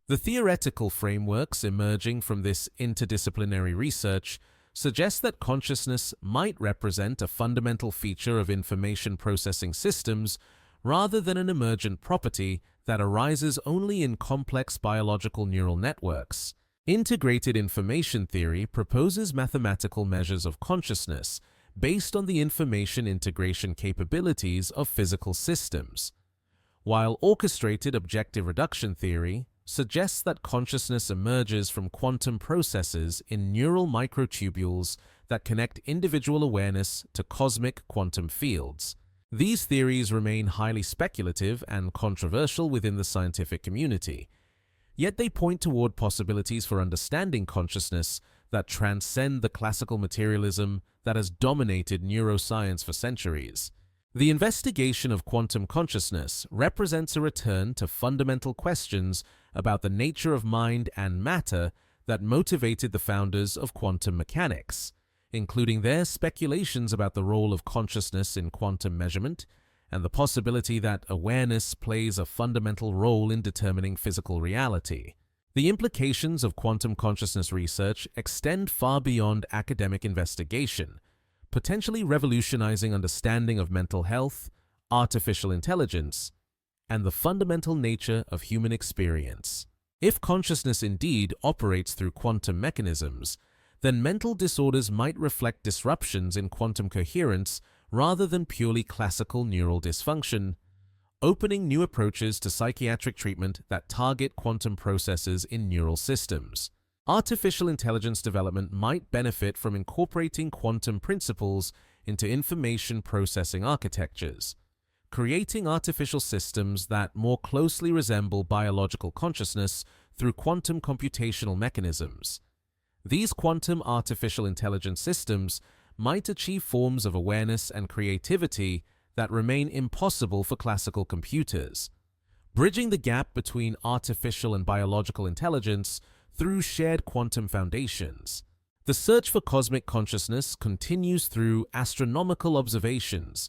The theoretical frameworks emerging from this interdisciplinary research suggest that consciousness might represent a fundamental feature of information processing systems rather than an emergent property that arises only in complex biological neural networks. Integrated information theory proposes mathematical measures of consciousness based on the information integration capabilities of physical systems, while orchestrated objective reduction theory suggests that consciousness emerges from quantum processes in neural microtubules that connect individual awareness to cosmic quantum fields. These theories remain highly speculative and controversial within the scientific community, yet they point toward possibilities for understanding consciousness that transcend the classical materialism that has dominated neuroscience for centuries. The investigation of quantum consciousness represents a return to fundamental questions about the nature of mind and matter that motivated the founders of quantum mechanics, including their speculations about the role of consciousness in quantum measurement and the possibility that awareness plays a fundamental role in determining physical reality. The implications of quantum consciousness research extend far beyond academic investigation, potentially revolutionizing understanding of mental health, artificial intelligence, and the fundamental nature of human experience. If consciousness indeed operates through quantum mechanisms, then mental disorders might reflect disruptions in quantum coherence rather than purely classical neural dysfunction, opening new approaches to psychiatric treatment that target quantum processes in neural systems. Artificial intelligence development might benefit from incorporating quantum principles into information processing architectures, creating artificial systems that more closely resemble biological consciousness through quantum computational mechanisms. These quantum artificial intelligence systems might achieve forms of awareness and creativity that remain impossible for classical computers, bridging the gap between artificial and biological intelligence through shared quantum foundations. The search for cosmic consciousness continues through astronomical observations,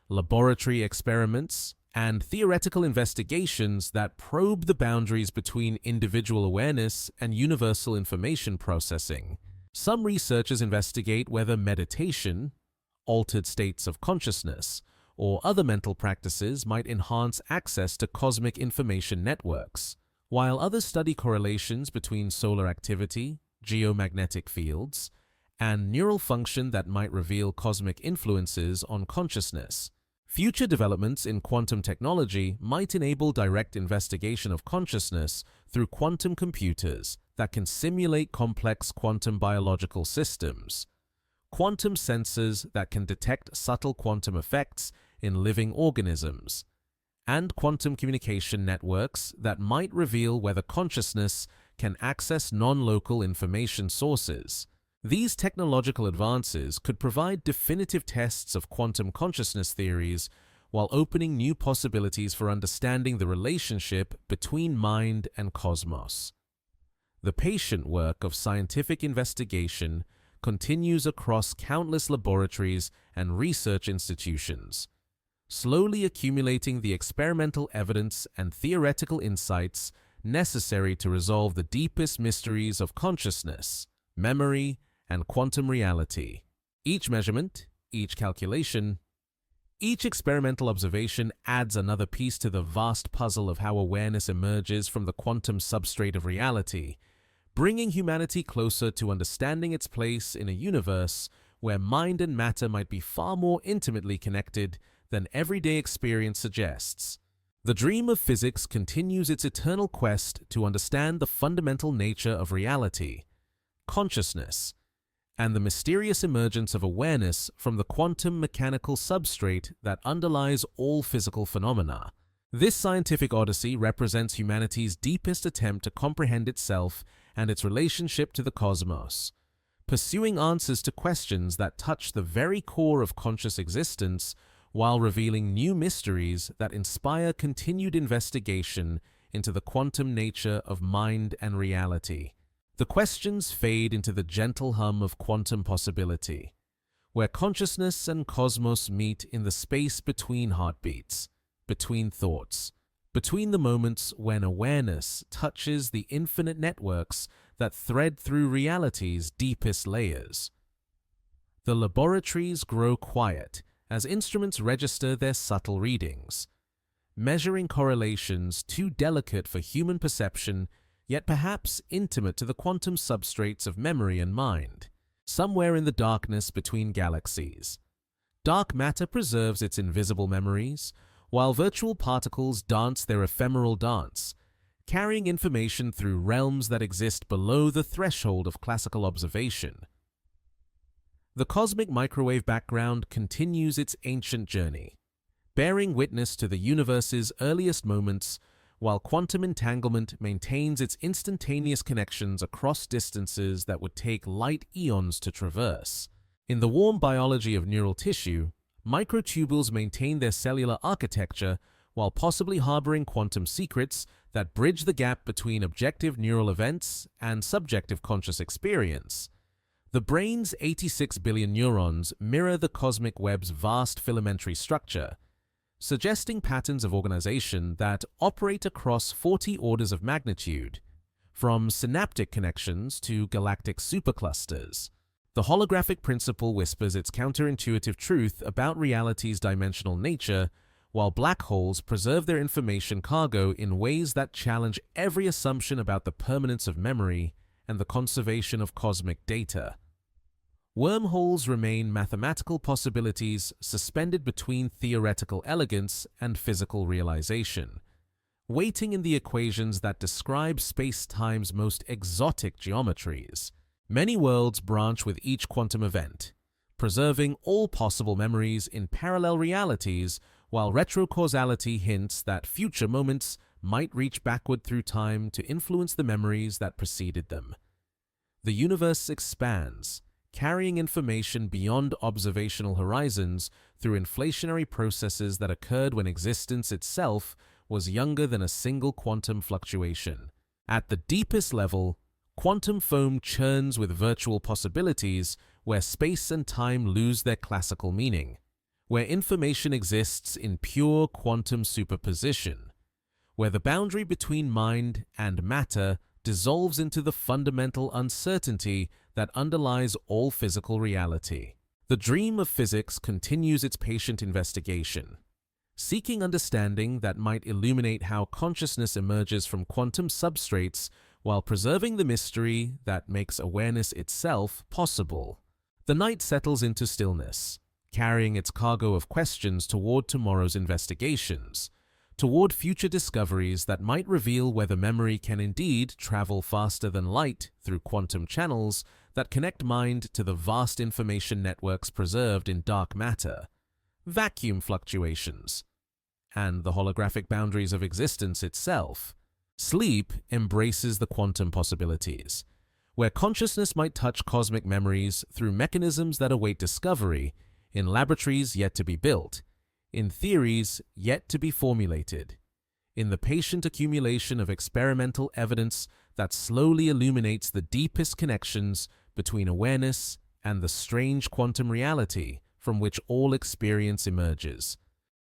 laboratory experiments, and theoretical investigations that probe the boundaries between individual awareness and universal information processing. Some researchers investigate whether meditation, altered states of consciousness, or other mental practices might enhance access to cosmic information networks, while others study correlations between solar activity, geomagnetic fields, and neural function that might reveal cosmic influences on consciousness. Future developments in quantum technology might enable direct investigation of consciousness through quantum computers that can simulate complex quantum biological systems, quantum sensors that can detect subtle quantum effects in living organisms, and quantum communication networks that might reveal whether consciousness can access non-local information sources. These technological advances could provide definitive tests of quantum consciousness theories while opening new possibilities for understanding the relationship between mind and cosmos. The patient work of scientific investigation continues across countless laboratories and research institutions, slowly accumulating the experimental evidence and theoretical insights necessary to resolve the deepest mysteries of consciousness, memory, and quantum reality. Each measurement, each calculation, each experimental observation adds another piece to the vast puzzle of how awareness emerges from the quantum substrate of reality, bringing humanity closer to understanding its place in a universe where mind and matter might be far more intimately connected than everyday experience suggests. The dream of physics continues its eternal quest to understand the fundamental nature of reality, consciousness, and the mysterious emergence of awareness from the quantum mechanical substrate that underlies all physical phenomena. This scientific odyssey represents humanity's deepest attempt to comprehend itself and its relationship to the cosmos, pursuing answers to questions that touch the very core of conscious existence while revealing new mysteries that inspire continued investigation into the quantum nature of mind and reality. The questions fade into the gentle hum of quantum possibility, where consciousness and cosmos meet in the space between heartbeats, between thoughts, between the moments when awareness touches the infinite networks that thread through reality's deepest layers. The laboratories grow quiet as instruments register their subtle readings, measuring correlations too delicate for human perception, yet perhaps intimate to the quantum substrates of memory and mind. Somewhere in the darkness between galaxies, dark matter preserves its invisible memories, while virtual particles dance their ephemeral dance, carrying information through realms that exist below the threshold of classical observation. The cosmic microwave background continues its ancient journey, bearing witness to the universe's earliest moments, while quantum entanglement maintains its instantaneous connections across distances that would take light eons to traverse. In the warm biology of neural tissue, microtubules maintain their cellular architecture while possibly harboring quantum secrets that bridge the gap between objective neural events and subjective conscious experience. The brain's 86 billion neurons mirror the cosmic web's vast filamentary structure, suggesting patterns of organization that operate across 40 orders of magnitude, from synaptic connections to galactic superclusters. The holographic principle whispers its counterintuitive truth about reality's dimensional nature, while black holes preserve their information cargo in ways that challenge every assumption about the permanence of memory and the conservation of cosmic data. Wormholes remain mathematical possibilities suspended between theoretical elegance and physical realization, waiting in the equations that describe space-time's most exotic geometries. Many worlds branch with each quantum event, preserving all possible memories in parallel realities, while retrocausality hints that future moments might reach backward through time to influence the memories that preceded them. The universe expands, carrying information beyond observational horizons through inflationary processes that occurred when existence itself was younger than a single quantum fluctuation. At the deepest level, Quantum foam churns with virtual possibilities where space and time lose their classical meaning, where information exists in pure quantum superposition, where the boundary between mind and matter dissolves into the fundamental uncertainty that underlies all physical reality. The dream of physics continues its patient investigation, seeking understanding that might illuminate how consciousness emerges from quantum substrates while preserving the mystery that makes awareness itself possible. The night settles into stillness, carrying its cargo of questions toward tomorrow's investigations, toward future discoveries that might reveal whether memory can indeed travel faster than light through quantum channels that connect mind to the vast information networks preserved in dark matter, vacuum fluctuations, and the holographic boundaries of existence itself. Sleep embraces the quantum possibilities, where consciousness might touch cosmic memories through mechanisms that await discovery in laboratories yet to be built, in theories yet to be formulated, in the patient accumulation of experimental evidence that slowly illuminates the deepest connections between awareness and the strange quantum reality from which all experience emerges.